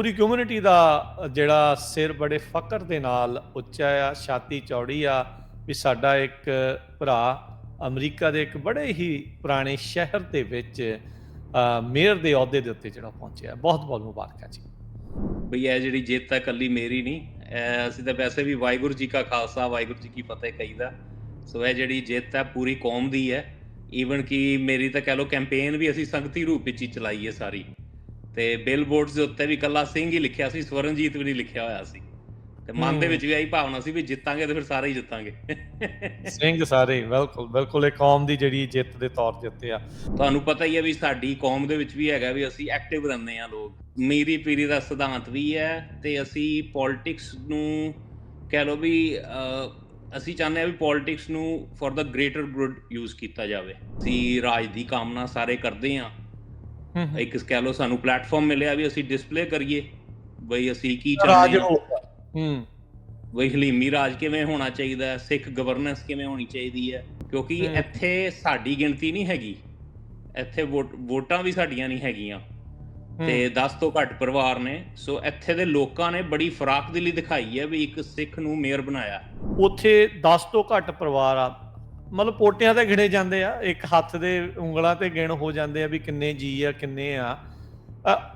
ਪੂਰੀ community ਦਾ ਜਿਹੜਾ ਸਿਰ ਬੜੇ ਫ਼ਕਰ ਦੇ ਨਾਲ ਉੱਚਾ ਆ, ਛਾਤੀ ਚੌੜੀ ਆ ਵੀ ਸਾਡਾ ਇੱਕ ਭਰਾ ਅਮਰੀਕਾ ਦੇ ਇੱਕ ਬੜੇ ਹੀ ਪੁਰਾਣੇ ਸ਼ਹਿਰ ਦੇ ਵਿੱਚ ਮੇਅਰ ਦੇ ਅਹੁਦੇ ਦੇ ਉੱਤੇ ਜਿਹੜਾ ਪਹੁੰਚਿਆ। ਬਹੁਤ-ਬਹੁਤ ਮੁਬਾਰਕਾਂ ਜੀ। ਬਈ ਇਹ ਜਿਹੜੀ ਜਿੱਤ ਹੈ ਇਕੱਲੀ ਮੇਰੀ ਨਹੀਂ, ਅਸੀਂ ਤਾਂ ਵੈਸੇ ਵੀ ਵਾਹਿਗੁਰੂ ਜੀ ਕਾ ਖਾਲਸਾ ਵਾਹਿਗੁਰੂ ਜੀ ਕੀ ਫਤਿਹ ਕਹੀਦਾ। ਸੋ ਇਹ ਜਿਹੜੀ ਜਿੱਤ ਹੈ ਪੂਰੀ ਕੌਮ ਦੀ ਹੈ। ਈਵਨ ਕਿ ਮੇਰੀ ਤਾਂ ਕਹਿ ਲਓ ਕੈਂਪੇਨ ਵੀ ਅਸੀਂ ਸੰਗਤੀ ਰੂਪ ਵਿੱਚ ਹੀ ਚਲਾਈ ਹੈ ਸਾਰੀ, ਤੇ ਬਿਲ ਬੋਰਡਸ ਦੇ ਉੱਤੇ ਵੀ ਇਕੱਲਾ ਸਿੰਘ ਹੀ ਲਿਖਿਆ ਸੀ, ਸਵਰਨਜੀਤ ਵੀ ਨਹੀਂ ਲਿਖਿਆ ਹੋਇਆ ਸੀ। ਤੇ ਮਨ ਦੇ ਵਿੱਚ ਵੀ ਇਹੀ ਭਾਵਨਾ ਸੀ ਵੀ ਜਿੱਤਾਂਗੇ ਤੇ ਫਿਰ ਸਾਰੇ ਹੀ ਜਿੱਤਾਂਗੇ। ਸਿੰਘ ਸਾਰੇ ਬਿਲਕੁਲ ਬਿਲਕੁਲ ਇਹ ਕੌਮ ਦੀ ਜਿਹੜੀ ਜਿੱਤ ਦੇ ਤੌਰ ਦੇ ਉੱਤੇ ਆ। ਤੁਹਾਨੂੰ ਪਤਾ ਹੀ ਹੈ ਵੀ ਸਾਡੀ ਕੌਮ ਦੇ ਵਿੱਚ ਵੀ ਹੈਗਾ ਵੀ ਅਸੀਂ ਐਕਟਿਵ ਰਹਿੰਦੇ ਹਾਂ ਲੋਕ, ਮੀਰੀ ਪੀਰੀ ਦਾ ਸਿਧਾਂਤ ਵੀ ਹੈ। ਤੇ ਅਸੀਂ ਪੋਲਿਟਿਕਸ ਨੂੰ ਕਹਿ ਲਓ ਵੀ ਅਸੀਂ ਚਾਹੁੰਦੇ ਹਾਂ ਵੀ ਪੋਲਿਟਿਕਸ ਨੂੰ for the greater good use ਕੀਤਾ ਜਾਵੇ। ਅਸੀਂ ਰਾਜ ਦੀ ਕਾਮਨਾ ਸਾਰੇ ਕਰਦੇ ਹਾਂ। ਇੱਕ ਕਹਿ ਲਓ ਸਾਨੂੰ ਪਲੇਟਫਾਰਮ ਮਿਲਿਆ ਵੀ ਅਸੀਂ ਡਿਸਪਲੇ ਕਰੀਏ ਬਈ ਅਸੀਂ ਕੀ ਚਾਹੁੰਦੇ ਹਾਂ, ਬਈ ਹਲੀਮੀ ਰਾਜ ਕਿਵੇਂ ਹੋਣਾ ਚਾਹੀਦਾ ਹੈ, ਸਿੱਖ ਗਵਰਨੈਂਸ ਕਿਵੇਂ ਹੋਣੀ ਚਾਹੀਦੀ ਹੈ। ਕਿਉਂਕਿ ਇੱਥੇ ਸਾਡੀ ਗਿਣਤੀ ਨਹੀਂ ਹੈਗੀ, ਇੱਥੇ ਵੋਟਾਂ ਵੀ ਸਾਡੀਆਂ ਨਹੀਂ ਹੈਗੀਆਂ ਤੇ 10 ਤੋਂ ਘੱਟ ਪਰਿਵਾਰ ਨੇ। ਸੋ ਇੱਥੇ ਦੇ ਲੋਕਾਂ ਨੇ ਬੜੀ ਫਰਾਖਦਿਲੀ ਦਿਖਾਈ ਹੈ ਵੀ ਇੱਕ ਸਿੱਖ ਨੂੰ ਮੇਅਰ ਬਣਾਇਆ। ਉੱਥੇ 10 ਤੋਂ ਘੱਟ ਪਰਿਵਾਰ ਆ, ਮਤਲਬ ਪੋਟਿਆਂ ਤੇ ਗਿਣੇ ਜਾਂਦੇ ਆ, ਇੱਕ ਹੱਥ ਦੇ ਉਂਗਲਾਂ ਤੇ ਗਿਣ ਹੋ ਜਾਂਦੇ ਆ ਵੀ ਕਿੰਨੇ ਜੀ ਆ ਕਿੰਨੇ ਆ।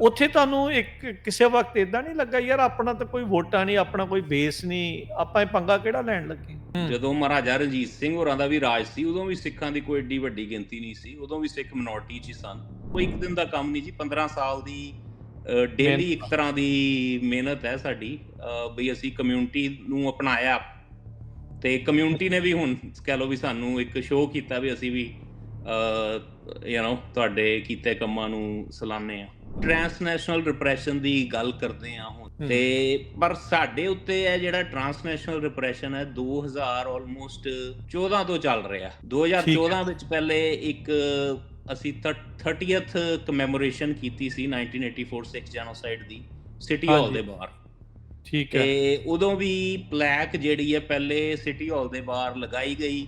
ਉੱਥੇ ਤੁਹਾਨੂੰ ਇੱਕ ਕਿਸੇ ਵਕਤ ਏਦਾਂ ਨਹੀਂ ਲੱਗਾ ਯਾਰ ਆਪਣਾ ਤਾਂ ਕੋਈ ਵੋਟਾਂ ਨਹੀਂ, ਆਪਣਾ ਕੋਈ ਬੇਸ ਨਹੀਂ, ਆਪਾਂ ਇਹ ਪੰਗਾ ਕਿਹੜਾ ਲੈਣ ਲੱਗੇ? ਜਦੋਂ ਮਹਾਰਾਜਾ ਰਣਜੀਤ ਸਿੰਘ ਹੋਰਾਂ ਦਾ ਵੀ ਰਾਜ ਸੀ ਉਦੋਂ ਵੀ ਸਿੱਖਾਂ ਦੀ ਕੋਈ ਏਡੀ ਵੱਡੀ ਗਿਣਤੀ ਨਹੀਂ ਸੀ, ਉਦੋਂ ਵੀ ਸਿੱਖ ਮਿਨੋਰਟੀ 'ਚ ਹੀ ਸਨ। ਕੋਈ ਇੱਕ ਦਿਨ ਦਾ ਕੰਮ ਨਹੀਂ ਜੀ, 15 ਸਾਲ ਦੀ ਡੇਲੀ ਇੱਕ ਤਰ੍ਹਾਂ ਦੀ ਮਿਹਨਤ ਹੈ ਸਾਡੀ ਬਈ ਅਸੀਂ ਕਮਿਊਨਿਟੀ ਨੂੰ ਅਪਣਾਇਆ ਤੇ ਕਮਿਊਨਿਟੀ ਨੇ ਵੀ ਹੁਣ ਕਹਿ ਲਓ ਵੀ ਸਾਨੂੰ ਇੱਕ ਸ਼ੋਅ ਕੀਤਾ ਵੀ ਅਸੀਂ ਵੀ ਤੁਹਾਡੇ ਕੀਤੇ ਕੰਮਾਂ ਨੂੰ ਸਲਾਹੁੰਦੇ ਹਾਂ। ਟ੍ਰਾਂਸਨੈਸ਼ਨਲ ਰਿਪਰੈਸ਼ਨ ਦੀ ਗੱਲ ਕਰਦੇ ਹਾਂ ਹੁਣ ਤੇ, ਪਰ ਸਾਡੇ ਉੱਤੇ ਇਹ ਜਿਹੜਾ ਟ੍ਰਾਂਸਨੈਸ਼ਨਲ ਰਿਪਰੈਸ਼ਨ ਹੈ 2000 ਆਲਮੋਸਟ 14 ਤੋਂ ਚੱਲ ਰਿਹਾ। 2014 ਵਿੱਚ ਪਹਿਲੇ ਇੱਕ ਅਸੀਂ 30th ਕਮੈਮੋਰੇਸ਼ਨ ਕੀਤੀ ਸੀ 1984 ਸਿੱਖ ਜੈਨੋਸਾਈਡ ਦੀ ਸਿਟੀ ਹਾਲ ਦੇ ਬਾਹਰ। ਠੀਕ ਹੈ। ਤੇ ਉਦੋਂ ਵੀ ਪਲੈਕ ਜਿਹੜੀ ਹੈ ਪਹਿਲੇ ਸਿਟੀ ਹਾਲ ਦੇ ਬਾਹਰ ਲਗਾਈ ਗਈ,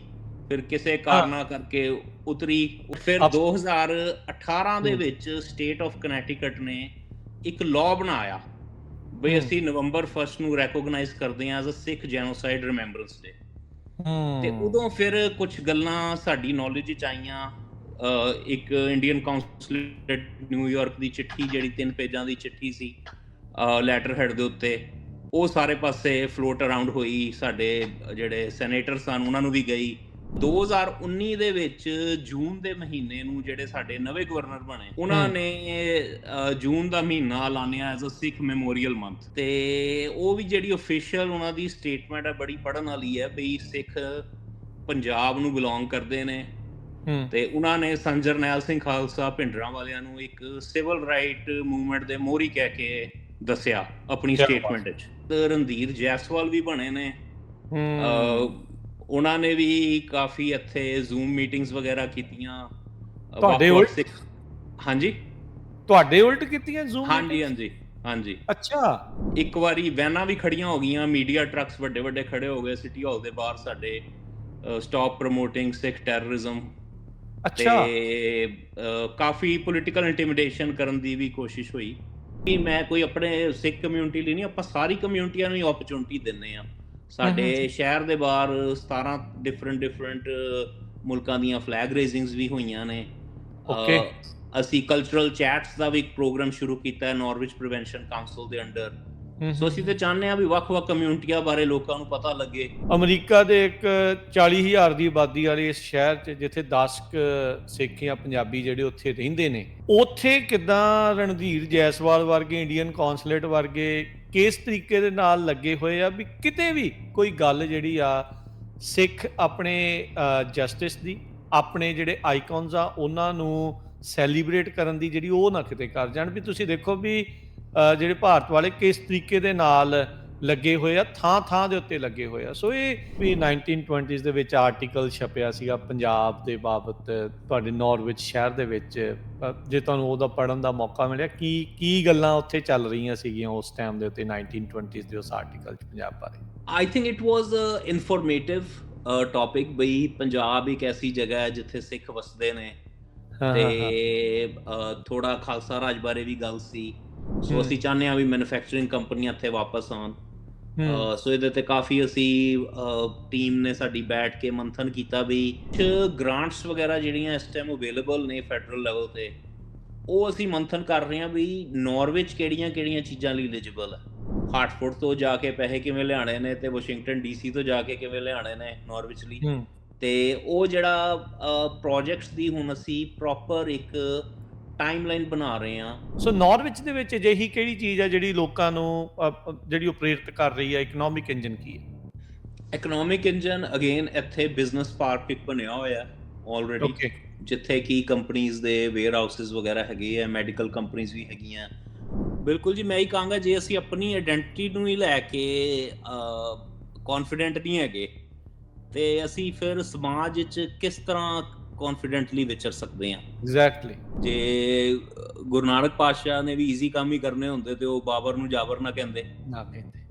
ਫਿਰ ਕਿਸੇ ਕਾਰਨਾਂ ਕਰਕੇ ਉਤਰੀ। ਫਿਰ 2018 ਦੇ ਵਿੱਚ ਸਟੇਟ ਆਫ ਕਨੈਟੀਕਟ ਨੇ ਇੱਕ ਲਾਅ ਬਣਾਇਆ ਬਈ ਅਸੀਂ ਨਵੰਬਰ 1 ਨੂੰ ਰੈਕੋਗਨਾਈਜ਼ ਕਰਦੇ ਹਾਂ as a Sikh genocide remembrance day. ਤੇ ਉਦੋਂ ਫਿਰ ਕੁਝ ਗੱਲਾਂ ਸਾਡੀ ਨੌਲੇਜ ਵਿੱਚ ਆਈਆਂ। ਇੱਕ ਇੰਡੀਅਨ ਕਾਉਂਸਲੇਟ ਨਿਊਯਾਰਕ ਦੀ ਚਿੱਠੀ ਜਿਹੜੀ 3 ਪੇਜਾਂ ਦੀ ਚਿੱਠੀ ਸੀ ਲੈਟਰ ਹੈਡ ਦੇ ਉੱਤੇ, ਉਹ ਸਾਰੇ ਪਾਸੇ ਫਲੋਟ ਅਰਾਊਂਡ ਹੋਈ। ਸਾਡੇ ਜਿਹੜੇ ਸੈਨੇਟਰ ਸਨ ਉਹਨਾਂ ਨੂੰ ਵੀ ਗਈ। 2019 ਦੇ ਵਿੱਚ ਜੂਨ ਦੇ ਮਹੀਨੇ ਨੂੰ ਜਿਹੜੇ ਸਾਡੇ ਨਵੇਂ ਗਵਰਨਰ ਬਣੇ ਉਹਨਾਂ ਨੇ ਜੂਨ ਦਾ ਮਹੀਨਾ ਐਲਾਨਿਆ as a Sikh memorial month. ਤੇ ਉਹ ਵੀ ਜਿਹੜੀ ਓਫੀਸ਼ੀਅਲ ਉਹਨਾਂ ਦੀ ਸਟੇਟਮੈਂਟ ਹੈ ਬੜੀ ਪੜ੍ਹਨ ਵਾਲੀ ਹੈ ਬਈ ਸਿੱਖ ਪੰਜਾਬ ਨੂੰ ਬਿਲੋਂਗ ਕਰਦੇ ਨੇ। ਤੇ ਉਹਨਾਂ ਨੇ ਸੰਤ ਜਰਨੈਲ ਸਿੰਘ ਖਾਲਸਾ ਭਿੰਡਰਾਂ ਵਾਲਿਆਂ ਨੂੰ ਇੱਕ ਸਿਵਲ ਰਾਈਟ ਮੂਵਮੈਂਟ ਦੇ ਮੋਹਰੀ ਕਹਿ ਕੇ ਦੱਸਿਆ ਆਪਣੀ ਸਟੇਟਮੈਂਟ ਵਿੱਚ। ਰਣਧੀਰ ਜੈਸਵਾਲ ਵੀ ਬਣੇ ਨੇ, ਉਹਨਾਂ ਨੇ ਵੀ ਕਾਫੀ ਇੱਥੇ ਜ਼ੂਮ ਮੀਟਿੰਗਸ ਵਗੈਰਾ ਕੀਤੀਆਂ। ਤੁਹਾਡੇ ਉਲਟ? ਹਾਂਜੀ ਤੁਹਾਡੇ ਉਲਟ ਕੀਤੀਆਂ ਜ਼ੂਮ? ਹਾਂਜੀ। ਅੱਛਾ। ਇੱਕ ਵਾਰੀ ਵੈਨਾਂ ਵੀ ਖੜੀਆਂ ਹੋ ਗਈਆਂ, ਮੀਡੀਆ ਟਰੱਕਸ ਵੱਡੇ ਵੱਡੇ ਖੜੇ ਹੋ ਗਏ ਸਿਟੀ ਹਾਲ ਦੇ ਬਾਹਰ ਸਾਡੇ, ਸਟਾਪ ਪ੍ਰਮੋਟਿੰਗ ਸਿੱਖ ਟੈਰਰਿਜ਼ਮ। ਅੱਛਾ। ਤੇ ਕਾਫੀ ਪੋਲੀਟੀਕਲ ਇੰਟੀਮੀਡੇਸ਼ਨ ਕਰਨ ਦੀ ਵੀ ਕੋਸ਼ਿਸ਼ ਹੋਈ। ਮੈਂ ਕੋਈ ਆਪਣੇ ਸਿੱਖ ਕਮਿਊਨਿਟੀ ਲਈ ਨਹੀਂ, ਆਪਾਂ ਸਾਰੀ ਕਮਿਊਨਿਟੀਆਂ ਨੂੰ ਹੀ ਓਪਰਚੁਨਿਟੀ ਦਿੰਦੇ ਹਾਂ। ਸਾਡੇ ਸ਼ਹਿਰ ਦੇ ਬਾਹਰ 17 ਡਿਫਰੈਂਟ ਮੁਲਕਾਂ ਦੀਆਂ ਫਲੈਗ ਰੇਜ਼ਿੰਗਸ ਵੀ ਹੋਈਆਂ ਨੇ। ਅਸੀਂ ਕਲਚਰਲ ਚੈਟਸ ਦਾ ਵੀ ਇੱਕ ਪ੍ਰੋਗਰਾਮ ਸ਼ੁਰੂ ਕੀਤਾ ਨੌਰਵਿਚ ਪ੍ਰੀਵੈਂਸ਼ਨ ਕਾਉਂਸਲ ਦੇ ਅੰਡਰ। ਸੋ ਅਸੀਂ ਤੇ ਚਾਹੁੰਦੇ ਹਾਂ ਵੀ ਵੱਖ-ਵੱਖ ਕਮਿਊਨਿਟੀਆਂ ਬਾਰੇ ਲੋਕਾਂ ਨੂੰ ਪਤਾ ਲੱਗੇ। ਅਮਰੀਕਾ ਦੇ ਇੱਕ 40,000 ਦੀ ਆਬਾਦੀ ਵਾਲੇ ਇਸ ਸ਼ਹਿਰ 'ਚ ਜਿੱਥੇ 10 ਸਿੱਖ ਜਾਂ ਪੰਜਾਬੀ ਜਿਹੜੇ ਉੱਥੇ ਰਹਿੰਦੇ ਨੇ, ਉੱਥੇ ਕਿੱਦਾਂ ਰਣਧੀਰ ਜੈਸਵਾਲ ਵਰਗੇ ਇੰਡੀਅਨ ਕੌਂਸਲੇਟ ਵਰਗੇ ਕਿਸ ਤਰੀਕੇ ਦੇ ਨਾਲ ਲੱਗੇ ਹੋਏ ਆ ਵੀ ਕਿਤੇ ਵੀ ਕੋਈ ਗੱਲ ਜਿਹੜੀ ਆ ਸਿੱਖ ਆਪਣੇ ਜਸਟਿਸ ਦੀ, ਆਪਣੇ ਜਿਹੜੇ ਆਈਕਨਸ ਆ ਉਹਨਾਂ ਨੂੰ ਸੈਲੀਬ੍ਰੇਟ ਕਰਨ ਦੀ ਜਿਹੜੀ ਉਹ ਨਾ ਕਿਤੇ ਕਰ ਜਾਣ। ਵੀ ਤੁਸੀਂ ਦੇਖੋ ਵੀ ਜਿਹੜੇ ਭਾਰਤ ਵਾਲੇ ਕਿਸ ਤਰੀਕੇ ਦੇ ਨਾਲ ਲੱਗੇ ਹੋਏ ਆ, ਥਾਂ ਦੇ ਉੱਤੇ ਲੱਗੇ ਹੋਏ ਆ। ਸੋ ਇਹ ਵੀ 1920s ਦੇ ਵਿੱਚ ਆਰਟੀਕਲ ਛਪਿਆ ਸੀਗਾ ਪੰਜਾਬ ਦੇ ਬਾਬਤ ਤੁਹਾਡੇ ਨੌਰਵਿਚ ਸ਼ਹਿਰ ਦੇ ਵਿੱਚ। ਜੇ ਤੁਹਾਨੂੰ ਉਹਦਾ ਪੜ੍ਹਨ ਦਾ ਮੌਕਾ ਮਿਲਿਆ, ਕੀ ਗੱਲਾਂ ਉੱਥੇ ਚੱਲ ਰਹੀਆਂ ਸੀਗੀਆਂ ਉਸ ਟਾਈਮ ਦੇ ਉੱਤੇ 1920s ਦੇ ਉਸ ਆਰਟੀਕਲ 'ਚ ਪੰਜਾਬ ਬਾਰੇ? I think it was informative topic ਬਈ ਪੰਜਾਬ ਇੱਕ ਐਸੀ ਜਗ੍ਹਾ ਹੈ ਜਿੱਥੇ ਸਿੱਖ ਵਸਦੇ ਨੇ ਤੇ ਥੋੜਾ ਖਾਲਸਾ ਰਾਜ ਬਾਰੇ ਵੀ ਗੱਲ ਸੀ। ਸੋ ਅਸੀਂ ਚਾਹੁੰਦੇ ਹਾਂ ਵੀ ਮੈਨੂਫੈਕਚਰਿੰਗ ਕੰਪਨੀਆਂ ਇੱਥੇ ਵਾਪਸ ਆਉਣ। ਸੋ ਇਹਦੇ ਤੇ ਕਾਫੀ ਅਸੀਂ ਟੀਮ ਨੇ ਸਾਡੀ ਬੈਠ ਕੇ ਮੰਥਨ ਕੀਤਾ ਵੀ ਗ੍ਰਾਂਟਸ ਵਗੈਰਾ ਜਿਹੜੀਆਂ ਇਸ ਟਾਈਮ ਅਵੇਲੇਬਲ ਨੇ ਫੈਡਰਲ ਲੈਵਲ ਤੇ, ਉਹ ਅਸੀਂ ਮੰਥਨ ਕਰ ਰਹੇ ਹਾਂ ਵੀ ਨਾਰਵੇ 'ਚ ਕਿਹੜੀਆਂ ਚੀਜ਼ਾਂ ਲਈ ਐਲੀਜੀਬਲ ਹੈ। ਹਾਰਟਫੋਰਡ ਤੋਂ ਜਾ ਕੇ ਪੈਸੇ ਕਿਵੇਂ ਲਿਆਣੇ ਨੇ ਤੇ ਵਾਸ਼ਿੰਗਟਨ DC ਤੋਂ ਜਾ ਕੇ ਕਿਵੇਂ ਲਿਆਣੇ ਨੇ ਨਾਰਵੇ ਲਈ। ਤੇ ਉਹ ਜਿਹੜਾ ਪ੍ਰੋਜੈਕਟਸ ਦੀ ਹੁਣ ਅਸੀਂ ਪ੍ਰੋਪਰ ਇੱਕ ਟਾਈਮਲਾਈਨ ਬਣਾ ਰਹੇ ਹਾਂ। ਸੋ ਨਾਰਵੇ ਦੇ ਵਿੱਚ ਅਜਿਹੀ ਕਿਹੜੀ ਚੀਜ਼ ਹੈ ਜਿਹੜੀ ਲੋਕਾਂ ਨੂੰ ਜਿਹੜੀ ਉਹ ਪ੍ਰੇਰਿਤ ਕਰ ਰਹੀ ਹੈ? ਇਕਨੋਮਿਕ ਇੰਜਨ ਕੀ ਹੈ? ਇਕਨੋਮਿਕ ਇੰਜਨ ਅਗੇਨ ਇੱਥੇ ਬਿਜ਼ਨਸ ਪਾਰਕ ਇੱਕ ਬਣਿਆ ਹੋਇਆ ਆਲਰੇਡੀ, ਜਿੱਥੇ ਕਿ ਕੰਪਨੀਜ਼ ਦੇ ਵੇਅਰ ਹਾਊਸਿਸ ਵਗੈਰਾ ਹੈਗੇ ਆ, ਮੈਡੀਕਲ ਕੰਪਨੀਜ਼ ਵੀ ਹੈਗੀਆਂ। ਬਿਲਕੁਲ ਜੀ, ਮੈਂ ਹੀ ਕਹਾਂਗਾ ਜੇ ਅਸੀਂ ਆਪਣੀ ਆਇਡੈਂਟੀਟੀ ਨੂੰ ਹੀ ਲੈ ਕੇ ਕੌਨਫੀਡੈਂਟ ਨਹੀਂ ਹੈਗੇ ਤੇ ਅਸੀਂ ਫਿਰ ਸਮਾਜ ਵਿੱਚ ਕਿਸ ਤਰ੍ਹਾਂ ਕੌਨਫੀਡੈਂਟਲੀ ਵਿਚਰ ਸਕਦੇ ਹਾਂ? ਐਗਜ਼ੈਕਟਲੀ। ਜੇ ਗੁਰੂ ਨਾਨਕ ਪਾਤਸ਼ਾਹ ਨੇ ਵੀ ਈਜ਼ੀ ਕੰਮ ਹੀ ਕਰਨੇ ਹੁੰਦੇ ਤੇ ਉਹ ਬਾਬਰ ਨੂੰ ਜਾਬਰ ਨਾ ਕਹਿੰਦੇ।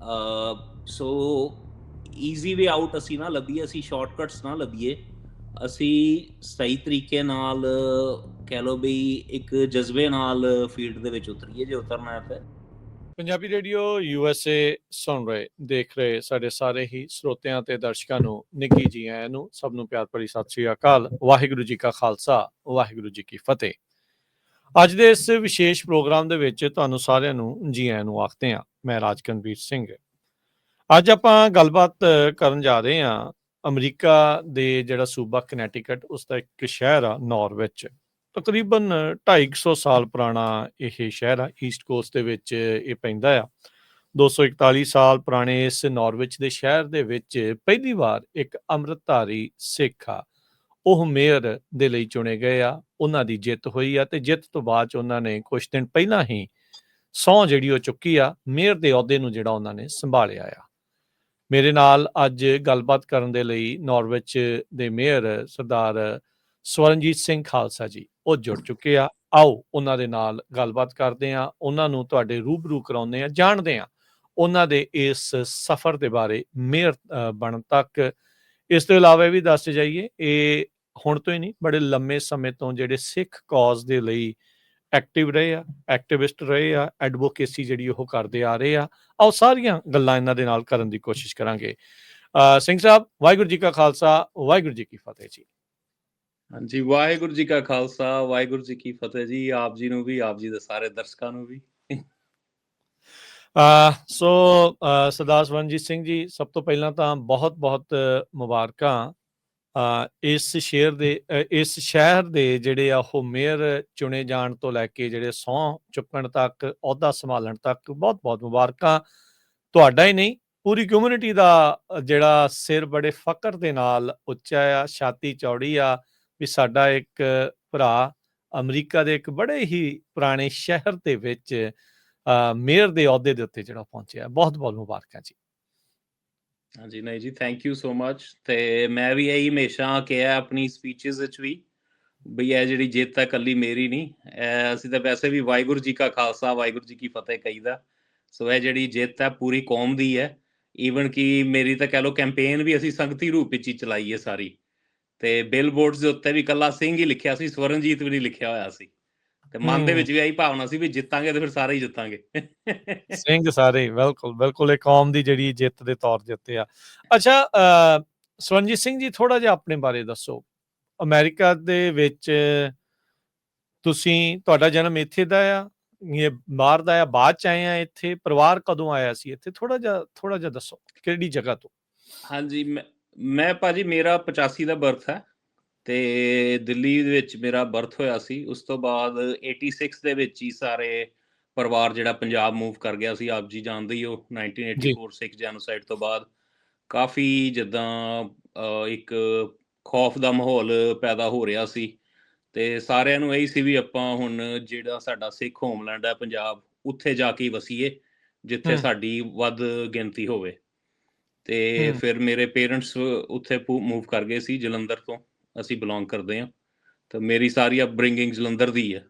ਸੋ ਈਜ਼ੀ ਵੇ ਆਊਟ ਅਸੀਂ ਨਾ ਲੱਭੀਏ, ਅਸੀਂ ਸ਼ਾਰਟਕਟਸ ਨਾ ਲੱਭੀਏ, ਅਸੀਂ ਸਹੀ ਤਰੀਕੇ ਨਾਲ ਕਹਿ ਲਓ ਵੀ ਇੱਕ ਜਜ਼ਬੇ ਨਾਲ ਫੀਲਡ ਦੇ ਵਿੱਚ ਉਤਰੀਏ ਜੇ ਉਤਰਨਾ ਹੈ ਤੇ। ਪੰਜਾਬੀ ਰੇਡੀਓ USA ਸੁਣ ਰਹੇ, ਦੇਖ ਰਹੇ ਸਾਡੇ ਸਾਰੇ ਹੀ ਸਰੋਤਿਆਂ ਤੇ ਦਰਸ਼ਕਾਂ ਨੂੰ ਨਿੱਘੀ ਜੀ ਆਇਆਂ ਨੂੰ, ਸਭ ਨੂੰ ਪਿਆਰ ਭਰੀ ਸਤਿ ਸ੍ਰੀ ਅਕਾਲ। ਵਾਹਿਗੁਰੂ ਜੀ ਕਾ ਖਾਲਸਾ, ਵਾਹਿਗੁਰੂ ਜੀ ਕੀ ਫਤਿਹ। ਅੱਜ ਦੇ ਇਸ ਵਿਸ਼ੇਸ਼ ਪ੍ਰੋਗਰਾਮ ਦੇ ਵਿੱਚ ਤੁਹਾਨੂੰ ਸਾਰਿਆਂ ਨੂੰ ਜੀ ਆਇਆਂ ਨੂੰ ਆਖਦੇ ਹਾਂ। ਮੈਂ ਰਾਜਕਨਵੀਰ ਸਿੰਘ। ਅੱਜ ਆਪਾਂ ਗੱਲਬਾਤ ਕਰਨ ਜਾ ਰਹੇ ਹਾਂ ਅਮਰੀਕਾ ਦੇ ਜਿਹੜਾ ਸੂਬਾ ਕਨੈਟੀਕਟ, ਉਸ ਦਾ ਇੱਕ ਸ਼ਹਿਰ ਆ ਨਾਰਵਿਚ। ਤਕਰੀਬਨ 250 ਸਾਲ ਪੁਰਾਣਾ ਇਹ ਸ਼ਹਿਰ ਆ, ਈਸਟ ਕੋਸਟ ਦੇ ਵਿੱਚ ਇਹ ਪੈਂਦਾ ਆ। 241 ਸਾਲ ਪੁਰਾਣੇ ਇਸ ਨਾਰਵਿਚ ਦੇ ਸ਼ਹਿਰ ਦੇ ਵਿੱਚ ਪਹਿਲੀ ਵਾਰ ਇੱਕ ਅੰਮ੍ਰਿਤਧਾਰੀ ਸਿੱਖ ਆ, ਉਹ ਮੇਅਰ ਦੇ ਲਈ ਚੁਣੇ ਗਏ ਆ। ਉਹਨਾਂ ਦੀ ਜਿੱਤ ਹੋਈ ਆ ਤੇ ਜਿੱਤ ਤੋਂ ਬਾਅਦ 'ਚ ਉਹਨਾਂ ਨੇ ਕੁਝ ਦਿਨ ਪਹਿਲਾਂ ਹੀ ਸਹੁੰ ਜਿਹੜੀ ਉਹ ਚੁੱਕੀ ਆ, ਮੇਅਰ ਦੇ ਅਹੁਦੇ ਨੂੰ ਜਿਹੜਾ ਉਹਨਾਂ ਨੇ ਸੰਭਾਲਿਆ ਆ। ਮੇਰੇ ਨਾਲ ਅੱਜ ਗੱਲਬਾਤ ਕਰਨ ਦੇ ਲਈ ਨਾਰਵਿਚ ਦੇ ਮੇਅਰ ਸਰਦਾਰ ਸਵਰਨਜੀਤ ਸਿੰਘ ਖਾਲਸਾ ਜੀ ਉਹ ਜੁੜ ਚੁੱਕੇ ਆ। ਆਓ ਉਹਨਾਂ ਦੇ ਨਾਲ ਗੱਲਬਾਤ ਕਰਦੇ ਹਾਂ, ਉਹਨਾਂ ਨੂੰ ਤੁਹਾਡੇ ਰੂਬਰੂ ਕਰਾਉਂਦੇ ਹਾਂ, ਜਾਣਦੇ ਹਾਂ ਉਹਨਾਂ ਦੇ ਇਸ ਸਫ਼ਰ ਦੇ ਬਾਰੇ ਮੇਅਰ ਬਣਨ ਤੱਕ। ਇਸ ਤੋਂ ਇਲਾਵਾ ਇਹ ਵੀ ਦੱਸ ਜਾਈਏ, ਇਹ ਹੁਣ ਤੋਂ ਹੀ ਨਹੀਂ, ਬੜੇ ਲੰਮੇ ਸਮੇਂ ਤੋਂ ਜਿਹੜੇ ਸਿੱਖ ਕੌਜ਼ ਦੇ ਲਈ ਐਕਟਿਵ ਰਹੇ ਆ, ਐਕਟਿਵਿਸਟ ਰਹੇ ਆ, ਐਡਵੋਕੇਸੀ ਜਿਹੜੀ ਉਹ ਕਰਦੇ ਆ ਰਹੇ ਆ। ਆਓ ਸਾਰੀਆਂ ਗੱਲਾਂ ਇਹਨਾਂ ਦੇ ਨਾਲ ਕਰਨ ਦੀ ਕੋਸ਼ਿਸ਼ ਕਰਾਂਗੇ। ਸਿੰਘ ਸਾਹਿਬ, ਵਾਹਿਗੁਰੂ ਜੀ ਕਾ ਖਾਲਸਾ, ਵਾਹਿਗੁਰੂ ਜੀ ਕੀ ਫਤਿਹ ਜੀ। ਹਾਂਜੀ, ਵਾਹਿਗੁਰੂ ਜੀ ਕਾ ਖਾਲਸਾ, ਵਾਹਿਗੁਰੂ ਜੀ ਕੀ ਫਤਿਹ ਜੀ। ਆਪ ਜੀ ਨੂੰ ਵੀ, ਆਪ ਜੀ ਦੇ ਸਾਰੇ ਦਰਸ਼ਕਾਂ ਨੂੰ ਵੀ। ਸੋ ਸਰਦਾਰ ਸਵਰਨਜੀਤ ਸਿੰਘ ਜੀ, ਸਭ ਤੋਂ ਪਹਿਲਾਂ ਤਾਂ ਬਹੁਤ ਬਹੁਤ ਮੁਬਾਰਕਾਂ ਇਸ ਸ਼ਹਿਰ ਦੇ ਜਿਹੜੇ ਆ ਉਹ ਮੇਅਰ ਚੁਣੇ ਜਾਣ ਤੋਂ ਲੈ ਕੇ ਜਿਹੜੇ ਸਹੁੰ ਚੁੱਕਣ ਤੱਕ, ਅਹੁਦਾ ਸੰਭਾਲਣ ਤੱਕ ਬਹੁਤ ਬਹੁਤ ਮੁਬਾਰਕਾਂ। ਤੁਹਾਡਾ ਹੀ ਨਹੀਂ, ਪੂਰੀ ਕਮਿਊਨਿਟੀ ਦਾ ਜਿਹੜਾ ਸਿਰ ਬੜੇ ਫਕਰ ਦੇ ਨਾਲ ਉੱਚਾ ਆ, ਛਾਤੀ ਚੌੜੀ ਆ ਵੀ ਸਾਡਾ ਇੱਕ ਭਰਾ ਅਮਰੀਕਾ ਦੇ ਇੱਕ ਬੜੇ ਹੀ ਪੁਰਾਣੇ ਸ਼ਹਿਰ ਦੇ ਵਿੱਚ ਮੇਅਰ ਦੇ ਅਹੁਦੇ ਦੇ ਉੱਤੇ ਜਿਹੜਾ ਪਹੁੰਚਿਆ। ਬਹੁਤ ਬਹੁਤ ਮੁਬਾਰਕਾਂ ਜੀ। ਹਾਂਜੀ, ਨਹੀਂ ਜੀ, ਥੈਂਕ ਯੂ ਸੋ ਮਚ। ਤੇ ਮੈਂ ਵੀ ਇਹੀ ਹਮੇਸ਼ਾ ਕਿਹਾ ਆਪਣੀ ਸਪੀਚਸ ਵਿੱਚ ਵੀ ਬਈ ਇਹ ਜਿਹੜੀ ਜਿੱਤ ਹੈ ਇਕੱਲੀ ਮੇਰੀ ਨਹੀਂ, ਅਸੀਂ ਤਾਂ ਵੈਸੇ ਵੀ ਵਾਹਿਗੁਰੂ ਜੀ ਕਾ ਖਾਲਸਾ, ਵਾਹਿਗੁਰੂ ਜੀ ਕੀ ਫਤਿਹ ਕਹੀਦਾ। ਸੋ ਇਹ ਜਿਹੜੀ ਜਿੱਤ ਹੈ ਪੂਰੀ ਕੌਮ ਦੀ ਹੈ। ਈਵਨ ਕਿ ਮੇਰੀ ਤਾਂ ਕਹਿ ਲਓ ਕੈਂਪੇਨ ਵੀ ਅਸੀਂ ਸੰਗਤੀ ਰੂਪ ਵਿੱਚ ਹੀ ਚਲਾਈ ਹੈ ਸਾਰੀ, ਤੇ ਬਿਲ ਬੋਰਡਸ ਦੇ ਉੱਤੇ ਵੀ ਇਕੱਲਾ ਸਿੰਘ ਹੀ ਲਿਖਿਆ ਸੀ, ਸਵਰਨਜੀਤ ਵੀ ਨਹੀਂ ਲਿਖਿਆ ਹੋਇਆ ਸੀ। ਤੇ ਮਨ ਦੇ ਵਿੱਚ ਵੀ ਇਹੀ ਭਾਵਨਾ ਸੀ ਵੀ ਜਿੱਤਾਂਗੇ ਤੇ ਫਿਰ ਸਾਰੇ ਹੀ ਜਿੱਤਾਂਗੇ। ਸਿੰਘ ਸਾਰੇ, ਬਿਲਕੁਲ ਬਿਲਕੁਲ, ਇਹ ਕੌਮ ਦੀ ਜਿਹੜੀ ਜਿੱਤ ਦੇ ਤੌਰ ਦੇ ਉੱਤੇ ਆ। ਅੱਛਾ ਸਵਰਨਜੀਤ ਸਿੰਘ ਜੀ, ਥੋੜਾ ਜਿਹਾ ਆਪਣੇ ਬਾਰੇ ਦੱਸੋ। ਅਮਰੀਕਾ ਦੇ ਵਿੱਚ ਤੁਸੀਂ, ਤੁਹਾਡਾ ਜਨਮ ਇੱਥੇ ਦਾ ਆ, ਇਹ ਬਾਹਰ ਦਾ ਆ, ਬਾਅਦ ਚ ਆਏ ਆ ਇੱਥੇ? ਪਰਿਵਾਰ ਕਦੋਂ ਆਇਆ ਸੀ ਇੱਥੇ? ਥੋੜਾ ਜਿਹਾ ਦੱਸੋ, ਕਿਹੜੀ ਜਗ੍ਹਾ ਤੋਂ? ਹਾਂਜੀ, ਮੈਂ ਭਾਜੀ, ਮੇਰਾ 85 ਦਾ ਬਰਥ ਹੈ ਤੇ ਦਿੱਲੀ ਦੇ ਵਿੱਚ ਮੇਰਾ ਬਰਥ ਹੋਇਆ ਸੀ। ਉਸ ਤੋਂ ਬਾਅਦ 86 ਦੇ ਵਿੱਚ ਹੀ ਸਾਰੇ ਪਰਿਵਾਰ ਜਿਹੜਾ ਪੰਜਾਬ ਮੂਵ ਕਰ ਗਿਆ ਸੀ। ਆਪ ਜੀ ਜਾਣਦੇ ਹੀ ਹੋ 1984 ਸਿੱਖ ਜੈਨੋਸਾਈਡ ਤੋਂ ਬਾਅਦ ਕਾਫੀ ਜਿੱਦਾਂ ਇੱਕ ਖੌਫ ਦਾ ਮਾਹੌਲ ਪੈਦਾ ਹੋ ਰਿਹਾ ਸੀ ਤੇ ਸਾਰਿਆਂ ਨੂੰ ਇਹੀ ਸੀ ਵੀ ਆਪਾਂ ਹੁਣ ਜਿਹੜਾ ਸਾਡਾ ਸਿੱਖ ਹੋਮਲੈਂਡ ਹੈ ਪੰਜਾਬ, ਉੱਥੇ ਜਾ ਕੇ ਵਸੀਏ ਜਿੱਥੇ ਸਾਡੀ ਵੱਧ ਗਿਣਤੀ ਹੋਵੇ। ਤੇ ਫਿਰ ਮੇਰੇ ਪੇਰੈਂਟਸ ਉੱਥੇ ਮੂਵ ਕਰ ਗਏ ਸੀ, ਜਲੰਧਰ ਤੋਂ ਅਸੀਂ ਬਿਲੋਂਗ ਕਰਦੇ ਹਾਂ। ਤੇ ਮੇਰੀ ਸਾਰੀ ਅਪਬ੍ਰਿੰਗਿੰਗ ਜਲੰਧਰ ਦੀ ਹੈ।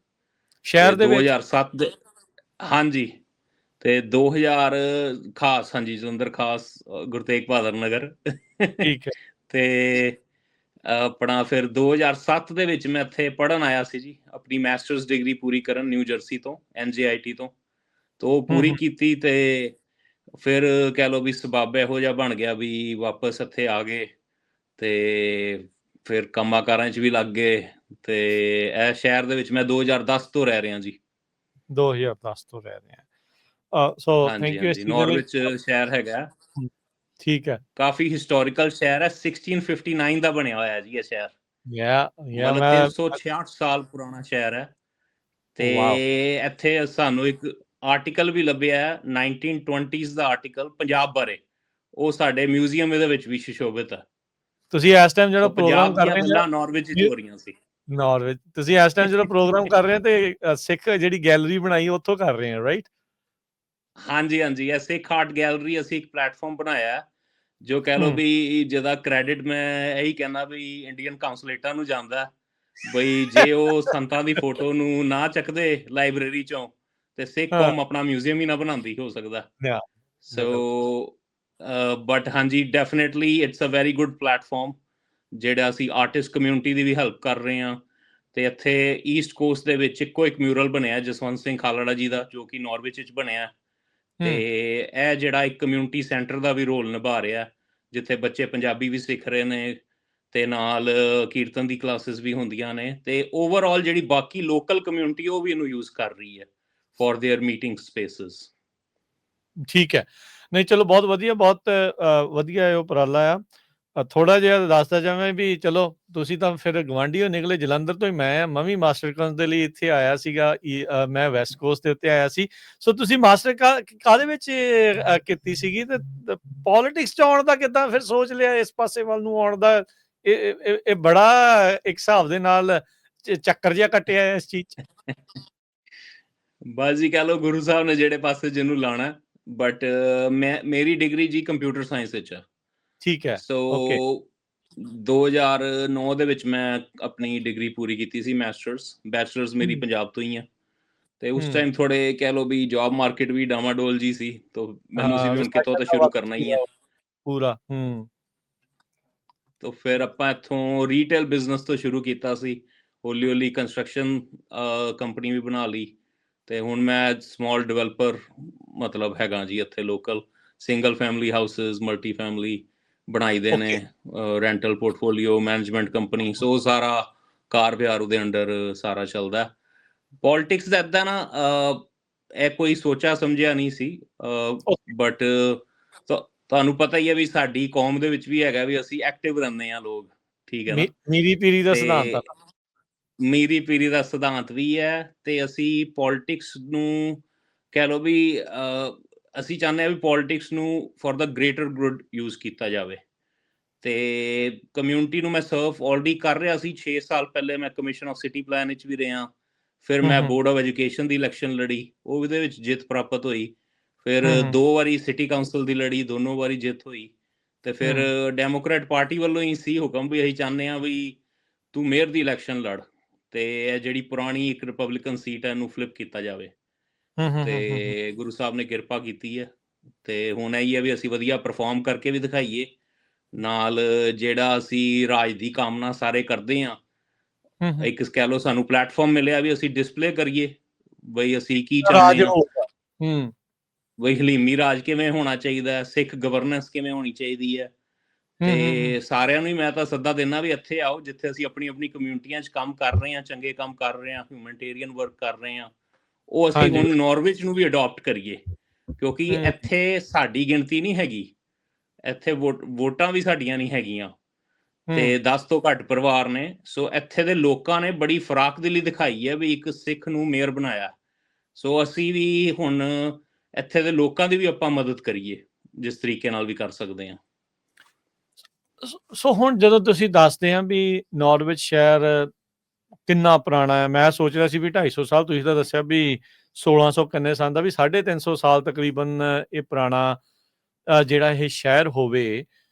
ਸ਼ਹਿਰ ਦੇ ਵਿੱਚ? 2007 ਦੇ, ਹਾਂਜੀ, ਤੇ 2000 ਖਾਸ, ਹਾਂਜੀ, ਜਲੰਧਰ ਖਾਸ, ਗੁਰੂ ਤੇਗ ਬਹਾਦਰ ਨਗਰ। ਠੀਕ ਹੈ। ਤੇ ਆਪਣਾ ਫਿਰ 2007 ਦੇ ਵਿੱਚ ਮੈਂ ਇੱਥੇ ਪੜ੍ਹਨ ਆਇਆ ਸੀ ਜੀ, ਆਪਣੀ ਮਾਸਟਰਸ ਡਿਗਰੀ ਪੂਰੀ ਕਰਨ, ਨਿਊ ਜਰਸੀ ਤੋਂ, NJIT ਤੋਂ। ਉਹ ਪੂਰੀ ਕੀਤੀ ਤੇ ਫਿਰ ਕਹਿ ਲਓ ਵੀ ਸਬੱਬ ਇਹੋ ਜਿਹਾ ਬਣ ਗਿਆ ਵੀ ਵਾਪਸ ਇੱਥੇ ਆ ਗਏ ਤੇ ਫਿਰ ਕੰਮਾਂ ਕਾਰਾਂ 'ਚ ਵੀ ਲੱਗ ਗਏ ਤੇ ਇਹ ਸ਼ਹਿਰ ਦੇ ਵਿੱਚ ਮੈਂ 2010 ਤੋਂ ਰਹਿ ਰਿਹਾ ਜੀ। 2010 ਤੋਂ ਰਹਿ ਰਹੇ ਆ। ਸੋ ਹਾਂਜੀ ਥੈਂਕ ਯੂ ਇਸ ਹਾਂਜੀ, ਚੀਜ਼ ਦੇ ਲਈ। ਨਾਰਵਿਚ ਸ਼ਹਿਰ ਹੈਗਾ, ਠੀਕ ਹੈ। ਕਾਫੀ ਹਿਸਟੋਰੀਕਲ ਸ਼ਹਿਰ ਹੈ, 1659 ਦਾ ਬਣਿਆ ਹੋਇਆ ਜੀ ਇਹ ਸ਼ਹਿਰ, ਯਾ ਮਤਲਬ ਮੈਂ 366 ਸਾਲ ਪੁਰਾਣਾ ਸ਼ਹਿਰ ਹੈ। ਤੇ ਵਾਓ ਇੱਥੇ ਸਾਨੂੰ ਇੱਕ ਆਰਟੀਕਲ ਵੀ ਲੱਭਿਆ 1920s ਦਾ ਆਰਟੀਕਲ ਪੰਜਾਬ ਬਾਰੇ, ਉਹ ਸਾਡੇ ਮਿਊਜ਼ੀਅਮ ਦੇ ਵਿੱਚ ਵੀ ਸੁਸ਼ੋਭਿਤ ਹੈ। ਤੁਸੀਂ ਇਸ ਟਾਈਮ ਜਿਹੜਾ ਪ੍ਰੋਗਰਾਮ ਪੰਜਾਬ ਕਰ ਦੀਆਂ ਰਹੇ ਗੱਲਾਂ ਨਾਰਵਿਚ ਵਿੱਚ ਹੋ ਰਹੀਆਂ ਸੀ। ਨਾਰਵੇ ਤੁਸੀਂ ਇਸ ਟਾਈਮ ਜਿਹੜਾ ਪ੍ਰੋਗਰਾਮ ਕਰ ਰਹੇ ਹੋ ਤੇ ਸਿੱਖ ਜਿਹੜੀ ਗੈਲਰੀ ਬਣਾਈ ਉੱਥੋਂ ਕਰ ਰਹੇ ਹੋ, ਰਾਈਟ? ਹਾਂਜੀ ਹਾਂਜੀ, ਇਹ ਸਿੱਖ ਆਰਟ ਗੈਲਰੀ ਅਸੀਂ ਇੱਕ ਪਲੇਟਫਾਰਮ ਬਣਾਇਆ ਜੋ ਕਹਿ ਲਓ ਵੀ ਜਿਹਦਾ ਕ੍ਰੈਡਿਟ ਮੈਂ ਇਹੀ ਕਹਿੰਦਾ ਵੀ ਇੰਡੀਅਨ ਕਾਉਂਸਲੇਟਾਂ ਨੂੰ ਜਾਂਦਾ, ਬਈ ਜੇ ਉਹ ਸੰਤਾਂ ਦੀ ਫੋਟੋ ਨੂੰ ਨਾ ਚੱਕਦੇ ਲਾਇਬ੍ਰੇਰੀ ਚੋਂ ਤੇ ਸਿੱਖ ਕੌਮ ਆਪਣਾ ਮਿਊਜ਼ੀਅਮ ਹੀ ਨਾ ਬਣਾਉਂਦੀ, ਹੋ ਸਕਦਾ। ਸੋ ਬਟ ਹਾਂਜੀ, definitely it's a very good platform ਜਿਹੜਾ ਅਸੀਂ ਆਰਟਿਸਟ ਕਮਿਊਨਿਟੀ ਦੀ ਵੀ ਹੈਲਪ ਕਰ ਰਹੇ ਹਾਂ। ਤੇ ਇੱਥੇ ਈਸਟ ਕੋਸਟ ਦੇ ਵਿੱਚ ਇੱਕੋ ਇੱਕ ਮਿਊਰਲ ਬਣਿਆ ਜਸਵੰਤ ਸਿੰਘ ਖਾਲੜਾ ਜੀ ਦਾ, ਜੋ ਕਿ ਨਾਰਵਿਚ ਵਿੱਚ ਬਣਿਆ ਤੇ ਇਹ ਜਿਹੜਾ ਇੱਕ ਕਮਿਊਨਿਟੀ ਸੈਂਟਰ ਦਾ ਵੀ ਰੋਲ ਨਿਭਾ ਰਿਹਾ, ਜਿੱਥੇ ਬੱਚੇ ਪੰਜਾਬੀ ਵੀ ਸਿੱਖ ਰਹੇ ਨੇ ਤੇ ਨਾਲ ਕੀਰਤਨ ਦੀ ਕਲਾਸਿਸ ਵੀ ਹੁੰਦੀਆਂ ਨੇ ਤੇ ਓਵਰਆਲ ਜਿਹੜੀ ਬਾਕੀ ਲੋਕਲ ਕਮਿਊਨਿਟੀ ਉਹ ਵੀ ਇਹਨੂੰ ਯੂਜ਼ ਕਰ ਰਹੀ ਹੈ ਫॉर देयर ਮੀਟਿੰਗ ਸਪੇਸਿਸ। ਠੀਕ ਹੈ, ਨਹੀਂ ਚਲੋ ਬਹੁਤ ਵਧੀਆ, ਬਹੁਤ ਵਧੀਆ ਇਹ ਉਪਰਾਲਾ ਆ। ਥੋੜਾ ਜਿਹਾ ਦੱਸਦਾ ਜਾਵਾਂ ਵੀ ਚਲੋ ਤੁਸੀਂ ਤਾਂ ਫਿਰ ਗਵਾਂਢੀਓ ਨਿਕਲੇ, ਜਲੰਧਰ ਤੋਂ ਹੀ ਮੈਂ ਵੀ ਮਾਸਟਰ ਕਲਾਸ ਦੇ ਲਈ ਇੱਥੇ ਆਇਆ ਸੀਗਾ। ਮੈਂ ਵੈਸਟ ਕੋਸਟ ਦੇ ਉੱਤੇ ਆਇਆ ਸੀ। ਸੋ ਤੁਸੀਂ ਮਾਸਟਰ ਕਾਹਦੇ ਵਿੱਚ ਕੀਤੀ ਸੀਗੀ ਤੇ ਪੋਲਿਟਿਕਸ 'ਚ ਆਉਣ ਦਾ ਕਿੱਦਾਂ ਫਿਰ ਸੋਚ ਲਿਆ, ਇਸ ਪਾਸੇ ਵੱਲ ਨੂੰ ਆਉਣ ਦਾ? ਇਹ ਬੜਾ ਇੱਕ ਹਿਸਾਬ ਦੇ ਨਾਲ ਚੱਕਰ ਜਿਹਾ ਕੱਟਿਆ ਇਸ ਚੀਜ਼ 'ਚ। ਬਸ ਜੀ ਕਹਿ ਲਓ ਗੁਰੂ ਸਾਹਿਬ ਨੇ ਜਿਹੜੇ ਪਾਸੇ ਜਿਹਨੂੰ ਲਾਣਾ, ਬਟ ਮੇਰੀ ਡਿਗਰੀ ਜੀ ਕੰਪਿਊਟਰ ਸਾਇੰਸ ਵਿੱਚ ਆ। ਠੀਕ ਹੈ, ਸੋ ਓਕੇ। 2009 ਦੇ ਵਿੱਚ ਮੈਂ ਆਪਣੀ ਡਿਗਰੀ ਪੂਰੀ ਕੀਤੀ ਸੀ, ਬੈਚਲਰਸ ਮੇਰੀ ਪੰਜਾਬ ਤੋਂ ਹੀ ਆ। ਤੇ ਉਸ ਟਾਈਮ ਥੋੜੇ ਕਹਿ ਲਓ ਵੀ ਜੌਬ ਮਾਰਕੀਟ ਵੀ ਡਾਮਾਡੋਲ ਜੀ ਸੀ, ਤਾਂ ਮੈਨੂੰ ਸੀ ਵੀ ਹੁਣ ਕਿਤੋਂ ਤਾਂ ਸ਼ੁਰੂ ਕਰਨਾ ਹੀ ਹੈ ਪੂਰਾ। ਤਾਂ ਫਿਰ ਆਪਾਂ ਇੱਥੋਂ ਰੀਟੇਲ ਬਿਜ਼ਨਸ ਤੋਂ ਸ਼ੁਰੂ ਕੀਤਾ ਸੀ, ਹੌਲੀ ਹੌਲੀ ਕੰਸਟਰਕਸ਼ਨ ਕੰਪਨੀ ਵੀ ਬਣਾ ਲਈ ਤੇ ਹੁਣ ਮੈਂ ਸਮਾਲ ਡਿਵੈਲਪਰ ਮਤਲਬ ਹੈਗਾ ਜੀ। ਇੱਥੇ local single family houses, multi family ਬਣਾਈਦੇ ਨੇ, rental portfolio management company, so ਸਾਰਾ ਕਾਰ ਵਿਹਾਰ ਉਹਦੇ ਅੰਡਰ ਸਾਰਾ ਚੱਲਦਾ। ਪੋਲਿਟਿਕਸ ਦਾ ਇੱਦਾਂ ਨਾ ਇਹ ਕੋਈ ਸੋਚਿਆ ਸਮਝਿਆ ਨਹੀਂ ਸੀ, ਬਟ ਤੁਹਾਨੂੰ ਪਤਾ ਹੀ ਹੈ ਵੀ ਸਾਡੀ ਕੌਮ ਦੇ ਵਿੱਚ ਵੀ ਹੈਗਾ ਵੀ ਅਸੀਂ ਐਕਟਿਵ ਰਹਿੰਦੇ ਹਾਂ ਲੋਕ, ਠੀਕ ਹੈ ਨਾ। ਮੀਰੀ ਪੀਰੀ ਦਾ ਸਿਧਾਂਤ ਆ। ਮੀਰੀ ਪੀਰੀ ਦਾ ਸਿਧਾਂਤ ਵੀ ਹੈ ਤੇ ਅਸੀਂ ਪੋਲਿਟਿਕਸ ਨੂੰ ਕਹਿ ਲਓ ਵੀ ਅਸੀਂ ਚਾਹੁੰਦੇ ਹਾਂ ਵੀ ਪੋਲਿਟਿਕਸ ਨੂੰ for the greater good use ਕੀਤਾ ਜਾਵੇ। ਤੇ ਕਮਿਊਨਿਟੀ ਨੂੰ ਮੈਂ ਸਰਵ ਆਲਰੇਡੀ ਕਰ ਰਿਹਾ ਸੀ। 6 ਸਾਲ ਪਹਿਲੇ ਮੈਂ ਕਮਿਸ਼ਨ ਆਫ ਸਿਟੀ ਪਲਾਨ ਵਿੱਚ ਵੀ ਰਿਹਾ, ਫਿਰ ਮੈਂ board of education the election ਲੜੀ, ਉਹਦੇ ਵਿੱਚ ਜਿੱਤ ਪ੍ਰਾਪਤ ਹੋਈ। ਫਿਰ 2 ਵਾਰੀ ਸਿਟੀ ਕਾਉਂਸਲ ਦੀ ਲੜੀ, ਦੋਨੋਂ ਵਾਰੀ ਜਿੱਤ ਹੋਈ। ਤੇ ਫਿਰ ਡੈਮੋਕ੍ਰੇਟ ਪਾਰਟੀ ਵੱਲੋਂ ਹੀ ਸੀ ਹੁਕਮ ਵੀ ਅਸੀਂ ਚਾਹੁੰਦੇ ਹਾਂ ਵੀ ਤੂੰ ਮੇਅਰ ਦੀ ਇਲੈਕਸ਼ਨ ਲੜ ਤੇ ਇਹ ਜਿਹੜੀ ਪੁਰਾਣੀ ਇੱਕ ਰਿਪਬਲਿਕਨ ਸੀਟ ਹੈ ਇਹਨੂੰ ਫਲਿਪ ਕੀਤਾ ਜਾਵੇ। ਤੇ ਗੁਰੂ ਸਾਹਿਬ ਨੇ ਕਿਰਪਾ ਕੀਤੀ ਹੈ ਤੇ ਹੁਣ ਇਹੀ ਹੈ ਵੀ ਅਸੀਂ ਵਧੀਆ ਪਰਫਾਰਮ ਕਰਕੇ ਵੀ ਦਿਖਾਈਏ, ਨਾਲ ਜਿਹੜਾ ਅਸੀਂ ਰਾਜ ਦੀ ਕਾਮਨਾ ਸਾਰੇ ਕਰਦੇ ਹਾਂ, ਇੱਕ ਕਹਿ ਲਓ ਸਾਨੂੰ ਪਲੇਟਫਾਰਮ ਮਿਲਿਆ ਵੀ ਅਸੀਂ ਡਿਸਪਲੇ ਕਰੀਏ ਬਈ ਅਸੀਂ ਕੀ ਚਾਹੁੰਦੇ ਹਾਂ, ਬਈ ਹਲੀਮੀ ਰਾਜ ਕਿਵੇਂ ਹੋਣਾ ਚਾਹੀਦਾ ਹੈ, ਸਿੱਖ ਗਵਰਨੈਂਸ ਕਿਵੇਂ ਹੋਣੀ ਚਾਹੀਦੀ ਹੈ। ਤੇ ਸਾਰਿਆਂ ਨੂੰ ਹੀ ਮੈਂ ਤਾਂ ਸੱਦਾ ਦਿੰਦਾ ਵੀ ਇੱਥੇ ਆਓ, ਜਿੱਥੇ ਅਸੀਂ ਆਪਣੀ ਆਪਣੀ ਕਮਿਊਨਿਟੀਆਂ 'ਚ ਕੰਮ ਕਰ ਰਹੇ ਹਾਂ, ਚੰਗੇ ਕੰਮ ਕਰ ਰਹੇ ਹਾਂ, ਹਿਊਮੈਨਿਟੇਰੀਅਨ ਵਰਕ ਕਰ ਰਹੇ ਹਾਂ, ਉਹ ਅਸੀਂ ਹੁਣ ਨਾਰਵਿਚ ਨੂੰ ਵੀ ਅਡਾਪਟ ਕਰੀਏ, ਕਿਉਂਕਿ ਇੱਥੇ ਸਾਡੀ ਗਿਣਤੀ ਨਹੀਂ ਹੈਗੀ, ਇੱਥੇ ਵੋਟਾਂ ਵੀ ਸਾਡੀਆਂ ਨਹੀਂ ਹੈਗੀਆਂ ਤੇ 10 ਤੋਂ ਘੱਟ ਪਰਿਵਾਰ ਨੇ। ਸੋ ਇੱਥੇ ਦੇ ਲੋਕਾਂ ਨੇ ਬੜੀ ਫਰਾਖਦਿਲੀ ਦਿਖਾਈ ਹੈ ਵੀ ਇੱਕ ਸਿੱਖ ਨੂੰ ਮੇਅਰ ਬਣਾਇਆ। ਸੋ ਅਸੀਂ ਵੀ ਹੁਣ ਇੱਥੇ ਦੇ ਲੋਕਾਂ ਦੀ ਵੀ ਆਪਾਂ ਮਦਦ ਕਰੀਏ ਜਿਸ ਤਰੀਕੇ ਨਾਲ ਵੀ ਕਰ ਸਕਦੇ ਹਾਂ। ਸੋ ਹੁਣ ਜਦੋਂ ਤੁਸੀਂ ਦੱਸਦੇ ਆ ਵੀ ਨਾਰਵਿਚ ਸ਼ਹਿਰ ਕਿੰਨਾ ਪੁਰਾਣਾ ਹੈ, ਮੈਂ ਸੋਚ ਰਿਹਾ ਸੀ ਵੀ 250 ਸਾਲ, ਤੁਸੀਂ ਤਾਂ ਦੱਸਿਆ ਵੀ 1600 ਕਿੰਨੇ ਸਾਲ ਦਾ, ਵੀ 350 ਸਾਲ ਤਕਰੀਬਨ ਇਹ ਪੁਰਾਣਾ ਜਿਹੜਾ ਇਹ ਸ਼ਹਿਰ ਹੋਵੇ।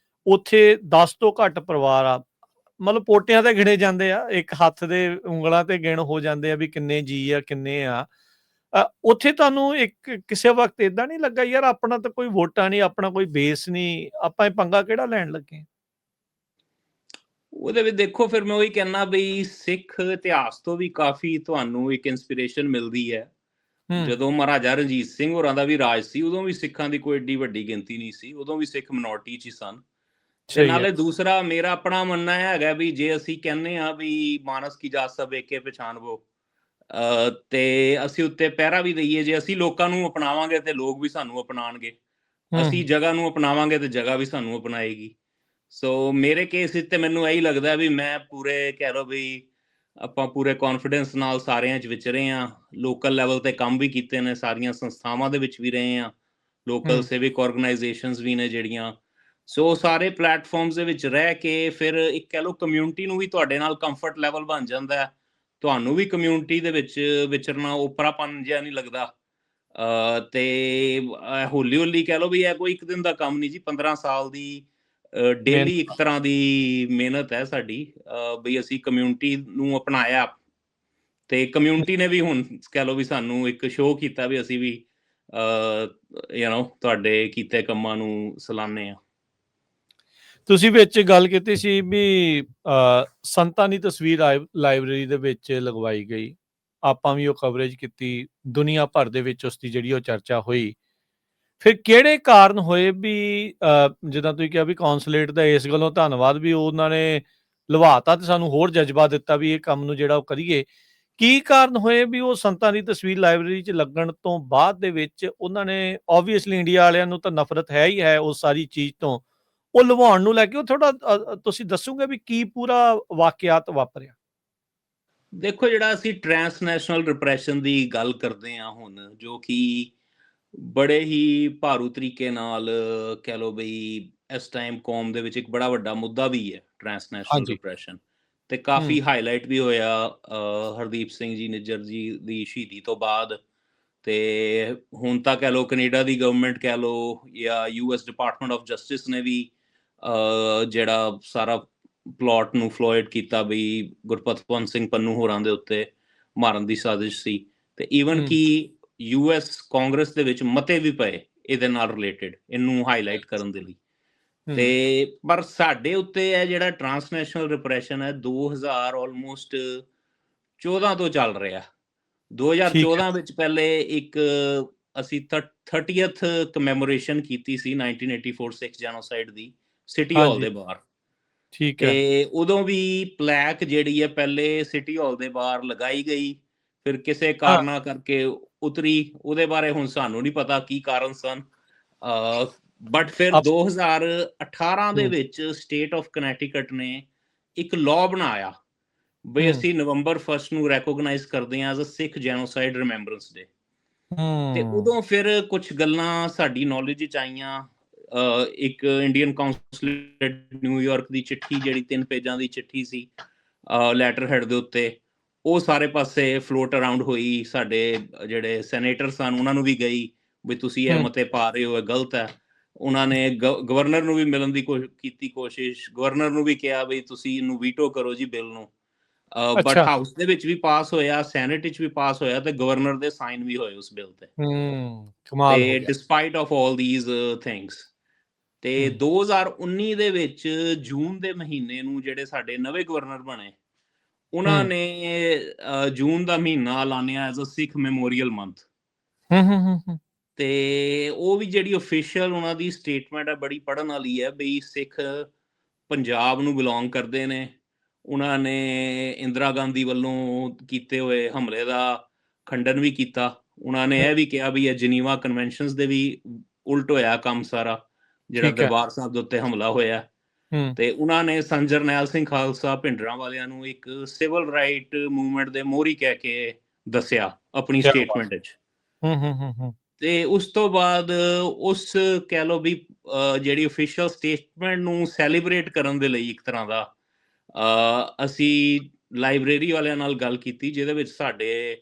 ਉੱਥੇ 10 ਤੋਂ ਘੱਟ ਪਰਿਵਾਰ ਆ, ਮਤਲਬ ਪੋਟਿਆਂ ਤੇ ਗਿਣੇ ਜਾਂਦੇ ਆ, ਇੱਕ ਹੱਥ ਦੇ ਉਂਗਲਾਂ ਤੇ ਗਿਣ ਹੋ ਜਾਂਦੇ ਆ ਵੀ ਕਿੰਨੇ ਜੀ ਆ, ਕਿੰਨੇ ਆ। ਉੱਥੇ ਤੁਹਾਨੂੰ ਇੱਕ ਕਿਸੇ ਵਕਤ ਏਦਾਂ ਨਹੀਂ ਲੱਗਾ ਯਾਰ ਆਪਣਾ ਤਾਂ ਕੋਈ ਵੋਟਾਂ ਨਹੀਂ, ਆਪਣਾ ਕੋਈ ਬੇਸ ਨਹੀਂ, ਆਪਾਂ ਇਹ ਪੰਗਾ ਕਿਹੜਾ ਲੈਣ ਲੱਗੇ? ਉਹਦੇ ਵਿੱਚ ਦੇਖੋ, ਫਿਰ ਮੈਂ ਉਹੀ ਕਹਿੰਦਾ ਬਈ ਸਿੱਖ ਇਤਿਹਾਸ ਤੋਂ ਵੀ ਕਾਫੀ ਤੁਹਾਨੂੰ ਇੱਕ ਇਨਸਪੀਰੇਸ਼ਨ ਮਿਲਦੀ ਹੈ ਜਦੋਂ ਮਹਾਰਾਜਾ ਰਣਜੀਤ ਸਿੰਘ ਹੋਰਾਂ ਦਾ ਵੀ ਰਾਜ ਸੀ, ਉਦੋਂ ਵੀ ਸਿੱਖਾਂ ਦੀ ਕੋਈ ਏਡੀ ਵੱਡੀ ਗਿਣਤੀ ਨਹੀਂ ਸੀ, ਉਦੋਂ ਵੀ ਸਿੱਖ ਮਿਨੋਰਟੀ 'ਚ ਹੀ ਸਨ। ਤੇ ਸਹੀ ਹੈ। ਨਾਲੇ ਦੂਸਰਾ ਮੇਰਾ ਆਪਣਾ ਮੰਨਣਾ ਇਹ ਹੈਗਾ ਵੀ ਜੇ ਅਸੀਂ ਕਹਿੰਦੇ ਹਾਂ ਵੀ ਮਾਨਸ ਕੀ ਜਾਤ ਸਭ ਏਕੇ ਪਛਾਨਵੋ, ਤੇ ਅਸੀਂ ਉੱਤੇ ਪਹਿਰਾ ਵੀ ਦਈਏ, ਜੇ ਅਸੀਂ ਲੋਕਾਂ ਨੂੰ ਅਪਣਾਵਾਂਗੇ ਤੇ ਲੋਕ ਵੀ ਸਾਨੂੰ ਅਪਣਾਉਣਗੇ, ਅਸੀਂ ਜਗ੍ਹਾ ਨੂੰ ਅਪਣਾਵਾਂਗੇ ਤੇ ਜਗ੍ਹਾ ਵੀ ਸਾਨੂੰ ਅਪਣਾਏਗੀ। ਸੋ ਮੇਰੇ ਕੇਸ ਵਿੱਚ ਤੇ ਮੈਨੂੰ ਇਹੀ ਲੱਗਦਾ ਵੀ ਮੈਂ ਪੂਰੇ ਕਹਿ ਲਓ ਵੀ ਆਪਾਂ ਪੂਰੇ ਕੌਨਫੀਡੈਂਸ ਨਾਲ ਸਾਰਿਆਂ 'ਚ ਵਿਚਰੇ ਹਾਂ, ਲੋਕਲ ਲੈਵਲ ਤੇ ਕੰਮ ਵੀ ਕੀਤੇ ਨੇ, ਸਾਰੀਆਂ ਸੰਸਥਾਵਾਂ ਦੇ ਵਿੱਚ ਵੀ ਰਹੇ ਹਾਂ, ਲੋਕਲ ਸਿਵਿਕ ਆਰਗੇਨਾਈਜੇਸ਼ਨਸ ਵੀ ਨੇ ਜਿਹੜੀਆਂ। ਸੋ ਸਾਰੇ ਪਲੇਟਫਾਰਮਸ ਦੇ ਵਿੱਚ ਰਹਿ ਕੇ ਫਿਰ ਇੱਕ ਕਹਿ ਲਓ ਕਮਿਊਨਿਟੀ ਨੂੰ ਵੀ ਤੁਹਾਡੇ ਨਾਲ ਕੰਫਰਟ ਲੈਵਲ ਬਣ ਜਾਂਦਾ ਹੈ, ਤੁਹਾਨੂੰ ਵੀ ਕਮਿਊਨਿਟੀ ਦੇ ਵਿੱਚ ਵਿਚਰਨਾ ਓਪਰਾਪਨ ਜਿਹਾ ਨਹੀਂ ਲੱਗਦਾ। ਤੇ ਹੌਲੀ ਹੌਲੀ ਕਹਿ ਲਓ ਵੀ ਇਹ ਕੋਈ ਇੱਕ ਦਿਨ ਦਾ ਕੰਮ ਨਹੀਂ ਜੀ, 15 ਸਾਲ ਦੀ ਡੇਲੀ ਇੱਕ ਤਰ੍ਹਾਂ ਦੀ ਮਿਹਨਤ ਹੈ ਸਾਡੀ, ਵੀ ਅਸੀਂ ਕਮਿਊਨਿਟੀ ਨੂੰ ਅਪਣਾਇਆ ਤੇ ਕਮਿਊਨਿਟੀ ਨੇ ਵੀ ਹੁਣ ਕਹਿ ਲਓ ਵੀ ਸਾਨੂੰ ਇੱਕ ਸ਼ੋਅ ਕੀਤਾ ਵੀ ਅਸੀਂ ਵੀ ਤੁਹਾਡੇ ਕੀਤੇ ਕੰਮਾਂ ਨੂੰ ਸਲਾਹੁੰਦੇ ਹਾਂ। ਤੁਸੀਂ ਵਿੱਚ ਗੱਲ ਕੀਤੀ ਸੀ ਵੀ ਸੰਤਾਂ ਦੀ ਤਸਵੀਰ ਲਾਇਬ੍ਰੇਰੀ ਦੇ ਵਿੱਚ ਲਗਵਾਈ ਗਈ, ਆਪਾਂ ਵੀ ਉਹ ਕਵਰੇਜ ਕੀਤੀ, ਦੁਨੀਆ ਭਰ ਦੇ ਵਿੱਚ ਉਸਦੀ ਜਿਹੜੀ ਉਹ ਚਰਚਾ ਹੋਈ। ਫਿਰ ਕਿਹੜੇ ਕਾਰਨ ਹੋਏ ਵੀ ਜਿੱਦਾਂ ਤੁਸੀਂ ਕਿਹਾ ਵੀ ਕੌਂਸਲੇਟ ਦਾ ਇਸ ਗੱਲੋਂ ਧੰਨਵਾਦ ਵੀ ਉਹਨਾਂ ਨੇ ਲਵਾਤਾ ਤੇ ਸਾਨੂੰ ਹੋਰ ਜਜ਼ਬਾ ਦਿੱਤਾ ਵੀ ਇਹ ਕੰਮ ਨੂੰ ਜਿਹੜਾ ਉਹ ਕਰੀਏ। ਕੀ ਕਾਰਨ ਹੋਏ ਵੀ ਉਹ ਸੰਤਾਂ ਦੀ ਤਸਵੀਰ ਲਾਇਬ੍ਰੇਰੀ 'ਚ ਲੱਗਣ ਤੋਂ ਬਾਅਦ ਦੇ ਵਿੱਚ ਉਹਨਾਂ ਨੇ ਓਬਵੀਅਸਲੀ ਇੰਡੀਆ ਵਾਲਿਆਂ ਨੂੰ ਤਾਂ ਨਫ਼ਰਤ ਹੈ ਹੀ ਹੈ ਉਸ ਸਾਰੀ ਚੀਜ਼ ਤੋਂ, ਉਹ ਲਵਾਉਣ ਨੂੰ ਲੈ ਕੇ ਉਹ ਥੋੜਾ ਤੁਸੀਂ ਦੱਸੋਗੇ ਵੀ ਕੀ ਪੂਰਾ ਵਾਕਿਆਤ ਵਾਪਰਿਆ? ਦੇਖੋ, ਜਿਹੜਾ ਅਸੀਂ ਟ੍ਰਾਂਸਨੈਸ਼ਨਲ ਰਿਪਰੈਸ਼ਨ ਦੀ ਗੱਲ ਕਰਦੇ ਹਾਂ ਹੁਣ, ਜੋ ਕਿ ਬੜੇ ਹੀ ਭਾਰੂ ਤਰੀਕੇ ਨਾਲ ਕਹਿ ਲਓ ਬਈ ਇਸ ਟਾਈਮ ਕੌਮ ਦੇ ਵਿੱਚ ਇੱਕ ਬੜਾ ਵੱਡਾ ਮੁੱਦਾ ਵੀ ਹੈ ਟ੍ਰਾਂਸਨੈਸ਼ਨਲ ਹਾਂਜੀ। ਰਿਪਰੈਸ਼ਨ, ਤੇ ਕਾਫੀ ਹਾਈਲਾਈਟ ਵੀ ਹੋਇਆ ਹਰਦੀਪ ਸਿੰਘ ਜੀ ਨਿੱਜਰ ਜੀ ਦੀ ਸ਼ਹੀਦੀ ਤੋਂ ਬਾਅਦ। ਤੇ ਹੁਣ ਤਾਂ ਕਹਿ ਲਓ ਕੈਨੇਡਾ ਦੀ ਗਵਰਨਮੈਂਟ ਕਹਿ ਲਓ ਜਾਂ US ਡਿਪਾਰਟਮੈਂਟ ਆਫ ਜਸਟਿਸ ਨੇ ਵੀ ਜਿਹੜਾ ਸਾਰਾ ਪਲਾਟ ਨੂੰ ਫਲੋਇਡ ਕੀਤਾ ਵੀ ਗੁਰਪਤਵੰਤ ਸਿੰਘ ਪੰਨੂ ਹੋਰਾਂ ਦੇ ਉੱਤੇ ਮਾਰਨ ਦੀ ਸਾਜ਼ਿਸ਼ ਸੀ, ਤੇ ਈਵਨ ਕਿ US ਕਾਂਗਰਸ ਦੇ ਵਿੱਚ ਮਤੇ ਵੀ ਪਏ ਇਹਦੇ ਨਾਲ ਰਿਲੇਟਡ, ਇਹਨੂੰ ਹਾਈਲਾਈਟ ਕਰਨ ਦੇ ਲਈ। ਤੇ ਪਰ ਸਾਡੇ ਉੱਤੇ ਇਹ ਜਿਹੜਾ ਟ੍ਰਾਂਸਨੈਸ਼ਨਲ ਰਿਪਰੈਸ਼ਨ ਹੈ 2000 ਆਲਮੋਸਟ 14 ਤੋਂ ਚੱਲ ਰਿਹਾ। 2014 ਵਿੱਚ ਪਹਿਲੇ ਇੱਕ ਅਸੀਂ 30th ਕਮੈਮੋਰੇਸ਼ਨ ਕੀਤੀ ਸੀ 1984 ਸਿੱਖ ਜੈਨੋਸਾਈਡ ਦੀ, ਸਿਟੀ ਹਾਲ ਦੇ ਬਾਹਰ। ਠੀਕ ਹੈ। ਤੇ ਉਦੋਂ ਵੀ ਪਲੈਕ ਜਿਹੜੀ ਹੈ ਪਹਿਲੇ ਸਿਟੀ ਹਾਲ ਦੇ ਬਾਹਰ ਲਗਾਈ ਗਈ, ਫਿਰ ਕਿਸੇ ਕਾਰਨਾਂ ਕਰਕੇ ਉਤਰੀ, ਉਹਦੇ ਬਾਰੇ ਹੁਣ ਸਾਨੂੰ ਨਹੀਂ ਪਤਾ ਕੀ ਕਾਰਨ ਸਨ। ਬਟ ਫਿਰ 2018 ਦੇ ਵਿੱਚ ਸਟੇਟ ਆਫ ਕਨੈਟੀਕਟ ਨੇ ਇੱਕ ਲਾਅ ਬਣਾਇਆ ਬਈ ਅਸੀਂ ਨਵੰਬਰ 1 ਨੂੰ ਰੈਕੋਗਨਾਈਜ਼ ਕਰਦੇ ਹਾਂ as a Sikh genocide remembrance day. ਤੇ ਉਦੋਂ ਫਿਰ ਕੁਝ ਗੱਲਾਂ ਸਾਡੀ ਨੌਲੇਜ ਵਿੱਚ ਆਈਆਂ। ਇੱਕ ਇੰਡੀਅਨ ਕਾਉਂਸਲੇਟ ਨਿਊਯਾਰਕ ਦੀ ਚਿੱਠੀ, ਜਿਹੜੀ 3 ਪੇਜਾਂ ਦੀ ਚਿੱਠੀ ਸੀ ਲੈਟਰ ਹੈਡ ਦੇ ਉੱਤੇ, ਉਹ ਸਾਰੇ ਪਾਸੇ ਫਲੋਟ ਅਰਾਊਂਡ ਹੋਈ। ਸਾਡੇ ਜਿਹੜੇ ਸੈਨੇਟਰ ਸਨ ਉਹਨਾਂ ਨੂੰ ਵੀ ਗਈ ਵੀ ਤੁਸੀਂ ਇਹ ਮਤੇ ਪਾ ਰਹੇ ਹੋ, ਇਹ ਗਲਤ ਹੈ। ਉਹਨਾਂ ਨੇ ਗਵਰਨਰ ਨੂੰ ਵੀ ਮਿਲਣ ਦੀ ਕੀਤੀ ਕੋਸ਼ਿਸ਼, ਗਵਰਨਰ ਨੂੰ ਵੀ ਕਿਹਾ ਵੀ ਤੁਸੀਂ ਇਹਨੂੰ ਵੀਟੋ ਕਰੋ ਜੀ ਬਿੱਲ ਨੂੰ। ਬਟ ਹਾਊਸ ਦੇ ਵਿੱਚ ਵੀ ਪਾਸ ਹੋਇਆ, ਸੈਨੇਟ ਵਿੱਚ ਵੀ ਪਾਸ ਹੋਇਆ, ਤੇ ਗਵਰਨਰ ਦੇ ਸਾਈਨ ਵੀ ਹੋਏ ਉਸ ਬਿੱਲ ਤੇ। ਕਮਾਲ ਹੋ ਤੇ ਗਿਆ। Despite of all these things, ਤੇ 2019 ਦੇ ਵਿੱਚ ਜੂਨ ਦੇ ਮਹੀਨੇ ਨੂੰ ਜਿਹੜੇ ਸਾਡੇ ਨਵੇਂ ਗਵਰਨਰ ਬਣੇ, ਉਹਨਾਂ ਨੇ ਜੂਨ ਦਾ ਮਹੀਨਾ ਐਲਾਨਿਆ as a Sikh memorial month. ਤੇ ਉਹ ਵੀ ਜਿਹੜੀ ਅਫੀਸ਼ੀਅਲ ਉਹਨਾਂ ਦੀ ਸਟੇਟਮੈਂਟ ਹੈ ਬੜੀ ਪੜ੍ਹਨ ਵਾਲੀ ਹੈ ਬਈ ਸਿੱਖ ਪੰਜਾਬ ਨੂੰ ਬਿਲੋਂਗ ਕਰਦੇ ਨੇ। ਉਹਨਾਂ ਨੇ ਇੰਦਰਾ ਗਾਂਧੀ ਵੱਲੋਂ ਕੀਤੇ ਹੋਏ ਹਮਲੇ ਦਾ ਖੰਡਨ ਵੀ ਕੀਤਾ। ਉਹਨਾਂ ਨੇ ਇਹ ਵੀ ਕਿਹਾ ਵੀ ਇਹ ਜਨੀਵਾ ਕਨਵੈਨਸ਼ਨਸ ਦੇ ਵੀ ਉਲਟ ਹੋਇਆ ਕੰਮ ਸਾਰਾ, ਜਿਹੜਾ ਦਰਬਾਰ ਸਾਹਿਬ ਦੇ ਉੱਤੇ ਹਮਲਾ ਹੋਇਆ। ਤੇ ਉਹਨਾਂ ਨੇ ਸੰਤ ਜਰਨੈਲ ਸਿੰਘ ਖਾਲਸਾ ਭਿੰਡਰਾਂ ਵਾਲਿਆਂ ਨੂੰ ਇੱਕ ਸਿਵਲ ਰਾਈਟ ਮੂਵਮੈਂਟ ਦੇ ਮੋਹਰੀ ਕਹਿ ਕੇ ਦੱਸਿਆ ਆਪਣੀ ਸਟੇਟਮੈਂਟ ਵਿੱਚ। ਤੇ ਉਸ ਤੋਂ ਬਾਅਦ ਉਸ ਕਹਿ ਲਓ ਵੀ ਜਿਹੜੀ ਅਫੀਸ਼ੀਅਲ ਸਟੇਟਮੈਂਟ ਨੂੰ ਸੈਲੀਬ੍ਰੇਟ ਕਰਨ ਦੇ ਲਈ ਇੱਕ ਤਰ੍ਹਾਂ ਦਾ ਅਸੀਂ ਲਾਇਬ੍ਰੇਰੀ ਵਾਲਿਆਂ ਨਾਲ ਗੱਲ ਕੀਤੀ, ਜਿਹਦੇ ਵਿੱਚ ਸਾਡੇ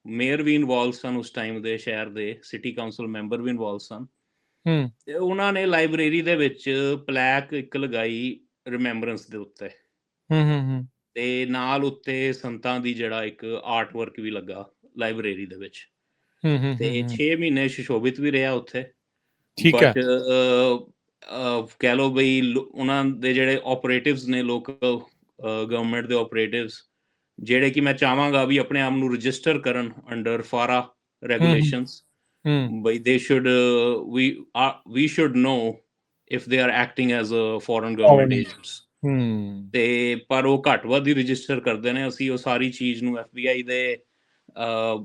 ਮੇਅਰ ਵੀ ਇਨਵੋਲਵ ਸਨ ਉਸ ਟਾਈਮ ਦੇ, ਸ਼ਹਿਰ ਦੇ ਸਿਟੀ ਕਾਉਂਸਲ ਮੈਂਬਰ ਵੀ ਇਨਵੋਲਵ ਸਨ। ਤੇ ਉਹਨਾਂ ਨੇ ਲਾਇਬ੍ਰੇਰੀ ਦੇ ਵਿੱਚ ਪਲੈਕ ਇੱਕ ਲਗਾਈ ਰਿਮੈਂਬਰੈਂਸ ਦੇ ਉੱਤੇ, ਤੇ ਨਾਲ ਉੱਤੇ ਸੰਤਾਂ ਦੀ ਜਿਹੜਾ ਇੱਕ ਆਰਟ ਵਰਕ ਵੀ ਲੱਗਾ ਲਾਇਬ੍ਰੇਰੀ ਦੇ ਵਿੱਚ। ਤੇ 6 ਮਹੀਨੇ ਸੁਸ਼ੋਭਿਤ ਵੀ ਰਿਹਾ ਉੱਥੇ। ਬਟ ਕਹਿ ਲਓ ਬਈ ਉਹਨਾਂ ਦੇ ਜਿਹੜੇ ਆਪਰੇਟਿਵਸ ਨੇ, ਲੋਕਲ ਗਵਰਨਮੈਂਟ ਦੇ ਆਪਰੇਟਿਵਸ, ਜਿਹੜੇ ਕਿ ਮੈਂ ਚਾਹਾਂਗਾ ਵੀ ਆਪਣੇ ਆਪ ਨੂੰ ਰਜਿਸਟਰ ਕਰਨ ਅੰਡਰ ਫਾਰਾ, ਰੈਗੂਲੇਸ਼ਨਸ ਹੂੰ ਬਈ ਦੇ should we should know if they are acting as a foreign government agents ਹੂੰ ਤੇ ਪਰ ਉਹ ਘੱਟ ਵੱਧ ਹੀ ਰਜਿਸਟਰ ਕਰਦੇ ਨੇ। ਅਸੀਂ ਉਹ ਸਾਰੀ ਚੀਜ਼ ਨੂੰ FBI ਦੇ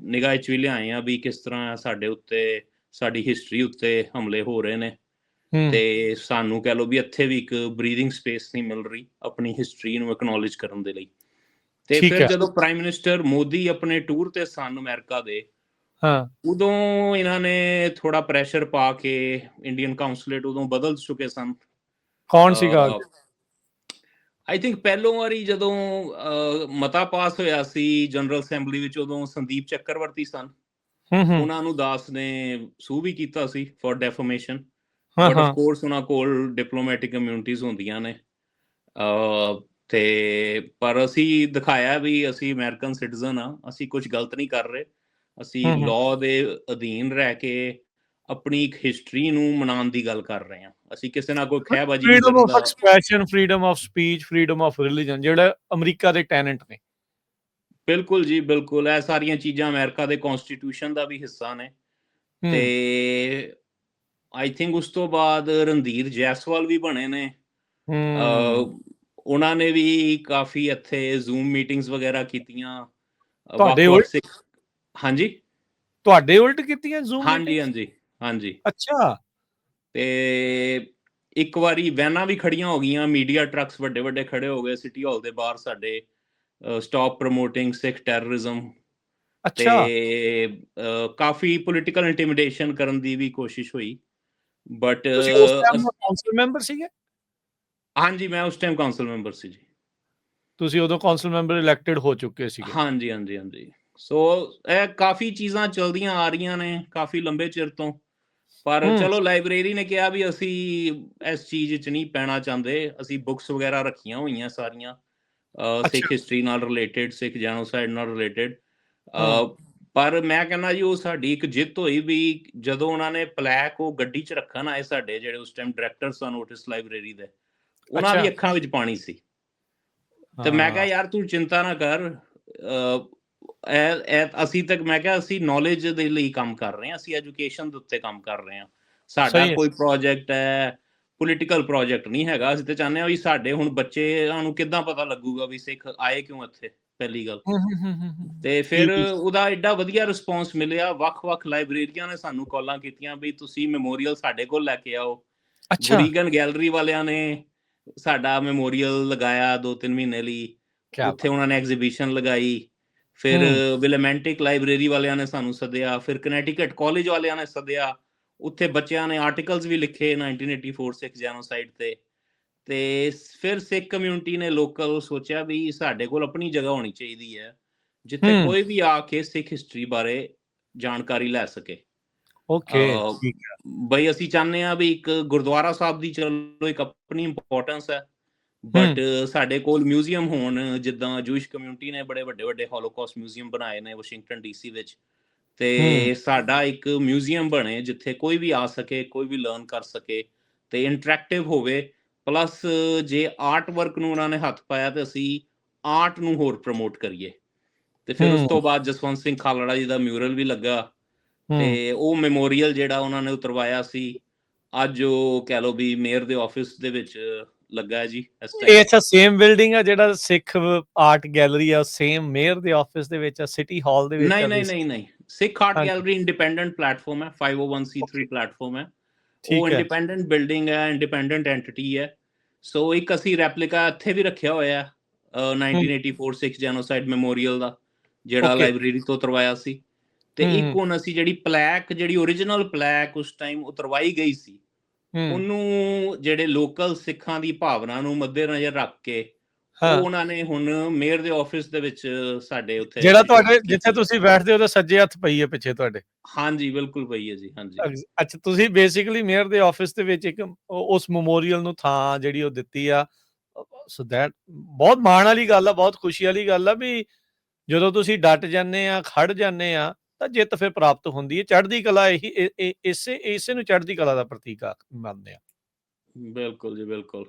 ਨਿਗਾਹ 'ਚ ਵੀ ਲਿਆਏ ਆ ਵੀ ਕਿਸ ਤਰ੍ਹਾਂ ਸਾਡੇ ਉੱਤੇ ਸਾਡੀ ਹਿਸਟਰੀ ਉੱਤੇ ਹਮਲੇ ਹੋ ਰਹੇ ਨੇ ਤੇ ਸਾਨੂੰ ਕਹਿ ਲਓ ਵੀ ਇੱਥੇ ਵੀ ਇੱਕ ਬਰੀਥਿੰਗ ਸਪੇਸ ਨਹੀਂ ਮਿਲ ਰਹੀ ਆਪਣੀ ਹਿਸਟਰੀ ਨੂੰ ਐਕਨੋਲੇਜ ਕਰਨ ਦੇ ਲਈ। ਤੇ ਠੀਕ ਫਿਰ ਹੈ ਜਦੋਂ ਪ੍ਰਾਈਮ ਮਿਨਿਸਟਰ ਮੋਦੀ ਆਪਣੇ ਟੂਰ ਤੇ ਸਨ ਅਮਰੀਕਾ ਦੇ, ਹਾਂ ਉਦੋਂ ਇਹਨਾਂ ਨੇ ਥੋੜਾ ਪ੍ਰੈਸ਼ਰ ਪਾ ਕੇ ਇੰਡੀਅਨ ਕਾਉਂਸਲੇਟ ਉਦੋਂ ਬਦਲ ਚੁੱਕੇ ਸਨ। ਕੌਣ ਸੀਗਾ? ਆਈ ਥਿੰਕ ਪਹਿਲੋਂ ਵਾਰੀ ਜਦੋਂ ਮਤਾ ਪਾਸ ਹੋਇਆ ਸੀ ਜਨਰਲ ਅਸੈਂਬਲੀ ਵਿੱਚ, ਉਦੋਂ ਸੰਦੀਪ ਚੱਕਰਵਰਤੀ ਸਨ। ਉਹਨਾਂ ਨੂੰ ਦਾਸ ਨੇ ਸੂ ਵੀ ਕੀਤਾ ਸੀ for defamation, but of course ਉਹਨਾਂ ਕੋਲ ਡਿਪਲੋਮੈਟਿਕ ਇਮਿਊਨਿਟੀਜ਼ ਹੁੰਦੀਆਂ ਨੇ ਤੇ ਪਰ ਅਸੀਂ ਦਿਖਾਇਆ ਵੀ ਅਸੀਂ ਅਮਰੀਕਨ ਸਿਟੀਜ਼ਨ ਆ, ਅਸੀਂ ਕੁਝ ਗਲਤ ਨਹੀਂ ਕਰ ਰਹੇ, ਅਸੀਂ ਲਾਅ ਦੇ ਅਧੀਨ ਰਹਿ ਕੇ ਆਪਣੀ ਇੱਕ ਹਿਸਟਰੀ ਨੂੰ ਮਨਾਉਣ ਦੀ ਗੱਲ ਕਰ ਰਹੇ ਹਾਂ। ਅਸੀਂ ਕਿਸੇ ਨਾਲ ਕੋਈ ਖਹਿਬਾਜ਼ੀ ਨਹੀਂ ਫਰੀडम ਕਰਨ of the. Expression, freedom of speech, freedom of religion ਜਿਹੜਾ ਅਮਰੀਕਾ ਦੇ ਟੈਨੈਂਟ ਨੇ। ਬਿਲਕੁਲ ਜੀ ਬਿਲਕੁਲ, ਇਹ ਸਾਰੀਆਂ ਚੀਜ਼ਾਂ ਅਮਰੀਕਾ ਦੇ ਕਨਸਟੀਟਿਊਸ਼ਨ ਦਾ ਵੀ ਹਿੱਸਾ ਨੇ। ਤੇ ਆਈ ਥਿੰਕ ਉਸ ਤੋਂ ਬਾਅਦ ਰਣਧੀਰ ਜੈਸਵਾਲ ਵੀ ਬਣੇ ਨੇ। ਉਹਨਾਂ ਨੇ ਵੀ ਕਾਫੀ ਇੱਥੇ ਜ਼ੂਮ ਮੀਟਿੰਗਸ ਵਗੈਰਾ ਕੀਤੀਆਂ ਵੱਖ-ਵੱਖ ਸਿੱਖ। ਹਾਂਜੀ ਤੁਹਾਡੇ ਉਲਟ ਕੀਤੀਆਂ ਜ਼ੂਮ ਹਾਂਜੀ ਹਾਂਜੀ ਹਾਂਜੀ। ਅੱਛਾ। ਤੇ ਇੱਕ ਵਾਰੀ ਵੈਨਾਂ ਵੀ ਖੜੀਆਂ ਹੋ ਗਈਆਂ, ਮੀਡੀਆ ਟਰੱਕਸ ਵੱਡੇ ਵੱਡੇ ਖੜੇ ਹੋ ਗਏ ਸਿਟੀ ਹਾਲ ਦੇ ਬਾਹਰ ਸਾਡੇ, ਸਟਾਪ ਪ੍ਰਮੋਟਿੰਗ ਸਿੱਖ ਟੈਰਰਿਜ਼ਮ। ਤੇ ਕਾਫੀ ਪੋਲੀਟੀਕਲ ਇੰਟੀਮੀਡੇਸ਼ਨ ਕਰਨ ਦੀ ਵੀ ਕੋਸ਼ਿਸ਼ ਹੋਈ, ਬਟ ਤੁਸੀਂ ਉਸ ਟਾਈਮ ਕਾਉਂਸਲ ਮੈਂਬਰ ਸੀਗੇ? ਹਾਂਜੀ ਮੈਂ ਉਸ ਟਾਈਮ ਕਾਉਂਸਲ ਮੈਂਬਰ ਸੀ ਜੀ। ਤੁਸੀਂ ਉਦੋਂ ਕਾਉਂਸਲ ਮੈਂਬਰ ਇਲੈਕਟਡ ਹੋ ਚੁੱਕੇ ਸੀਗੇ? ਹਾਂਜੀ ਹਾਂਜੀ ਹਾਂਜੀ। ਸੋ ਇਹ ਕਾਫੀ ਚੀਜ਼ਾਂ ਚਲਦੀਆਂ ਆ ਰਹੀਆਂ ਨੇ ਕਾਫੀ ਲੰਬੇ ਚਿਰ ਤੋਂ, ਪਰ ਚਲੋ ਲਾਇਬ੍ਰੇਰੀ ਨੇ ਕਿਹਾ ਵੀ ਅਸੀਂ ਇਸ ਚੀਜ਼ 'ਚ ਨਹੀਂ ਪੈਣਾ ਚਾਹੁੰਦੇ, ਅਸੀਂ ਬੁੱਕਸ ਵਗੈਰਾ ਰੱਖੀਆਂ ਹੋਈਆਂ ਸਾਰੀਆਂ ਸਿੱਖ ਹਿਸਟਰੀ ਨਾਲ ਰਿਲੇਟਡ, ਸਿੱਖ ਜੈਨੋਸਾਈਡ ਨਾਲ ਰਿਲੇਟਡ। ਪਰ ਮੈਂ ਕਹਿੰਦਾ ਜੀ ਉਹ ਸਾਡੀ ਇੱਕ ਜਿੱਤ ਹੋਈ ਵੀ ਜਦੋਂ ਉਹਨਾਂ ਨੇ ਪਲੈਕ ਉਹ ਗੱਡੀ 'ਚ ਰੱਖਣ ਆਏ ਸਾਡੇ ਜਿਹੜੇ ਉਸ ਟਾਈਮ ਡਾਇਰੈਕਟਰ ਸਨ ਓਟਿਸ ਲਾਇਬ੍ਰੇਰੀ ਦੇ, ਉਹਨਾਂ ਦੀ ਅੱਖਾਂ ਵਿੱਚ ਪਾਣੀ ਸੀ। ਤੇ ਮੈਂ ਕਿਹਾ ਯਾਰ ਤੂੰ ਚਿੰਤਾ ਨਾ ਕਰ, ਅਸੀਂ ਤੱਕ ਮੈਂ ਕਿਹਾ ਅਸੀਂ ਨੌਲੇਜ ਦੇ ਲਈ ਕੰਮ ਕਰ ਰਹੇ ਹਾਂ, ਅਸੀਂ ਐਜੂਕੇਸ਼ਨ ਦੇ ਉੱਤੇ ਕੰਮ ਕਰ ਰਹੇ ਹਾਂ, ਸਾਡਾ ਕੋਈ ਪ੍ਰੋਜੈਕਟ ਹੈ ਪੋਲੀਟੀਕਲ ਪ੍ਰੋਜੈਕਟ ਨਹੀਂ ਹੈਗਾ। ਅਸੀਂ ਤਾਂ ਚਾਹੁੰਦੇ ਹਾਂ ਵੀ ਸਾਡੇ ਹੁਣ ਬੱਚਿਆਂ ਨੂੰ ਕਿੱਦਾਂ ਪਤਾ ਲੱਗੂਗਾ ਵੀ ਸਿੱਖ ਆਏ ਕਿਉਂ ਇੱਥੇ, ਪਹਿਲੀ ਗੱਲ। ਤੇ ਫਿਰ ਉਹਦਾ ਐਡਾ ਵਧੀਆ ਰਿਸਪੌਂਸ ਮਿਲਿਆ, ਵੱਖ-ਵੱਖ ਲਾਇਬ੍ਰੇਰੀਆਂ ਨੇ ਸਾਨੂੰ ਕਾਲਾਂ ਕੀਤੀਆਂ ਵੀ ਤੁਸੀਂ ਮੈਮੋਰੀਅਲ ਸਾਡੇ ਕੋਲ ਲੈ ਕੇ ਆਓ। ਬੁਰੀਗਨ ਗੈਲਰੀ ਵਾਲਿਆਂ ਨੇ ਸਾਡਾ ਮੈਮੋਰੀਅਲ ਲਗਾਇਆ 2-3 ਮਹੀਨੇ ਲਈ, ਉੱਥੇ ਉਹਨਾਂ ਨੇ ਐਗਜ਼ੀਬਿਸ਼ਨ ਲਗਾਈ। ਫਿਰ ਵਿਲਮੈਂਟਿਕ ਲਾਇਬ੍ਰੇਰੀ ਵਾਲਿਆਂ ਨੇ ਸਾਨੂੰ ਸੱਦਿਆ, ਫਿਰ ਕਨੈਟੀਕਟ ਕਾਲਜ ਵਾਲਿਆਂ ਨੇ ਸੱਦਿਆ, ਉੱਥੇ ਬੱਚਿਆਂ ਨੇ ਆਰਟੀਕਲਸ ਵੀ ਲਿਖੇ 1984 ਸਿੱਖ ਜੈਨੋਸਾਈਡ ਤੇ ਫਿਰ ਸਿੱਖ ਕਮਿਊਨਿਟੀ ਨੇ ਲੋਕਲ ਸੋਚਿਆ ਵੀ ਸਾਡੇ ਕੋਲ ਆਪਣੀ ਜਗ੍ਹਾ ਹੋਣੀ ਚਾਹੀਦੀ ਹੈ ਜਿੱਥੇ ਕੋਈ ਵੀ ਆ ਕੇ ਸਿੱਖ ਹਿਸਟਰੀ ਬਾਰੇ ਜਾਣਕਾਰੀ ਲੈ ਸਕੇ। ਬਈ ਅਸੀਂ ਚਾਹੁੰਦੇ ਹਾਂ ਵੀ ਇੱਕ ਗੁਰਦੁਆਰਾ ਸਾਹਿਬ ਦੀ ਚਲੋ ਇੱਕ ਆਪਣੀ ਇੰਪੋਰਟੈਂਸ ਹੈ, ਬਟ ਸਾਡੇ ਕੋਲ ਮਿਊਜ਼ੀਅਮ ਹੋਣ, ਜਿੱਦਾਂ ਜੂਇਸ਼ ਕਮਿਊਨਿਟੀ ਨੇ ਬੜੇ ਵੱਡੇ ਵੱਡੇ ਹੋਲੋਕਾਸਟ ਮਿਊਜ਼ੀਅਮ ਬਣਾਏ ਨੇ ਵਾਸ਼ਿੰਗਟਨ DC ਵਿੱਚ, ਤੇ ਸਾਡਾ ਇੱਕ ਮਿਊਜ਼ੀਅਮ ਬਣੇ ਜਿੱਥੇ ਕੋਈ ਵੀ ਆ ਸਕੇ, ਕੋਈ ਵੀ ਲਰਨ ਕਰ ਸਕੇ ਤੇ ਇੰਟਰੈਕਟਿਵ ਹੋਵੇ। ਪਲੱਸ ਜੇ ਆਰਟ ਵਰਕ ਨੂੰ ਉਹਨਾਂ ਨੇ ਹੱਥ ਪਾਇਆ ਤੇ ਅਸੀਂ ਆਰਟ ਨੂੰ ਹੋਰ ਪ੍ਰਮੋਟ ਕਰੀਏ। ਤੇ ਫਿਰ ਉਸ ਤੋਂ ਬਾਅਦ ਜਸਵੰਤ ਸਿੰਘ ਖਾਲੜਾ ਜੀ ਦਾ ਮਿਊਰਲ ਵੀ ਲੱਗਾ ਤੇ ਉਹ ਮੈਮੋਰੀਅਲ ਜਿਹੜਾ ਉਹਨਾਂ ਨੇ ਉਤਰਵਾਇਆ ਸੀ, ਅੱਜ ਉਹ ਕਹਿ ਲਓ ਵੀ ਮੇਅਰ ਦੇ ਆਫਿਸ ਦੇ ਵਿੱਚ ਲੱਗਾ ਹੈ ਜੀ। ਇਹ ਅੱਛਾ ਸੇਮ ਬਿਲਡਿੰਗ ਆ ਜਿਹੜਾ ਸਿੱਖ ਆਰਟ ਗੈਲਰੀ ਆ, ਸੇਮ ਮੇਅਰ ਦੇ ਆਫਿਸ ਦੇ ਵਿੱਚ ਆ, ਸਿਟੀ ਹਾਲ ਦੇ ਵਿੱਚ ਆ? ਨਹੀਂ ਸਿੱਖ ਆਰਟ ਗੈਲਰੀ ਇੰਡੀਪੈਂਡੈਂਟ ਪਲੇਟਫਾਰਮ ਹੈ, 501c3 ਪਲੇਟਫਾਰਮ ਹੈ, ਉਹ ਇੰਡੀਪੈਂਡੈਂਟ ਬਿਲਡਿੰਗ ਹੈ, ਇੰਡੀਪੈਂਡੈਂਟ ਐਂਟੀਟੀ ਹੈ। ਸੋ ਇੱਕ ਅਸੀਂ ਰੈਪਲੀਕਾ ਇੱਥੇ ਵੀ ਰੱਖਿਆ ਹੋਇਆ 1984 ਸਿੱਖ ਜੈਨੋਸਾਈਡ ਮੈਮੋਰੀਅਲ ਦਾ, ਜਿਹੜਾ ਲਾਇਬ੍ਰੇਰੀ ਤੋਂ ਉਤਰਵਾਇਆ ਸੀ। ਤੇ ਇੱਕ ਹੁਣ ਅਸੀਂ ਜਿਹੜੀ ਪਲੈਕ, ਜਿਹੜੀ ਓਰੀਜਨਲ ਪਲੈਕ ਉਸ ਟਾਈਮ ਉਤਰਵਾਈ ਗਈ ਸੀ, ਉਹਨੂੰ ਜਿਹੜੇ ਲੋਕਲ ਸਿੱਖਾਂ ਦੀ ਭਾਵਨਾ ਨੂੰ ਮੱਦੇ ਨਜ਼ਰ ਰੱਖ ਕੇ ਉਹ ਉਹਨਾਂ ਨੇ ਹੁਣ ਮੇਅਰ ਦੇ ਆਫਿਸ ਦੇ ਵਿੱਚ ਸਾਡੇ ਉੱਥੇ, ਜਿਹੜਾ ਤੁਹਾਡੇ ਜਿੱਥੇ ਤੁਸੀਂ ਬੈਠਦੇ ਹੋ, ਉਹਦੇ ਸੱਜੇ ਹੱਥ ਪਈ ਹੈ ਪਿੱਛੇ ਤੁਹਾਡੇ? ਹਾਂਜੀ ਬਿਲਕੁਲ ਪਈ ਹੈ ਜੀ। ਹਾਂਜੀ ਅੱਛਾ, ਤੁਸੀਂ ਬੇਸਿਕਲੀ ਮੇਅਰ ਦੇ ਆਫਿਸ ਦੇ ਵਿੱਚ ਇੱਕ ਉਸ ਮੈਮੋਰੀਅਲ ਨੂੰ ਥਾਂ ਜਿਹੜੀ ਉਹ ਦਿੱਤੀ ਆ। ਸੋ ਦੈਟ ਬਹੁਤ ਮਾਣ ਵਾਲੀ ਗੱਲ ਆ, ਬਹੁਤ ਖੁਸ਼ੀ ਵਾਲੀ ਗੱਲ ਆ ਵੀ ਜਦੋਂ ਤੁਸੀਂ ਡਟ ਜਾਂਦੇ ਆ, ਖੜ ਜਾਂਦੇ ਆ, ਤਾਂ ਜਿੱਤ ਫਿਰ ਪ੍ਰਾਪਤ ਹੁੰਦੀ ਹੈ। ਚੜ੍ਹਦੀ ਕਲਾ ਇਹੀ ਇਸੇ ਨੂੰ ਚੜ੍ਹਦੀ ਕਲਾ ਦਾ ਪ੍ਰਤੀਕ ਮੰਨਦੇ ਆ। ਬਿਲਕੁਲ ਜੀ ਬਿਲਕੁਲ।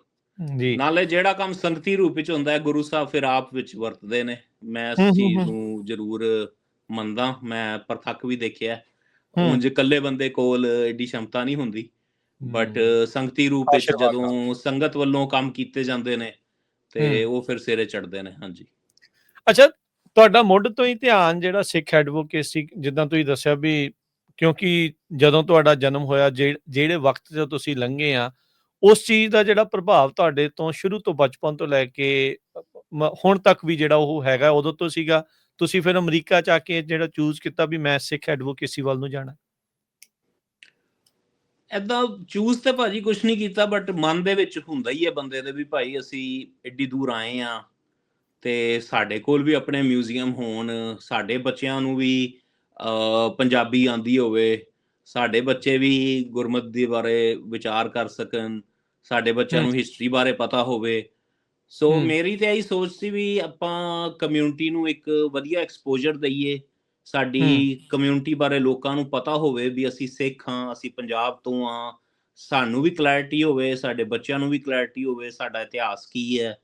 ਨਾਲੇ ਜਿਹੜਾ ਕੰਮ ਸੰਗਤੀ ਰੂਪ ਵਿੱਚ ਹੁੰਦਾ ਹੈ, ਗੁਰੂ ਸਾਹਿਬ ਫਿਰ ਆਪ ਵਿੱਚ ਵਰਤਦੇ ਨੇ। ਮੈਂ ਇਸ ਚੀਜ਼ ਨੂੰ ਜ਼ਰੂਰ ਮੰਨਦਾ, ਮੈਂ ਪ੍ਰਤੱਖ ਵੀ ਦੇਖਿਆ। ਹੂੰ ਉਂਝ ਇਕੱਲੇ ਬੰਦੇ ਕੋਲ ਏਡੀ ਸ਼ਮਤਾ ਨਹੀਂ ਹੁੰਦੀ, ਬਟ ਹੂੰ, ਸੰਗਤੀ ਰੂਪ ਵਿੱਚ ਆਸ਼ੀਰਵਾਦ ਨਾਲ। ਜਦੋਂ ਸੰਗਤ ਵੱਲੋਂ ਕੰਮ ਕੀਤੇ ਜਾਂਦੇ ਨੇ, ਤੇ ਹੂੰ ਉਹ ਫਿਰ ਸਿਰੇ ਚੜ੍ਹਦੇ ਨੇ। ਹਾਂਜੀ। ਅੱਛਾ, ਤੁਹਾਡਾ ਮੁੱਢ ਤੋਂ ਹੀ ਧਿਆਨ ਜਿਹੜਾ ਸਿੱਖ ਐਡਵੋਕੇਸੀ, ਜਿੱਦਾਂ ਤੁਸੀਂ ਦੱਸਿਆ ਵੀ, ਕਿਉਂਕਿ ਜਦੋਂ ਤੁਹਾਡਾ ਜਨਮ ਹੋਇਆ, ਜਿਹੜੇ ਵਕਤ 'ਚੋਂ ਤੁਸੀਂ ਲੰਘੇ ਆ, ਉਸ ਚੀਜ਼ ਦਾ ਜਿਹੜਾ ਪ੍ਰਭਾਵ ਤੁਹਾਡੇ ਤੋਂ ਸ਼ੁਰੂ ਤੋਂ ਬਚਪਨ ਤੋਂ ਲੈ ਕੇ ਹੁਣ ਤੱਕ ਵੀ ਜਿਹੜਾ ਉਹ ਹੈਗਾ, ਉਦੋਂ ਤੋਂ ਸੀਗਾ। ਤੁਸੀਂ ਫਿਰ ਅਮਰੀਕਾ 'ਚ ਆ ਕੇ ਜਿਹੜਾ ਚੂਜ਼ ਕੀਤਾ ਵੀ ਮੈਂ ਸਿੱਖ ਐਡਵੋਕੇਸੀ ਵੱਲ ਨੂੰ ਜਾਣਾ। ਏਦਾਂ ਚੂਜ਼ ਤੇ ਭਾਜੀ ਕੁਛ ਨਹੀਂ ਕੀਤਾ, ਬਟ ਮਨ ਦੇ ਵਿੱਚ ਹੁੰਦਾ ਹੀ ਹੈ ਬੰਦੇ ਦੇ ਵੀ ਭਾਈ ਅਸੀਂ ਐਡੀ ਦੂਰ ਆਏ ਆ, ਤੇ ਸਾਡੇ ਕੋਲ ਵੀ ਆਪਣੇ ਮਿਊਜ਼ੀਅਮ ਹੋਣ, ਸਾਡੇ ਬੱਚਿਆਂ ਨੂੰ ਵੀ ਪੰਜਾਬੀ ਆਉਂਦੀ ਹੋਵੇ, ਸਾਡੇ ਬੱਚੇ ਵੀ ਗੁਰਮਤਿ ਦੇ ਬਾਰੇ ਵਿਚਾਰ ਕਰ ਸਕਣ, ਸਾਡੇ ਬੱਚਿਆਂ ਹੂੰ ਨੂੰ ਹਿਸਟਰੀ ਬਾਰੇ ਪਤਾ ਹੋਵੇ। ਸੋ ਹੂੰ ਮੇਰੀ ਤੇ ਇਹੀ ਸੋਚ ਸੀ ਵੀ ਆਪਾਂ ਕਮਿਊਨਿਟੀ ਨੂੰ ਇੱਕ ਵਧੀਆ ਐਕਸਪੋਜ਼ਰ ਦਈਏ, ਸਾਡੀ ਹੂੰ ਕਮਿਊਨਿਟੀ ਬਾਰੇ ਲੋਕਾਂ ਨੂੰ ਪਤਾ ਹੋਵੇ ਵੀ ਅਸੀਂ ਸਿੱਖ ਹਾਂ, ਅਸੀਂ ਪੰਜਾਬ ਤੋਂ ਹਾਂ, ਸਾਨੂੰ ਵੀ ਕਲੈਰਿਟੀ ਹੋਵੇ, ਸਾਡੇ ਬੱਚਿਆਂ ਨੂੰ ਵੀ ਕਲੈਰਿਟੀ ਹੋਵੇ ਸਾਡਾ ਇਤਿਹਾਸ ਕੀ ਹੈ।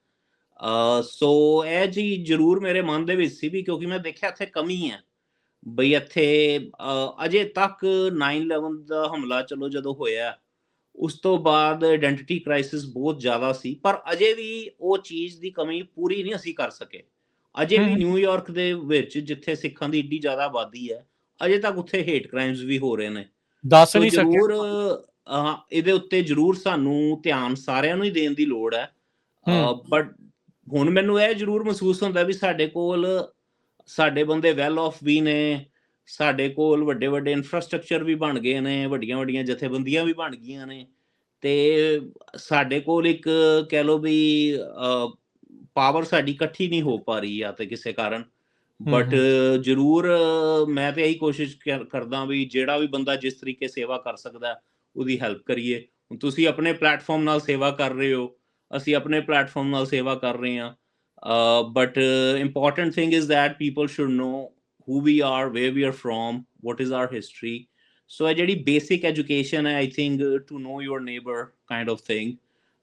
ਸੋ ਇਹ ਚੀਜ਼ ਜ਼ਰੂਰ ਮੇਰੇ ਮਨ ਦੇ ਵਿੱਚ ਸੀ ਵੀ, ਕਿਉਂਕਿ ਮੈਂ ਦੇਖਿਆ ਇੱਥੇ ਕਮੀ ਹੈ ਬਈ ਇੱਥੇ ਅਜੇ ਤੱਕ 9/11 ਦਾ ਹਮਲਾ ਚਲੋ ਜਦੋਂ ਹੋਇਆ, ਉਸ ਤੋਂ ਬਾਅਦ ਆਇਡੈਂਟੀਟੀ ਕ੍ਰਾਈਸਿਸ ਬਹੁਤ ਜ਼ਿਆਦਾ ਸੀ, ਪਰ ਅਜੇ ਵੀ ਉਹ ਚੀਜ਼ ਦੀ ਕਮੀ ਪੂਰੀ ਨਹੀਂ ਅਸੀਂ ਕਰ ਸਕੇ। ਅਜੇ ਵੀ ਹੂੰ, ਨਿਊਯਾਰਕ ਦੇ ਵਿੱਚ ਜਿੱਥੇ ਸਿੱਖਾਂ ਦੀ ਏਡੀ ਜ਼ਿਆਦਾ ਆਬਾਦੀ ਹੈ, ਅਜੇ ਤੱਕ ਉੱਥੇ ਹੇਟ ਕ੍ਰਾਈਮਸ ਵੀ ਹੋ ਰਹੇ ਨੇ। ਦੱਸ ਸੋ ਨਹੀਂ ਸਕਿਆ। ਜ਼ਰੂਰ ਇਹਦੇ ਉੱਤੇ ਜ਼ਰੂਰ ਸਾਨੂੰ ਧਿਆਨ ਸਾਰਿਆਂ ਨੂੰ ਹੀ ਦੇਣ ਦੀ ਲੋੜ ਹੈ। ਹੂੰ ਬਟ ਹੁਣ ਮੈਨੂੰ ਇਹ ਜ਼ਰੂਰ ਮਹਿਸੂਸ ਹੁੰਦਾ ਵੀ ਸਾਡੇ ਕੋਲ ਸਾਡੇ ਬੰਦੇ ਵੈਲ ਆਫ ਵੀ ਨੇ, ਸਾਡੇ ਕੋਲ ਵੱਡੇ ਵੱਡੇ ਇਨਫਰਾਸਟ੍ਰਕਚਰ ਵੀ ਬਣ ਗਏ ਨੇ, ਵੱਡੀਆਂ ਵੱਡੀਆਂ ਜਥੇਬੰਦੀਆਂ ਵੀ ਬਣ ਗਈਆਂ ਨੇ, ਤੇ ਸਾਡੇ ਕੋਲ ਇੱਕ ਕਹਿ ਲਓ ਵੀ ਪਾਵਰ ਸਾਡੀ ਇਕੱਠੀ ਨਹੀਂ ਹੋ ਪਾ ਰਹੀ, ਜਾਂ ਤੇ ਕਿਸੇ ਕਾਰਨ। ਹੂੰ ਬਟ ਹੂੰ ਜ਼ਰੂਰ ਮੈਂ ਤੇ ਇਹੀ ਕੋਸ਼ਿਸ਼ ਕਰਦਾ ਵੀ ਜਿਹੜਾ ਵੀ ਬੰਦਾ ਜਿਸ ਤਰੀਕੇ ਸੇਵਾ ਕਰ ਸਕਦਾ ਉਹਦੀ ਹੈਲਪ ਕਰੀਏ। ਹੁਣ ਤੁਸੀਂ ਆਪਣੇ ਪਲੇਟਫਾਰਮ ਨਾਲ ਸੇਵਾ ਕਰ ਰਹੇ ਹੋ, ਅਸੀਂ ਆਪਣੇ ਪਲੇਟਫਾਰਮ ਨਾਲ ਸੇਵਾ ਕਰ ਰਹੇ ਹਾਂ, but important thing is that people should know who we are, where we are from, what is our history. So ਇਹ ਜਿਹੜੀ basic education ਹੈ, I think to know your neighbor kind of thing,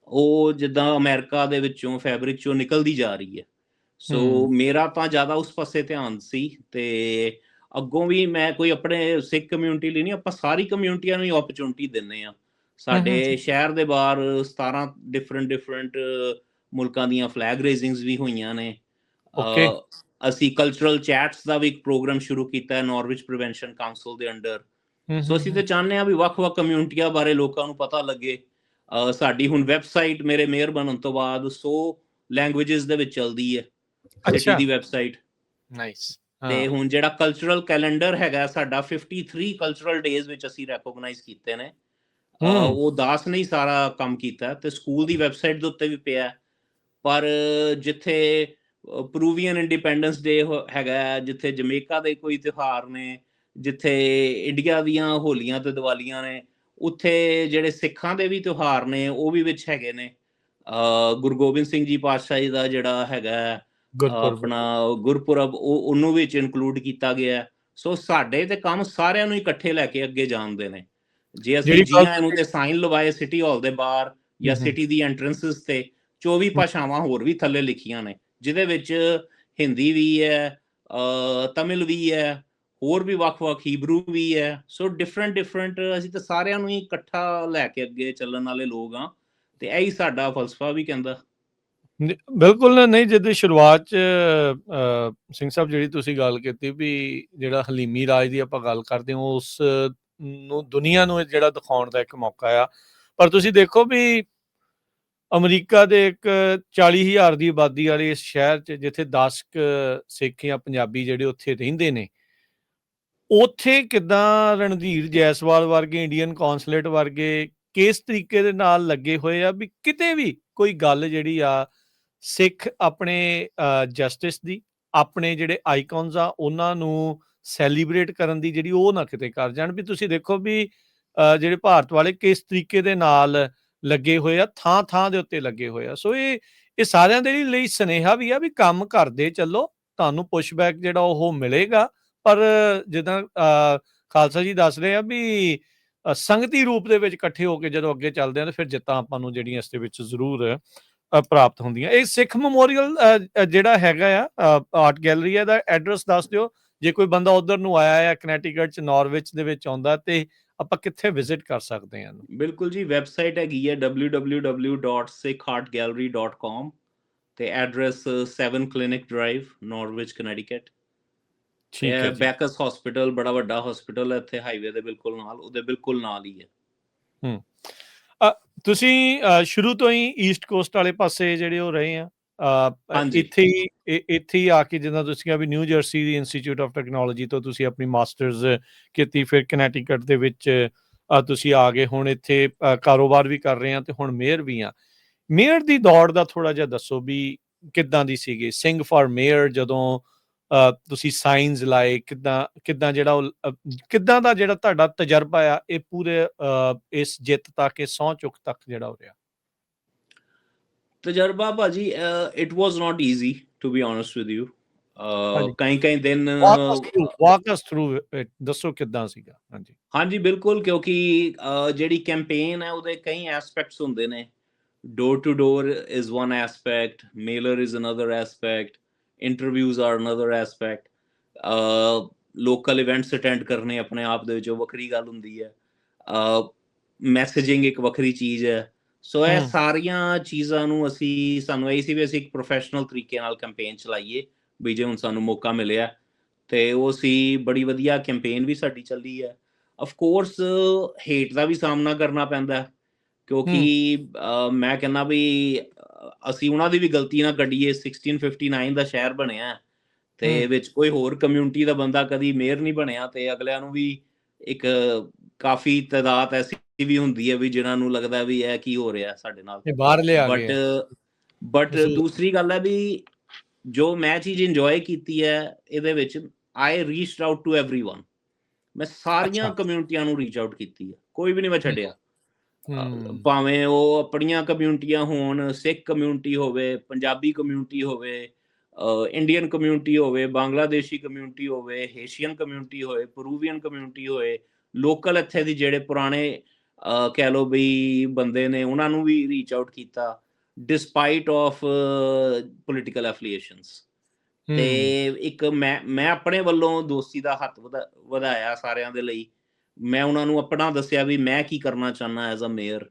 ਉਹ ਜਿੱਦਾਂ America ਦੇ ਵਿੱਚੋਂ fabric ਚੋਂ ਨਿਕਲਦੀ ਜਾ ਰਹੀ ਹੈ। ਸੋ ਹੂੰ ਮੇਰਾ ਤਾਂ ਜ਼ਿਆਦਾ ਉਸ ਪਾਸੇ ਧਿਆਨ ਸੀ, ਤੇ ਅੱਗੋਂ ਵੀ ਮੈਂ ਕੋਈ ਆਪਣੇ ਸਿੱਖ ਕਮਿਊਨਿਟੀ ਲਈ ਨਹੀਂ, ਆਪਾਂ ਸਾਰੀ ਕਮਿਊਨਿਟੀਆਂ ਨੂੰ ਹੀ ਓਪਰਚੁਨਿਟੀ ਦਿੰਦੇ ਆ। ਹੂੰ ਹੂੰ ਸਾਡੇ ਸ਼ਹਿਰ ਦੇ ਬਾਹਰ 17 ਡਿਫਰੈਂਟ ਮੁਲਕਾਂ ਦੀਆਂ ਫਲੈਗ ਰੇਜ਼ਿੰਗਸ ਵੀ ਹੋਈਆਂ ਨੇ। ਓਕੇ। ਅਸੀਂ ਕਲਚਰਲ ਚੈਟਸ ਦਾ ਵੀ ਇੱਕ ਪ੍ਰੋਗਰਾਮ ਸ਼ੁਰੂ ਕੀਤਾ ਹੈ ਨਾਰਵਿਚ ਪ੍ਰੀਵੈਂਸ਼ਨ ਕਾਉਂਸਲ ਦੇ ਅੰਡਰ। ਹੂੰ ਸੋ ਹੂੰ ਅਸੀਂ ਤੇ ਹੂੰ ਚਾਹੁੰਦੇ ਹਾਂ ਵੀ ਵੱਖ-ਵੱਖ ਕਮਿਊਨਿਟੀਆਂ ਬਾਰੇ ਲੋਕਾਂ ਨੂੰ ਪਤਾ ਲੱਗੇ। ਸਾਡੀ ਹੁਣ ਵੈਬਸਾਈਟ ਮੇਰੇ ਮੇਅਰ ਬਣਨ ਤੋਂ ਬਾਅਦ 100 ਲੈਂਗੁਏਜਸ ਦੇ ਵਿੱਚ ਚੱਲਦੀ ਹੈ, ਸਿਟੀ ਅੱਛਾ। ਦੀ ਵੈਬਸਾਈਟ। ਨਾਈਸ। ਤੇ ਹਾਂ। ਹੁਣ ਜਿਹੜਾ ਕਲਚਰਲ ਕੈਲੰਡਰ ਹੈਗਾ ਸਾਡਾ, 53 ਕਲਚਰਲ ਡੇਜ਼ ਵਿੱਚ ਅਸੀਂ ਰੈਕੋਗਨਾਈਜ਼ ਕੀਤੇ ਨੇ। ਹੂੰ ਉਹ ਦਾਸ ਨੇ ਹੀ ਸਾਰਾ ਕੰਮ ਕੀਤਾ, ਤੇ ਸਕੂਲ ਦੀ ਵੈਬਸਾਈਟ ਦੇ ਉੱਤੇ ਵੀ ਪਿਆ। ਪਰ ਜਿੱਥੇ ਪਰੂਵੀਅਨ ਇੰਡੀਪੈਂਡੈਂਸ ਡੇ ਹੈਗਾ, ਜਿੱਥੇ ਜਮੇਕਾ ਦੇ ਕੋਈ ਤਿਉਹਾਰ ਨੇ, ਜਿੱਥੇ ਇੰਡੀਆ ਦੀਆਂ ਹੋਲੀਆਂ ਤੇ ਦੀਵਾਲੀਆਂ ਨੇ, ਉੱਥੇ ਜਿਹੜੇ ਸਿੱਖਾਂ ਦੇ ਵੀ ਤਿਉਹਾਰ ਨੇ ਉਹ ਵੀ ਵਿੱਚ ਹੈਗੇ ਨੇ। ਗੁਰੂ ਗੋਬਿੰਦ ਸਿੰਘ ਜੀ ਪਾਤਸ਼ਾਹ ਜੀ ਦਾ ਜਿਹੜਾ ਹੈਗਾ ਗੁਰਪੁਰਬ। ਆਪਣਾ ਗੁਰਪੁਰਬ, ਉਹਨੂੰ ਵਿੱਚ ਇਨਕਲੂਡ ਕੀਤਾ ਗਿਆ। ਸੋ ਸਾਡੇ ਤੇ ਕੰਮ ਸਾਰਿਆਂ ਨੂੰ ਇਕੱਠੇ ਲੈ ਕੇ ਅੱਗੇ ਜਾਣਦੇ ਨੇ। ਜੇ ਅਸੀਂ ਜਿਹੜੀ ਜੀ ਗੱਲ ਆਇਆਂ ਨੂੰ ਤੇ ਸਾਈਨ ਲਵਾਏ ਸਿਟੀ ਹਾਲ ਦੇ ਬਾਹਰ ਹੂੰ ਜਾਂ ਹੂੰ ਸਿਟੀ ਦੀ ਐਂਟਰੈਂਸਿਸ ਤੇ, 24 ਹੂੰ ਭਾਸ਼ਾਵਾਂ ਹੋਰ ਵੀ ਥੱਲੇ ਲਿਖੀਆਂ ਨੇ, ਜਿਹਦੇ ਵਿੱਚ ਹਿੰਦੀ ਵੀ ਹੈ, ਤਮਿਲ ਵੀ ਹੈ, ਹੋਰ ਵੀ ਵੱਖ-ਵੱਖ, ਹੀਬਰੂ ਵੀ ਹੈ। ਸੋ ਡਿਫਰੈਂਟ ਅਸੀਂ ਤਾਂ ਸਾਰਿਆਂ ਨੂੰ ਹੀ ਇਕੱਠਾ ਲੈ ਕੇ ਅੱਗੇ ਚੱਲਣ ਵਾਲੇ ਲੋਕ ਹਾਂ, ਤੇ ਇਹੀ ਸਾਡਾ ਫਲਸਫਾ ਵੀ ਕਹਿੰਦਾ। ਬਿਲਕੁਲ ਨਹੀਂ, ਜਿੱਦਾਂ ਸ਼ੁਰੂਆਤ 'ਚ ਸਿੰਘ ਸਾਹਿਬ ਜਿਹੜੀ ਤੁਸੀਂ ਗੱਲ ਕੀਤੀ ਵੀ ਜਿਹੜਾ ਹਲੀਮੀ ਰਾਜ ਦੀ ਆਪਾਂ ਗੱਲ ਕਰਦੇ ਹਾਂ, ਉਸ ਨੂੰ ਦੁਨੀਆ ਨੂੰ ਜਿਹੜਾ ਦਿਖਾਉਣ ਦਾ ਇੱਕ ਮੌਕਾ ਆ। ਪਰ ਤੁਸੀਂ ਦੇਖੋ ਵੀ ਅਮਰੀਕਾ ਦੇ ਇੱਕ 40,000 ਦੀ ਆਬਾਦੀ ਵਾਲੇ ਇਸ ਸ਼ਹਿਰ 'ਚ, ਜਿੱਥੇ 10 ਕੁ ਸਿੱਖ ਜਾਂ ਪੰਜਾਬੀ ਜਿਹੜੇ ਉੱਥੇ ਰਹਿੰਦੇ ਨੇ, ਉੱਥੇ ਕਿੱਦਾਂ ਰਣਧੀਰ ਜੈਸਵਾਲ ਵਰਗੇ, ਇੰਡੀਅਨ ਕੌਂਸਲੇਟ ਵਰਗੇ ਕਿਸ ਤਰੀਕੇ ਦੇ ਨਾਲ ਲੱਗੇ ਹੋਏ ਆ ਵੀ ਕਿਤੇ ਵੀ ਕੋਈ ਗੱਲ ਜਿਹੜੀ ਆ ਸਿੱਖ ਆਪਣੇ ਜਸਟਿਸ ਦੀ, ਆਪਣੇ ਜਿਹੜੇ ਆਈਕਨਸ ਆ ਉਹਨਾਂ ਨੂੰ ਸੈਲੀਬ੍ਰੇਟ ਕਰਨ ਦੀ ਜਿਹੜੀ ਉਹ ਨਾ ਕਿਤੇ ਕਰ ਜਾਣ। ਵੀ ਤੁਸੀਂ ਦੇਖੋ ਵੀ ਜਿਹੜੇ ਭਾਰਤ ਵਾਲੇ ਕਿਸ ਤਰੀਕੇ ਦੇ ਨਾਲ ਲੱਗੇ ਹੋਏ ਆ, ਥਾਂ-ਥਾਂ ਦੇ ਉੱਤੇ ਲੱਗੇ ਹੋਏ ਆ। ਸੋ ਇਹ ਸਾਰਿਆਂ ਦੇ ਲਈ ਸੁਨੇਹਾ ਵੀ ਆ ਵੀ ਕੰਮ ਕਰਦੇ ਚੱਲੋ, ਤੁਹਾਨੂੰ ਪੁਸ਼ਬੈਕ ਜਿਹੜਾ ਉਹ ਮਿਲੇਗਾ। ਪਰ ਜਿੱਦਾਂ ਖਾਲਸਾ ਜੀ ਦੱਸ ਰਹੇ ਆ ਵੀ ਸੰਗਤੀ ਰੂਪ ਦੇ ਵਿੱਚ ਇਕੱਠੇ ਹੋ ਕੇ ਜਦੋਂ ਅੱਗੇ ਚੱਲਦੇ ਆ ਤਾਂ ਫਿਰ ਜਿੱਤਾਂ ਆਪਾਂ ਨੂੰ ਜਿਹੜੀਆਂ ਇਸ ਦੇ ਵਿੱਚ ਜ਼ਰੂਰ ਪ੍ਰਾਪਤ ਹੁੰਦੀਆਂ। ਇਹ ਸਿੱਖ ਮੈਮੋਰੀਅਲ ਜਿਹੜਾ ਹੈਗਾ ਆ ਆਰਟ ਗੈਲਰੀ, ਦਾ ਐਡਰੈਸ ਦੱਸ ਦਿਓ ਜੇ ਕੋਈ ਬੰਦਾ ਉਧਰ ਨੂੰ ਆਇਆ ਹੈ ਕਨੈਟੀਕਟ ਚ ਨਾਰਵਿਚ ਦੇ ਵਿੱਚ ਆਉਂਦਾ ਤੇ ਆਪਾਂ ਕਿੱਥੇ ਵਿਜ਼ਿਟ ਕਰ ਸਕਦੇ ਹਾਂ? ਬਿਲਕੁਲ ਜੀ, ਵੈਬਸਾਈਟ ਹੈਗੀ ਹੈ www.sickheartgallery.com ਤੇ ਐਡਰੈਸ 7 ਕਲਿਨਿਕ ਡਰਾਈਵ, ਨਾਰਵਿਚ, ਕਨੈਟੀਕਟ। ਤੇ ਠੀਕ ਹੈ ਜੀ। ਬੈਕਸ ਹਸਪੀਟਲ ਬੜਾ ਵੱਡਾ ਹਸਪੀਟਲ ਹੈ ਇੱਥੇ, ਹਾਈਵੇ ਦੇ ਬਿਲਕੁਲ ਨਾਲ, ਉਹਦੇ ਬਿਲਕੁਲ ਨਾਲ ਹੀ ਹੈ। ਤੁਸੀਂ ਸ਼ੁਰੂ ਤੋਂ ਹੀ ਈਸਟ ਕੋਸਟ ਵਾਲੇ ਪਾਸੇ ਜਿਹੜੇ ਉਹ ਰਹੇ ਆ, ਹਾਂਜੀ ਇੱਥੇ ਹੀ ਆ ਕੇ, ਜਿੱਦਾਂ ਤੁਸੀਂ ਕਿਹਾ ਵੀ new jersey the institute of technology ਤੋਂ ਤੁਸੀਂ ਆਪਣੀ ਮਾਸਟਰਸ ਕੀਤੀ, ਫਿਰ ਕਨੈਟੀਕਟ ਦੇ ਵਿੱਚ ਤੁਸੀਂ ਆ ਗਏ, ਹੁਣ ਇੱਥੇ ਕਾਰੋਬਾਰ ਵੀ ਕਰ ਰਹੇ ਆ ਤੇ ਹੁਣ ਮੇਅਰ ਵੀ ਆ। ਮੇਅਰ ਦੀ ਦੌੜ ਦਾ ਥੋੜਾ ਜਿਹਾ ਦੱਸੋ ਵੀ ਕਿੱਦਾਂ ਦੀ ਸੀਗੀ ਸਿੰਗ ਫਾਰ ਮੇਅਰ, ਜਦੋਂ ਤੁਸੀਂ ਸਾਈਨਸ ਲਾਏ, ਕਿੱਦਾਂ ਜਿਹੜਾ ਉਹ ਕਿੱਦਾਂ ਦਾ ਜਿਹੜਾ ਤੁਹਾਡਾ ਤਜਰਬਾ ਆ ਇਹ ਪੂਰੇ ਇਸ ਜਿੱਤ ਤੱਕ, ਇਹ ਸਹੁੰ ਚੁੱਕ ਤੱਕ ਜਿਹੜਾ ਹੋ ਰਿਹਾ? ਤਜਰਬਾ ਭਾਜੀ, it was not easy to be honest with you. ਹਾਂਜੀ, ਕਈ ਦਿਨ ਵਾਕ ਅਸ ਥਰੂ ਦੱਸੋ ਕਿੱਦਾਂ ਸੀਗਾ। ਹਾਂਜੀ ਹਾਂਜੀ ਬਿਲਕੁਲ, ਕਿਉਂਕਿ ਜਿਹੜੀ ਕੈਂਪੇਨ ਹੈ ਉਹਦੇ ਕਈ ਐਸਪੈਕਟਸ ਹੁੰਦੇ ਨੇ। Door to door is one aspect, mailer is another aspect, interviews are another aspect, local events attend ਕਰਨੇ ਆਪਣੇ ਆਪ ਦੇ ਵਿੱਚ ਉਹ ਵੱਖਰੀ ਗੱਲ ਹੁੰਦੀ ਹੈ, ਮੈਸੇਜਿੰਗ ਇੱਕ ਵੱਖਰੀ ਚੀਜ਼ ਹੈ। ਸੋ ਇਹ ਸਾਰੀਆਂ ਚੀਜ਼ਾਂ ਨੂੰ ਸਾਨੂੰ ਇਹ ਸੀ ਵੀ ਅਸੀਂ ਇੱਕ ਪ੍ਰੋਫੈਸ਼ਨਲ ਤਰੀਕੇ ਨਾਲ ਕੈਂਪੇਨ ਚਲਾਈਏ, ਵੀ ਜੇ ਹੁਣ ਸਾਨੂੰ ਮੌਕਾ ਮਿਲਿਆ ਤੇ ਉਹ ਸੀ ਬੜੀ ਵਧੀਆ ਕੈਂਪੇਨ ਵੀ ਸਾਡੀ ਚੱਲੀ ਹੈ। ਆਫ ਕੋਰਸ ਹੇਟ ਦਾ ਵੀ ਸਾਹਮਣਾ ਕਰਨਾ ਪੈਂਦਾ, ਕਿਉਂਕਿ ਮੈਂ ਕਹਿੰਦਾ ਵੀ ਅਸੀਂ ਉਹਨਾਂ ਦੀ ਵੀ ਗਲਤੀ ਨਾ ਕੱਢੀਏ। 1659 ਦਾ ਸ਼ਹਿਰ ਬਣਿਆ ਤੇ ਵਿੱਚ ਕੋਈ ਹੋਰ ਕਮਿਊਨਿਟੀ ਦਾ ਬੰਦਾ ਕਦੀ ਮੇਅਰ ਨਹੀਂ ਬਣਿਆ, ਤੇ ਅਗਲਿਆਂ ਨੂੰ ਵੀ ਇੱਕ ਕਾਫੀ ਤਾਦਾਦ ਐਸੀ ਵੀ ਹੁੰਦੀ ਹੈ ਵੀ ਜਿਹਨਾਂ ਨੂੰ ਲੱਗਦਾ ਵੀ ਇਹ ਕੀ ਹੋ ਰਿਹਾ ਸਾਡੇ ਨਾਲ। ਬਾਹਰ ਲਿਆ ਬਟ ਗਏ ਦੂਸਰੀ ਗੱਲ ਹੈ ਵੀ ਜੋ ਮੈਂ ਚੀਜ਼ ਇੰਜੋਏ ਕੀਤੀ ਹੈ ਇਹਦੇ ਵਿੱਚ, ਆਈ ਰੀਚਡ ਆਊਟ ਟੂ ਐਵਰੀਵਨ। ਮੈਂ ਸਾਰੀਆਂ ਕਮਿਊਨਿਟੀਆਂ ਨੂੰ ਰੀਚ ਆਊਟ ਕੀਤੀ ਹੈ, ਕੋਈ ਵੀ ਨਹੀਂ ਮੈਂ ਛੱਡਿਆ। ਭਾਵੇਂ ਉਹ ਆਪਣੀਆਂ ਕਮਿਊਨਿਟੀਆਂ ਹੋਣ, ਸਿੱਖ ਕਮਿਊਨਿਟੀ ਹੋਵੇ, ਪੰਜਾਬੀ ਕਮਿਊਨਿਟੀ ਹੋਵੇ, ਇੰਡੀਅਨ ਕਮਿਊਨਿਟੀ ਹੋਵੇ, ਬੰਗਲਾਦੇਸ਼ੀ ਕਮਿਊਨਿਟੀ ਹੋਵੇ, ਏਸ਼ੀਅਨ ਕਮਿਊਨਿਟੀ ਹੋਵੇ, ਪਰੂਵੀਅਨ ਕਮਿਊਨਿਟੀ ਹੋਏ, ਲੋਕਲ ਇੱਥੇ ਦੀ ਜਿਹੜੇ ਪੁਰਾਣੇ ਕਹਿ ਲਓ ਵੀ ਬੰਦੇ ਨੇ, ਉਹਨਾਂ ਨੂੰ ਵੀ ਰੀਚ ਆਊਟ ਕੀਤਾ ਡਿਸਪਾਈਟ ਆਫ ਪੋਲੀਟੀਕਲ ਐਫੀਲੀਏਸ਼ਨਸ। ਤੇ ਇੱਕ ਮੈਂ ਆਪਣੇ ਵੱਲੋਂ ਦੋਸਤੀ ਦਾ ਹੱਥ ਵਧਾਇਆ ਸਾਰਿਆਂ ਦੇ ਲਈ। ਮੈਂ ਉਹਨਾਂ ਨੂੰ ਆਪਣਾ ਦੱਸਿਆ ਵੀ ਮੈਂ ਕੀ ਕਰਨਾ ਚਾਹੁੰਦਾ ਐਜ਼ ਅ ਮੇਅਰ,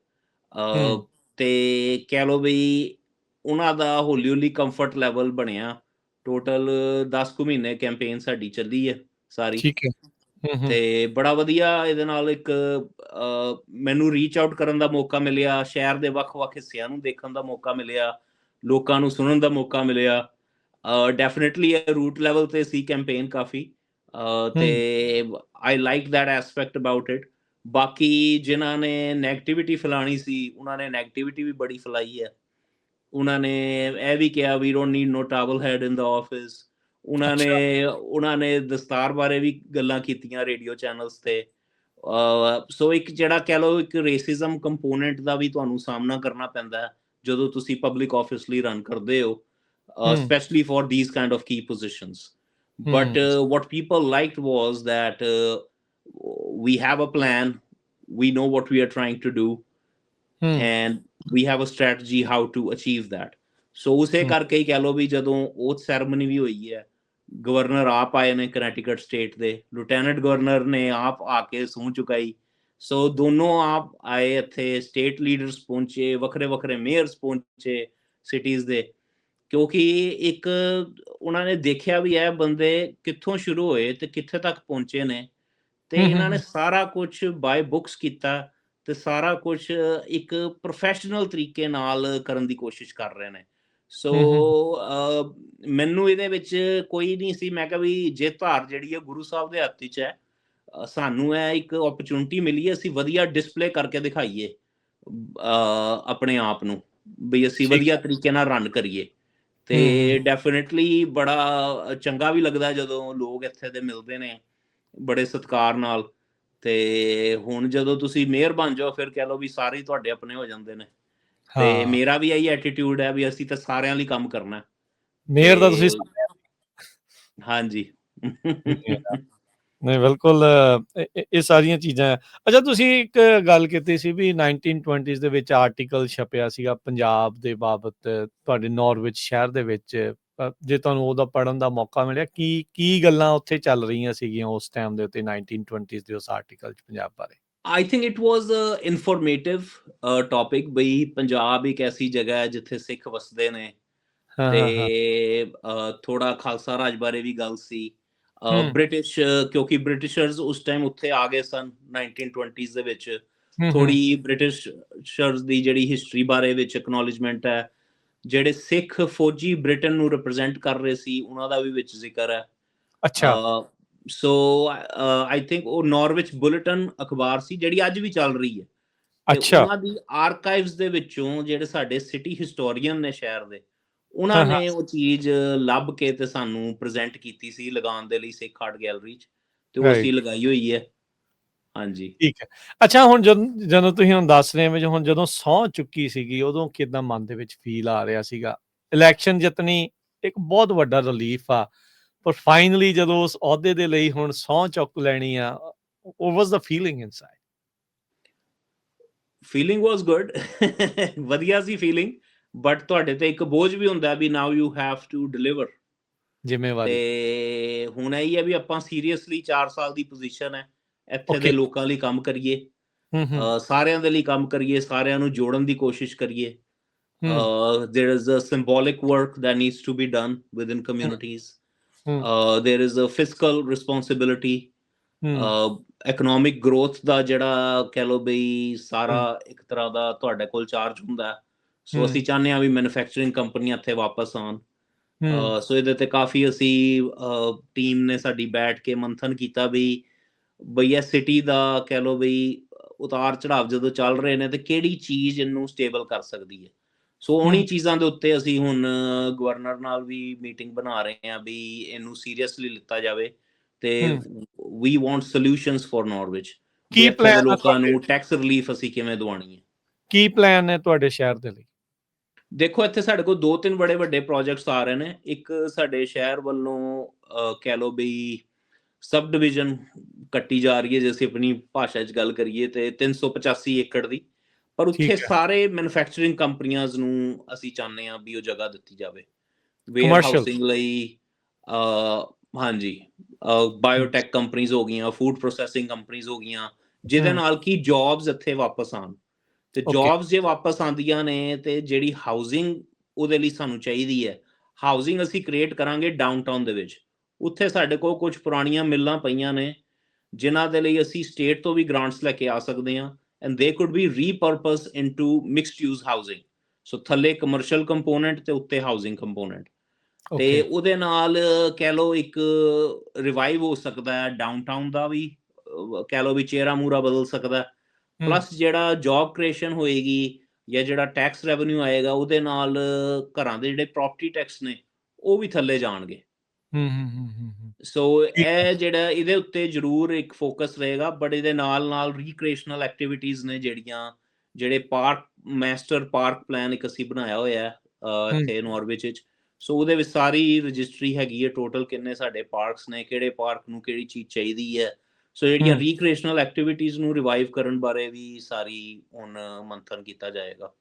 ਤੇ ਕਹਿ ਲਓ ਵੀ ਉਹਨਾਂ ਦਾ ਹੌਲੀ ਕੰਫਰਟ ਲੈਵਲ ਬਣਿਆ। ਟੋਟਲ 10 ਕੁ ਮਹੀਨੇ ਕੈਂਪੇਨ ਸਾਡੀ ਚੱਲੀ ਹੈ ਸਾਰੀ। ਠੀਕ ਹੈ। ਤੇ ਬੜਾ ਵਧੀਆ ਇਹਦੇ ਨਾਲ ਇੱਕ ਮੈਨੂੰ ਰੀਚ ਆਊਟ ਕਰਨ ਦਾ ਮੌਕਾ ਮਿਲਿਆ, ਸ਼ਹਿਰ ਦੇ ਵੱਖ-ਵੱਖ ਹਿੱਸਿਆਂ ਨੂੰ ਦੇਖਣ ਦਾ ਮੌਕਾ ਮਿਲਿਆ, ਲੋਕਾਂ ਨੂੰ ਸੁਣਨ ਦਾ ਮੌਕਾ ਮਿਲਿਆ। ਡੈਫੀਨੇਟਲੀ ਇਹ ਰੂਟ ਲੈਵਲ ਤੇ ਸੀ ਕੈਂਪੇਨ ਕਾਫੀ, ਤੇ I like that aspect about it. ਬਾਕੀ ਜਿਨ੍ਹਾਂ ਨੇ ਨੈਗੇਟਿਵਿਟੀ ਫੈਲਾਣੀ ਸੀ, ਉਹਨਾਂ ਨੇ ਨੈਗੇਟਿਵਿਟੀ ਵੀ ਬੜੀ ਫੈਲਾਈ ਹੈ। ਉਹਨਾਂ ਨੇ ਇਹ ਵੀ ਕਿਹਾ we don't need no towel head in the office. ਉਹਨਾਂ ਨੇ ਦਸਤਾਰ ਬਾਰੇ ਵੀ ਗੱਲਾਂ ਕੀਤੀਆਂ ਰੇਡੀਓ ਚੈਨਲਸ ਤੇ। ਸੋ ਇੱਕ ਜਿਹੜਾ ਕਹਿ ਲਓ ਇੱਕ ਰੇਸਿਜ਼ਮ ਕੰਪੋਨੈਂਟ ਦਾ ਵੀ ਤੁਹਾਨੂੰ ਸਾਹਮਣਾ ਕਰਨਾ ਪੈਂਦਾ ਜਦੋਂ ਤੁਸੀਂ ਪਬਲਿਕ ਆਫਿਸ ਲਈ ਰਨ ਕਰਦੇ ਹੋ, especially for these kind of key positions. But what people liked was that we have a plan, we know what we are trying to do, and we have a strategy how to achieve that. So ਉਸੇ ਕਰਕੇ ਹੀ ਕਹਿ ਲਓ ਵੀ ਜਦੋਂ ਉਹ ceremony ਵੀ ਹੋਈ ਹੈ, governor ਆਪ ਆਏ ਨੇ ਕਨੈਟੀਕਟ ਸਟੇਟ ਦੇ, ਲਿeutenant ਗਵਰਨਰ ਨੇ ਆਪ ਆ ਕੇ ਸਹੁੰ ਚੁਕਾਈ। ਸੋ ਦੋਨੋਂ ਆਪ ਆਏ ਇੱਥੇ, ਸਟੇਟ ਲੀਡਰਸ ਪਹੁੰਚੇ, ਵੱਖਰੇ ਮੇਅਰਸ ਪਹੁੰਚੇ ਸਿਟੀਜ਼ ਦੇ, ਕਿਉਂਕਿ ਇੱਕ ਉਹਨਾਂ ਨੇ ਦੇਖਿਆ ਵੀ ਇਹ ਬੰਦੇ ਕਿੱਥੋਂ ਸ਼ੁਰੂ ਹੋਏ ਤੇ ਕਿੱਥੇ ਤੱਕ ਪਹੁੰਚੇ ਨੇ, ਤੇ ਇਹਨਾਂ ਨੇ ਸਾਰਾ ਕੁਝ ਬਾਏ ਬੁੱਕਸ ਕੀਤਾ ਤੇ ਸਾਰਾ ਕੁਝ ਇੱਕ ਪ੍ਰੋਫੈਸ਼ਨਲ ਤਰੀਕੇ ਨਾਲ ਕਰਨ ਦੀ ਕੋਸ਼ਿਸ਼ ਕਰ ਰਹੇ ਨੇ। ਸੋ ਮੈਨੂੰ ਇਹਦੇ ਵਿੱਚ ਕੋਈ ਨਹੀਂ ਸੀ, ਮੈਂ ਕਿਹਾ ਵੀ ਜਿੱਤ ਹਾਰ ਜਿਹੜੀ ਹੈ ਗੁਰੂ ਸਾਹਿਬ ਦੇ ਹੱਥ 'ਚ ਹੈ। ਸਾਨੂੰ ਇਹ ਇੱਕ ਓਪਰਚੁਨਿਟੀ ਮਿਲੀ ਹੈ, ਅਸੀਂ ਵਧੀਆ ਡਿਸਪਲੇ ਕਰਕੇ ਦਿਖਾਈਏ ਆਪਣੇ ਆਪ ਨੂੰ, ਵੀ ਅਸੀਂ ਵਧੀਆ ਤਰੀਕੇ ਨਾਲ ਰਨ ਕਰੀਏ। ਤੇ ਡੈਫੀਨੇਟਲੀ ਬੜਾ ਚੰਗਾ ਵੀ ਲੱਗਦਾ ਜਦੋਂ ਲੋਕ ਇੱਥੇ ਦੇ ਮਿਲਦੇ ਨੇ ਬੜੇ ਸਤਿਕਾਰ ਨਾਲ। ਤੇ ਹੁਣ ਜਦੋਂ ਤੁਸੀਂ ਮੇਅਰ ਬਣ ਜਾਓ, ਫਿਰ ਕਹਿ ਲਓ ਵੀ ਸਾਰੇ ਤੁਹਾਡੇ ਆਪਣੇ ਹੋ ਜਾਂਦੇ ਨੇ। ਤੇ ਮੇਰਾ ਵੀ ਇਹੀ ਐਟੀਟਿਊਡ ਹੈ ਵੀ ਅਸੀਂ ਤਾਂ ਸਾਰਿਆਂ ਲਈ ਕੰਮ ਕਰਨਾ। ਮੇਅਰ ਦਾ ਤੁਸੀਂ ਹਾਂਜੀ ਨਹੀਂ, ਬਿਲਕੁਲ ਇਹ ਸਾਰੀਆਂ ਚੀਜ਼ਾਂ। ਅੱਛਾ, ਤੁਸੀਂ ਇੱਕ ਗੱਲ ਕੀਤੀ ਸੀ ਵੀ 1920s ਦੇ ਵਿੱਚ ਆਰਟੀਕਲ ਛਪਿਆ ਸੀਗਾ ਪੰਜਾਬ ਦੇ ਬਾਬਤ, ਤੁਹਾਡੇ ਨਾਰਵਿਚ ਸ਼ਹਿਰ ਦੇ ਵਿੱਚ ਜੇ ਤੁਹਾਨੂੰ ਉਹਦਾ ਪੜ੍ਹਨ ਦਾ ਮੌਕਾ ਮਿਲਿਆ, ਕੀ ਗੱਲਾਂ ਉੱਥੇ ਚੱਲ ਰਹੀਆਂ ਸੀਗੀਆਂ ਉਸ ਟਾਈਮ ਦੇ ਉੱਤੇ 1920s ਦੇ ਉਸ ਆਰਟੀਕਲ 'ਚ ਪੰਜਾਬ ਬਾਰੇ? I think it was a informative topic ਬਈ ਪੰਜਾਬ ਇੱਕ ਐਸੀ ਜਗ੍ਹਾ ਹੈ ਜਿੱਥੇ ਸਿੱਖ ਵਸਦੇ ਨੇ ਹਾਂ, ਤੇ ਹਾਂ, ਹਾਂ। ਥੋੜਾ ਖਾਲਸਾ ਰਾਜ ਬਾਰੇ ਵੀ ਗੱਲ ਸੀ। ਹੂੰ, ਬ੍ਰਿਟਿਸ਼ ਕਿਉਂਕਿ ਬ੍ਰਿਟਿਸ਼ਰਸ ਉਸ ਟਾਈਮ ਉੱਥੇ ਆ ਗਏ ਸਨ 1920s ਦੇ ਵਿੱਚ। ਹੂੰ, ਹੂੰ। ਥੋੜੀ ਬ੍ਰਿਟਿਸ਼ਰਸ ਦੀ ਜਿਹੜੀ ਹਿਸਟਰੀ ਬਾਰੇ ਵਿੱਚ ਐਕਨੋਲੇਜਮੈਂਟ ਹੈ। ਜਿਹੜੇ ਸਿੱਖ ਫੌਜੀ ਬ੍ਰਿਟਨ ਨੂੰ ਰਿਪਰੈਜ਼ੈਂਟ ਕਰ ਰਹੇ ਸੀ ਉਹਨਾਂ ਦਾ ਵੀ ਵਿੱਚ ਜ਼ਿਕਰ ਹੈ। ਅੱਛਾ, ਸੋ ਆਈ ਥਿੰਕ ਉਹ ਨਾਰਵਿਚ ਬੁਲੇਟਿਨ ਅਖਬਾਰ ਸੀ ਜਿਹੜੀ ਅੱਜ ਵੀ ਚੱਲ ਰਹੀ ਹੈ ਤੇ ਅੱਛਾ। ਉਹਨਾਂ ਦੀ ਆਰਕਾਈਵਸ ਦੇ ਵਿੱਚੋਂ ਜਿਹੜੇ ਸਾਡੇ ਸਿਟੀ ਹਿਸਟੋਰੀਅਨ ਨੇ ਸ਼ਹਿਰ ਦੇ, ਉਹਨਾਂ ਹਾਂ, ਹਾਂ। ਨੇ ਉਹ ਚੀਜ਼ ਲੱਭ ਕੇ ਤੇ ਸਾਨੂੰ ਪ੍ਰੈਜ਼ੈਂਟ ਕੀਤੀ ਸੀ ਲਗਾਉਣ ਦੇ ਲਈ ਸਿੱਖ ਆਰਟ ਗੈਲਰੀ 'ਚ, ਤੇ ਉਹ ਅਸੀਂ ਰਾਈਟ, ਲਗਾਈ ਹੋਈ ਹੈ। ਹਾਂਜੀ। ਠੀਕ ਹੈ। ਅੱਛਾ, ਹੁਣ ਜਦੋਂ ਤੁਸੀਂ ਹੁਣ ਦੱਸ ਰਹੇ ਹੋ ਵੀ ਹੁਣ ਜਦੋਂ ਸਹੁੰ ਚੁੱਕੀ ਸੀਗੀ, ਉਦੋਂ ਕਿੱਦਾਂ ਮਨ ਦੇ ਵਿੱਚ ਫੀਲ ਆ ਰਿਹਾ ਸੀਗਾ? ਇਲੈਕਸ਼ਨ ਜਿੱਤਣੀ ਇੱਕ ਬਹੁਤ ਵੱਡਾ ਰਿਲੀਫ ਆ, ਪਰ ਫਾਈਨਲੀ ਜਦੋਂ ਉਸ ਅਹੁਦੇ ਦੇ ਲਈ ਹੁਣ ਸਹੁੰ ਚੁੱਕ ਲੈਣੀ ਆ, what was the feeling inside? Feeling was good ਵਧੀਆ ਸੀ ਫੀਲਿੰਗ, ਬਟ ਤੁਹਾਡੇ ਤੇ ਇੱਕ ਬੋਝ ਵੀ ਹੁੰਦਾ ਵੀ now you have to deliver. ਜ਼ਿੰਮੇਵਾਰੀ। ਤੇ ਹੁਣ ਇਹੀ ਹੈ ਵੀ ਆਪਾਂ ਸੀਰੀਅਸਲੀ 4 ਸਾਲ ਦੀ ਪੋਜੀਸ਼ਨ ਹੈ, ਇੱਥੇ ਓਕੇ। ਦੇ ਲੋਕਾਂ ਲਈ ਕੰਮ ਕਰੀਏ, ਹੂੰ, ਹੂੰ, ਸਾਰਿਆਂ ਦੇ ਲਈ ਕੰਮ ਕਰੀਏ, ਸਾਰਿਆਂ ਨੂੰ ਜੋੜਨ ਦੀ ਕੋਸ਼ਿਸ਼ ਕਰੀਏ। ਹੂੰ, There is a symbolic work that needs to be done within ਹੂੰ, communities. ਹੂੰ, There is a fiscal responsibility. ਹੂੰ, Economic growth ਦਾ ਜਿਹੜਾ ਕਹਿ ਲਓ ਬਈ ਸਾਰਾ ਹੂੰ, ਇੱਕ ਤਰ੍ਹਾਂ ਦਾ ਤੁਹਾਡੇ ਕੋਲ ਚਾਰਜ ਹੁੰਦਾ। ਸੋ ਹੂੰ, ਅਸੀਂ ਚਾਹੁੰਦੇ ਹਾਂ ਵੀ ਮੈਨੂਫੈਕਚਰਿੰਗ ਕੰਪਨੀਆਂ ਇੱਥੇ ਵਾਪਸ ਆਉਣ। ਹੂੰ, ਸੋ ਇਹਦੇ ਤੇ ਕਾਫੀ ਅਸੀਂ ਟੀਮ ਨੇ ਸਾਡੀ ਬੈਠ ਕੇ ਮੰਥਨ ਕੀਤਾ ਵੀ ਬਈ ਇਹ ਸਿਟੀ ਦਾ ਕਹਿ ਲਓ ਬਈ ਉਤਾਰ ਚੜਾਵ ਜਦੋਂ ਚੱਲ ਰਹੇ ਨੇ ਤੇ ਕਿਹੜੀ ਚੀਜ਼ ਇਹਨੂੰ ਸਟੇਬਲ ਕਰ ਸਕਦੀ ਹੈ। ਸੋ ਉਹਨੀ ਹੂੰ, ਚੀਜ਼ਾਂ ਦੇ ਉੱਤੇ ਅਸੀਂ ਹੁਣ ਗਵਰਨਰ ਨਾਲ ਵੀ ਮੀਟਿੰਗ ਬਣਾ ਰਹੇ ਹਾਂ ਵੀ ਇਹਨੂੰ ਸੀਰੀਅਸਲੀ ਲਿੱਤਾ ਜਾਵੇ ਤੇ ਹੂੰ। ਵੀ ਵਾਂਟ ਸੋਲਿਊਸ਼ਨਸ ਫॉर ਨਾਰਵਿਚ ਵੀ ਕੀ ਇੱਥੇ ਦੇ ਪਲਾਨ ਆ ਲੋਕਾਂ ਤੁਹਾਡੇ? ਨੂੰ ਟੈਕਸ ਰਿਲੀਫ ਅਸੀਂ ਕਿਵੇਂ ਦਵਾਉਣੀ ਹੈ। ਕੀ ਪਲਾਨ ਨੇ ਤੁਹਾਡੇ ਸ਼ਹਿਰ ਦੇ ਲਈ? ਦੇਖੋ ਇੱਥੇ ਸਾਡੇ ਕੋਲ 2-3 ਬੜੇ ਵੱਡੇ ਪ੍ਰੋਜੈਕਟਸ ਆ ਰਹੇ ਨੇ। ਇੱਕ ਸਾਡੇ ਸ਼ਹਿਰ ਵੱਲੋਂ ਕਹਿ ਲਓ ਬਈ ਸਬ ਡਿਵੀਜ਼ਨ ਕੱਟੀ ਜਾ ਰਹੀ ਹੈ, ਜੇ ਅਸੀਂ ਆਪਣੀ ਭਾਸ਼ਾ 'ਚ ਗੱਲ ਕਰੀਏ ਤੇ 385 ਏਕੜ ਦੀ, ਪਰ ਉੱਥੇ ਠੀਕ ਹੈ। ਸਾਰੇ ਮੈਨੂਫੈਕਚਰਿੰਗ ਕੰਪਨੀਆਂ ਨੂੰ ਅਸੀਂ ਚਾਹੁੰਦੇ ਹਾਂ ਵੀ ਉਹ ਜਗ੍ਹਾ ਦਿੱਤੀ ਜਾਵੇ ਵੇਅਰ ਕਮਰਸ਼ੀਅਲ। ਹਾਊਸਿੰਗ ਲਈ। ਹਾਂਜੀ, ਹੂੰ, ਬਾਇਓਟੈਕ ਕੰਪਨੀਆਂ ਹੋ ਗਈਆਂ, ਫੂਡ ਪ੍ਰੋਸੈਸਿੰਗ ਕੰਪਨੀਆਂ ਹੋ ਗਈਆਂ, ਜਿਹਦੇ ਹੂੰ, ਨਾਲ ਕਿ ਜੌਬਸ ਇੱਥੇ ਵਾਪਸ ਆਉਣ। ਤੇ ਓਕੇ। ਜੌਬਸ ਜੇ ਵਾਪਸ ਆਉਂਦੀਆਂ ਨੇ ਤੇ ਜਿਹੜੀ ਹਾਊਸਿੰਗ ਉਹਦੇ ਲਈ ਸਾਨੂੰ ਚਾਹੀਦੀ ਹੈ, ਹਾਊਸਿੰਗ ਅਸੀਂ ਕ੍ਰੀਏਟ ਕਰਾਂਗੇ ਡਾਊਨਟਾਊਨ ਦੇ ਵਿੱਚ। ਉੱਥੇ ਸਾਡੇ ਕੋਲ ਕੁਝ ਪੁਰਾਣੀਆਂ ਮਿੱਲਾਂ ਪਈਆਂ ਨੇ ਜਿਨ੍ਹਾਂ ਦੇ ਲਈ ਅਸੀਂ ਸਟੇਟ ਤੋਂ ਵੀ ਗ੍ਰਾਂਟਸ ਲੈ ਕੇ ਆ ਸਕਦੇ ਹਾਂ and they could be repurposed into mixed use housing. So ਥੱਲੇ ਕਮਰਸ਼ੀਅਲ ਕੰਪੋਨੈਂਟ ਤੇ ਉੱਤੇ ਹਾਊਸਿੰਗ ਕੰਪੋਨੈਂਟ, ਤੇ ਓਕੇ। ਉਹਦੇ ਨਾਲ ਕਹਿ ਲਓ ਇੱਕ ਰਿਵਾਈਵ ਹੋ ਸਕਦਾ ਹੈ ਡਾਊਨਟਾਊਨ ਦਾ ਵੀ, ਕਹਿ ਲਓ ਵੀ ਚਿਹਰਾ ਮੂਹਰਾ ਬਦਲ ਸਕਦਾ। ਹੂੰ, ਪਲੱਸ ਜਿਹੜਾ ਜੌਬ ਕ੍ਰੀਏਸ਼ਨ ਹੋਏਗੀ ਜਾਂ ਜਿਹੜਾ ਟੈਕਸ ਰੈਵਨਿਊ ਆਏਗਾ ਉਹਦੇ ਨਾਲ ਘਰਾਂ ਦੇ ਜਿਹੜੇ ਪ੍ਰੋਪਰਟੀ ਟੈਕਸ ਨੇ ਉਹ ਵੀ ਥੱਲੇ ਜਾਣਗੇ। ਹੂੰ, ਹੂੰ, ਹੂੰ, ਹੂੰ, ਹੂੰ। ਸੋ ਠੀਕ ਹੈ। ਇਹ ਜਿਹੜਾ ਇਹਦੇ ਉੱਤੇ ਜ਼ਰੂਰ ਇੱਕ ਫੋਕਸ ਰਹੇਗਾ, ਬਟ ਇਹਦੇ ਨਾਲ ਰੀਕ੍ਰੀਏਸ਼ਨਲ ਐਕਟੀਵਿਟੀਜ਼ ਨੇ ਜਿਹੜੀਆਂ, ਜਿਹੜੇ ਪਾਰਕ ਮਾਸਟਰ ਪਾਰਕ ਪਲਾਨ ਇੱਕ ਅਸੀਂ ਬਣਾਇਆ ਹੋਇਆ ਹੈ ਹੂੰ, ਇੱਥੇ ਨਾਰਵਿਚ ਵਿੱਚ। ਸੋ ਉਹਦੇ ਵਿੱਚ ਸਾਰੀ ਰਜਿਸਟਰੀ ਹੈਗੀ ਹੈ, ਟੋਟਲ ਕਿੰਨੇ ਸਾਡੇ ਪਾਰਕਸ ਨੇ, ਕਿਹੜੇ ਪਾਰਕ ਨੂੰ ਕਿਹੜੀ ਚੀਜ਼ ਚਾਹੀਦੀ ਹੈ। ਸੋ ਜਿਹੜੀਆਂ ਹੂੰ, ਰੀਕ੍ਰੀਏਸ਼ਨਲ ਐਕਟੀਵਿਟੀਜ਼ ਨੂੰ ਰਿਵਾਈਵ ਕਰਨ ਬਾਰੇ ਵੀ ਸਾਰੀ ਹੁਣ ਮੰਥਨ ਕੀਤਾ ਜਾਏਗਾ।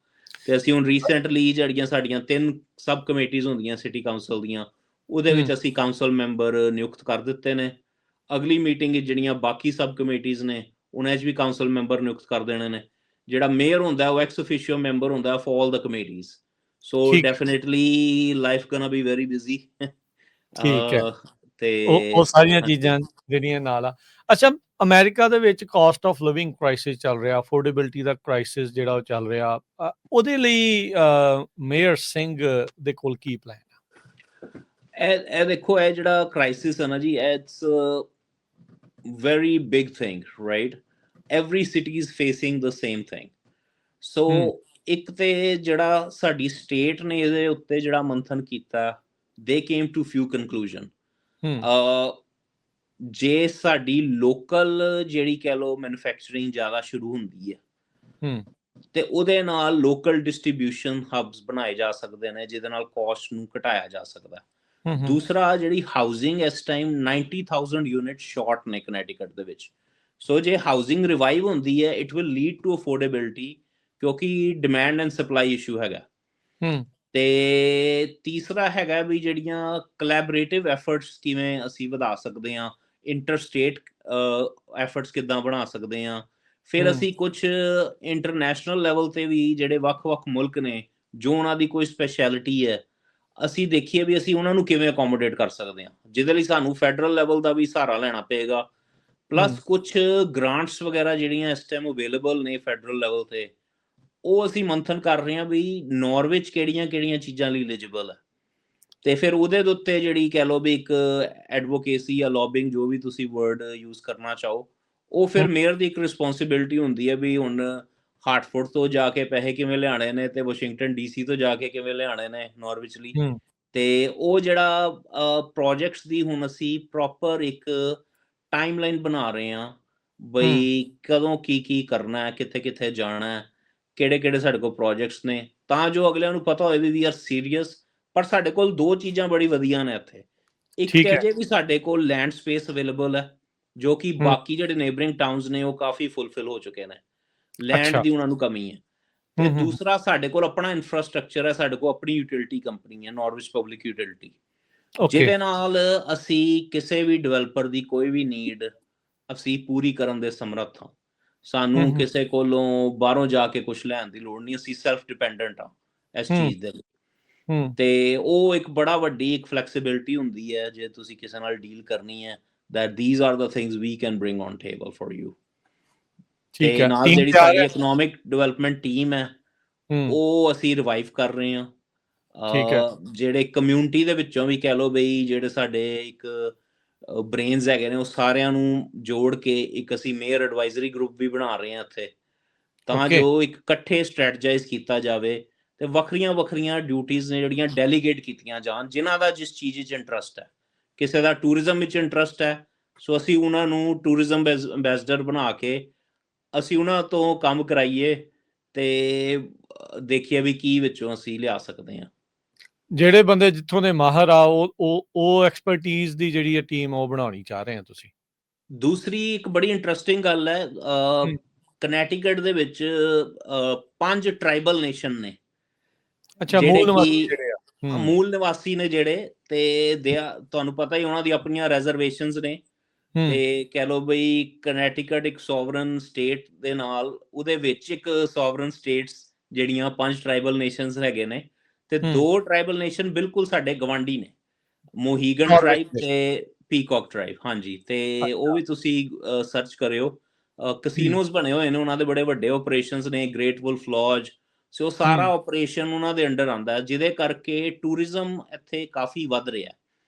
ਤੇ ਅਸੀਂ ਹੁਣ ਰੀਸੈਂਟਲੀ ਜਿਹੜੀਆਂ ਸਾਡੀਆਂ 3 ਸਬ ਕਮੇਟੀਜ਼ ਹੁੰਦੀਆਂ ਸਿਟੀ ਕਾਊਂਸਲ ਦੀਆਂ, ਉਹਦੇ ਹੂੰ, ਵਿੱਚ ਅਸੀਂ ਕਾਊਂਸਲ ਮੈਂਬਰ ਨਿਯੁਕਤ ਕਰ ਦਿੱਤੇ ਨੇ। ਅਗਲੀ ਮੀਟਿੰਗ ਵਿੱਚ ਜਿਹੜੀਆਂ ਬਾਕੀ ਸਬ ਕਮੇਟੀਜ਼ ਨੇ ਉਹਨਾਂ 'ਚ ਵੀ ਕਾਊਂਸਲ ਮੈਂਬਰ ਨਿਯੁਕਤ ਕਰ ਦੇਣੇ ਨੇ। ਜਿਹੜਾ ਮੇਅਰ ਹੁੰਦਾ ਉਹ ਐਕਸ ਅਫੀਸ਼ੀਓ ਮੈਂਬਰ ਹੁੰਦਾ ਫॉर ਆਲ ਦ ਕਮੇਟੀਜ਼। ਸੋ ਠੀਕ ਹੈ, definitely life ਗੋਨਾ be very busy. ਠੀਕ ਹੈ। ਤੇ ਉਹ ਸਾਰੀਆਂ ਹਾਂਜੀ। ਚੀਜ਼ਾਂ ਜਿਹੜੀਆਂ ਨਾਲ ਆ। ਅੱਛਾ, ਅਮਰੀਕਾ ਦੇ ਵਿੱਚ ਕਾਸਟ ਆਫ ਲਿਵਿੰਗ ਕ੍ਰਾਈਸਿਸ ਚੱਲ ਰਿਹਾ, ਅਫੋਰਡੇਬਿਲਟੀ ਦਾ ਕ੍ਰਾਈਸਿਸ ਜਿਹੜਾ ਉਹ ਚੱਲ ਰਿਹਾ, ਉਹਦੇ ਲਈ ਮੇਅਰ ਸਿੰਘ ਦੇ ਕੋਲ ਕੀ ਪਲਾਨ ਆ? ਇਹ ਦੇਖੋ, ਇਹ ਜਿਹੜਾ ਕ੍ਰਾਈਸਿਸ ਹੈ ਨਾ ਜੀ, it's very big thing, right? Every city is facing the same thing. So ਹੂੰ, ਇੱਕ ਤੇ ਜਿਹੜਾ ਸਾਡੀ ਸਟੇਟ ਨੇ ਇਹਦੇ ਉੱਤੇ ਜਿਹੜਾ ਮੰਥਨ ਕੀਤਾ, they came to few conclusion. ਹੂੰ, ਜੇ ਸਾਡੀ ਲੋਕਲ ਜਿਹੜੀ ਕਹਿ ਲਓ ਮੈਨੂਫੈਕਚਰਿੰਗ ਜ਼ਿਆਦਾ ਸ਼ੁਰੂ ਹੁੰਦੀ ਹੈ ਹੂੰ, ਤੇ ਉਹਦੇ ਨਾਲ ਲੋਕਲ ਡਿਸਟ੍ਰੀਬਿਊਸ਼ਨ ਹਬਸ ਬਣਾਏ ਜਾ ਸਕਦੇ ਨੇ ਜਿਹਦੇ ਨਾਲ ਕਾਸਟ ਨੂੰ ਘਟਾਇਆ ਜਾ ਸਕਦਾ। ਹੂੰ, ਹੂੰ, ਦੂਸਰਾ, ਜਿਹੜੀ ਹਾਊਸਿੰਗ ਇਸ ਟਾਈਮ 90,000 ਯੂਨਿਟ ਸ਼ਾਰਟ ਨੇ ਕਨੈਟੀਕਟ ਦੇ ਵਿੱਚ। ਸੋ ਜੇ ਹਾਊਸਿੰਗ ਰਿਵਾਈਵ ਹੁੰਦੀ ਹੈ it will lead to affordability, ਕਿਉਂਕਿ ਡਿਮਾਂਡ ਐਂਡ ਸਪਲਾਈ ਇਸ਼ੂ ਹੈਗਾ। ਹੂੰ, ਤੇ ਤੀਸਰਾ ਹੈਗਾ ਵੀ ਜਿਹੜੀਆਂ ਕੋਲੈਬੋਰੇਟਿਵ ਐਫਰਟਸ ਕਿਵੇਂ ਅਸੀਂ ਵਧਾ ਸਕਦੇ ਹਾਂ, ਇੰਟਰਸਟੇਟ ਐਫਰਟਸ ਕਿੱਦਾਂ ਬਣਾ ਸਕਦੇ ਹਾਂ। ਫਿਰ ਅਸੀਂ ਕੁਝ ਇੰਟਰਨੈਸ਼ਨਲ ਲੈਵਲ ਤੇ ਵੀ ਜਿਹੜੇ ਵੱਖ-ਵੱਖ ਮੁਲਕ ਨੇ, ਜੋ ਉਹਨਾਂ ਦੀ ਕੋਈ ਸਪੈਸ਼ਲਿਟੀ ਹੈ, ਅਸੀਂ ਦੇਖੀਏ ਵੀ ਅਸੀਂ ਉਹਨਾਂ ਨੂੰ ਕਿਵੇਂ ਅਕੋਮੋਡੇਟ ਕਰ ਸਕਦੇ ਹਾਂ, ਜਿਹਦੇ ਲਈ ਸਾਨੂੰ ਫੈਡਰਲ ਲੈਵਲ ਦਾ ਵੀ ਸਹਾਰਾ ਲੈਣਾ ਪਏਗਾ। ਪਲੱਸ ਕੁਝ ਗ੍ਰਾਂਟਸ ਵਗੈਰਾ ਜਿਹੜੀਆਂ ਇਸ ਟਾਈਮ ਅਵੇਲੇਬਲ ਨੇ ਫੈਡਰਲ ਲੈਵਲ ਤੇ, ਉਹ ਅਸੀਂ ਮੰਥਨ ਕਰ ਰਹੇ ਹਾਂ ਵੀ ਨਾਰਵੇ 'ਚ ਕਿਹੜੀਆਂ-ਕਿਹੜੀਆਂ ਚੀਜ਼ਾਂ ਲਈ ਐਲੀਜੀਬਲ ਹੈ। ਤੇ ਫਿਰ ਉਹਦੇ ਦੇ ਉੱਤੇ ਜਿਹੜੀ ਕਹਿ ਲਓ ਵੀ ਇੱਕ ਐਡਵੋਕੇਸੀ ਜਾਂ ਲੌਬਿੰਗ, ਜੋ ਵੀ ਤੁਸੀਂ ਵਰਡ ਯੂਜ਼ ਕਰਨਾ ਚਾਹੋ, ਉਹ ਫਿਰ ਮੇਅਰ ਦੀ ਇੱਕ ਰਿਸਪੌਂਸਿਬਿਲਿਟੀ ਹੁੰਦੀ ਹੈ ਵੀ ਹੁਣ ਹਾਰਟਫੋਰਡ ਤੋਂ ਜਾ ਕੇ ਪੈਸੇ ਕਿਵੇਂ ਲਿਆਉਣੇ ਨੇ ਤੇ ਵਾਸ਼ਿੰਗਟਨ DC ਤੋਂ ਜਾ ਕੇ ਕਿਵੇਂ ਲਿਆਉਣੇ ਨੇ ਨਾਰਵਿਚ ਲਈ। ਤੇ ਉਹ ਜਿਹੜਾ ਪ੍ਰੋਜੈਕਟਸ ਦੀ ਹੁਣ ਅਸੀਂ ਪ੍ਰੋਪਰ ਇੱਕ ਟਾਈਮਲਾਈਨ ਬਣਾ ਰਹੇ ਹਾਂ ਬਈ ਕਦੋਂ ਕੀ ਕਰਨਾ ਹੈ, ਕਿੱਥੇ ਜਾਣਾ ਹੈ, ਕਿਹੜੇ ਸਾਡੇ ਕੋਲ ਪ੍ਰੋਜੈਕਟਸ ਨੇ, ਤਾਂ ਜੋ ਅਗਲਿਆਂ ਨੂੰ ਪਤਾ ਹੋਵੇ ਵੀ ਵੀ ਆਰ ਸੀਰੀਅਸ। ਪਰ ਸਾਡੇ ਕੋਲ ਦੋ ਚੀਜ਼ਾਂ ਬੜੀ ਵਧੀਆ ਨੇ ਇੱਥੇ। ਇੱਕ ਠੀਕ ਕਹਿ ਹੈ। ਜੇ ਵੀ ਸਾਡੇ ਕੋਲ ਲੈਂਡ ਸਪੇਸ ਅਵੇਲੇਬਲ ਹੈ, ਜੋ ਕਿ ਬਾਕੀ ਜਿਹੜੇ ਨੇਬਰਿੰਗ ਟਾਊਨਸ ਨੇ ਉਹ ਕਾਫੀ ਫੁੱਲਫਿਲ ਹੋ ਚੁੱਕੇ ਨੇ, ਲੈਂਡ ਅੱਛਾ। ਦੀ ਉਹਨਾਂ ਨੂੰ ਕਮੀ ਹੈ। ਤੇ ਦੂਸਰਾ ਸਾਡੇ ਕੋਲ ਆਪਣਾ ਇਨਫਰਾਸਟ੍ਰਕਚਰ ਹੈ, ਸਾਡੇ ਕੋਲ ਆਪਣੀ ਯੂਟਿਲਿਟੀ ਕੰਪਨੀ ਹੈ, ਨਾਰਵਿਚ ਪਬਲਿਕ ਯੂਟਿਲਿਟੀ, ਜਿਹਦੇ ਨਾਲ ਅਸੀਂ ਕਿਸੇ ਵੀ ਡਿਵੈਲਪਰ ਦੀ ਕੋਈ ਵੀ ਨੀਡ ਅਸੀਂ ਪੂਰੀ ਕਰਨ ਦੇ ਸਮਰੱਥ ਹਾਂ। ਸਾਨੂੰ ਕਿਸੇ ਕੋਲੋਂ ਬਾਹਰੋਂ ਜਾ ਕੇ ਕੁਝ ਲੈਣ ਦੀ ਲੋੜ ਨਹੀਂ, ਅਸੀਂ ਸੈਲਫ ਡਿਪੈਂਡੈਂਟ ਹਾਂ ਇਸ ਚੀਜ਼ ਦੇ ਲਈ। ਤੇ ਉਹ ਇੱਕ ਬੜਾ ਵੱਡੀ ਇੱਕ ਫਲੈਕਸੀਬਿਲਿਟੀ ਹੁੰਦੀ ਹੈ ਜੇ ਤੁਸੀਂ ਕਿਸੇ ਨਾਲ ਡੀਲ ਕਰਨੀ ਹੈ, that these are the things we can bring on table for you। ਠੀਕ ਤੇ ਹੈ। ਨਾਲ ਟੀਮ ਜਿਹੜੀ ਤਿਆਰ ਸਾਡੀ ਹੈ। ਇਕਨੋਮਿਕ ਡਿਵੈਲਪਮੈਂਟ ਟੀਮ ਹੈ, ਉਹ ਅਸੀਂ ਰਿਵਾਈਵ ਕਰ ਰਹੇ ਹਾਂ। ਠੀਕ ਹੈ। ਜਿਹੜੇ ਕਮਿਊਨਿਟੀ ਦੇ ਵਿੱਚੋਂ ਵੀ ਕਹਿ ਲਓ ਬਈ ਜਿਹੜੇ ਸਾਡੇ ਇੱਕ ਬ੍ਰੇਨਸ ਹੈਗੇ ਨੇ, ਉਹ ਸਾਰਿਆਂ ਨੂੰ ਜੋੜ ਕੇ ਇੱਕ ਅਸੀਂ ਮੇਅਰ ਐਡਵਾਈਜ਼ਰੀ ਗਰੁੱਪ ਵੀ ਬਣਾ ਰਹੇ ਹਾਂ ਇੱਥੇ, ਤਾਂ ਓਕੇ। ਜੋ ਇੱਕ ਇਕੱਠੇ ਸਟ੍ਰੈਟਜਾਈਜ਼ ਕੀਤਾ ਜਾਵੇ ਤੇ ਵੱਖਰੀਆਂ ਡਿਊਟੀਆਂ ਨੇ ਜਿਹੜੀਆਂ ਡੈਲੀਗੇਟ ਕੀਤੀਆਂ ਜਾਣ, ਜਿਨ੍ਹਾਂ ਦਾ ਜਿਸ ਚੀਜ਼ ਵਿੱਚ ਇੰਟਰਸਟ ਹੈ। ਕਿਸੇ ਦਾ ਟੂਰਿਜ਼ਮ ਵਿੱਚ ਇੰਟਰਸਟ ਹੈ, ਸੋ ਅਸੀਂ ਉਹਨਾਂ ਨੂੰ ਟੂਰਿਜ਼ਮ ਐਂਬੈਸਡਰ ਬਣਾ ਕੇ ਅਸੀਂ ਉਹਨਾਂ ਤੋਂ ਕੰਮ ਕਰਾਈਏ ਤੇ ਦੇਖੀਏ ਵੀ ਕੀ ਵਿੱਚੋਂ ਅਸੀਂ ਲਿਆ ਸਕਦੇ ਹਾਂ। ਜਿਹੜੇ ਬੰਦੇ ਜਿੱਥੋਂ ਦੇ ਮਾਹਰ ਆ, ਉਹ ਐਕਸਪਰਟੀਜ਼ ਦੀ ਜਿਹੜੀ ਟੀਮ ਉਹ ਬਣਾਉਣੀ ਚਾਹ ਰਹੇ ਆ ਤੁਸੀਂ। ਦੂਸਰੀ ਇੱਕ ਬੜੀ ਇੰਟਰਸਟਿੰਗ ਗੱਲ ਹੈ, ਕਨੈਟੀਕਟ ਦੇ ਵਿੱਚ 5 ਟ੍ਰਾਈਬਲ ਨੇਸ਼ਨ ਨੇ, ਅੱਛਾ, ਜਿਹੜੇ ਮੂਲ ਨਿਵਾਸੀ ਕਿ ਜਿਹੜੇ ਆ। ਮੂਲ ਨਿਵਾਸੀ ਨੇ ਜਿਹੜੇ, ਤੇ ਤੁਹਾਨੂੰ ਪਤਾ ਹੀ ਉਹਨਾਂ ਦੀ ਆਪਣੀਆਂ ਰਿਜ਼ਰਵੇਸ਼ਨਸ ਨੇ। ਤੇ ਕਹਿ ਲਓ ਬਈ ਕਨੈਟੀਕਟ ਇੱਕ ਸੋਵਰਨ ਸਟੇਟ ਦੇ ਨਾਲ, ਉਹਦੇ ਵਿੱਚ ਇੱਕ ਸੋਵਰਨ ਸਟੇਟਸ ਜਿਹੜੀਆਂ 5 ਟ੍ਰਾਈਬਲ ਨੇਸ਼ਨਸ ਹੈਗੇ ਨੇ, ਤੇ 2 ਟ੍ਰਾਈਬਲ ਨੇਸ਼ਨ ਬਿਲਕੁਲ ਸਾਡੇ ਗਵਾਂਢੀ ਨੇ, ਮੋਹੀਗਨ ਟ੍ਰਾਈਬ ਤੇ ਪੀਕੌਕ ਟ੍ਰਾਈਬ। ਹਾਂਜੀ, ਤੇ ਉਹ ਵੀ ਤੁਸੀਂ ਸਰਚ ਕਰਿਓ, ਕਸੀਨੋਜ਼ ਬਣੇ ਹੋਏ ਨੇ ਉਹਨਾਂ ਦੇ, ਬੜੇ ਵੱਡੇ ਆਪਰੇਸ਼ਨਸ ਨੇ, ਗ੍ਰੇਟ ਵੁਲਫ ਲੌਜ। ਸੋ ਸਾਰਾ ਆਪਰੇਸ਼ਨ ਉਹਨਾਂ ਦੇ ਅੰਡਰ ਆਉਂਦਾ ਹੈ, ਜਿਹਦੇ ਕਰਕੇ ਟੂਰਿਜ਼ਮ ਇੱਥੇ ਕਾਫੀ ਵੱਧ ਰਿਹਾ।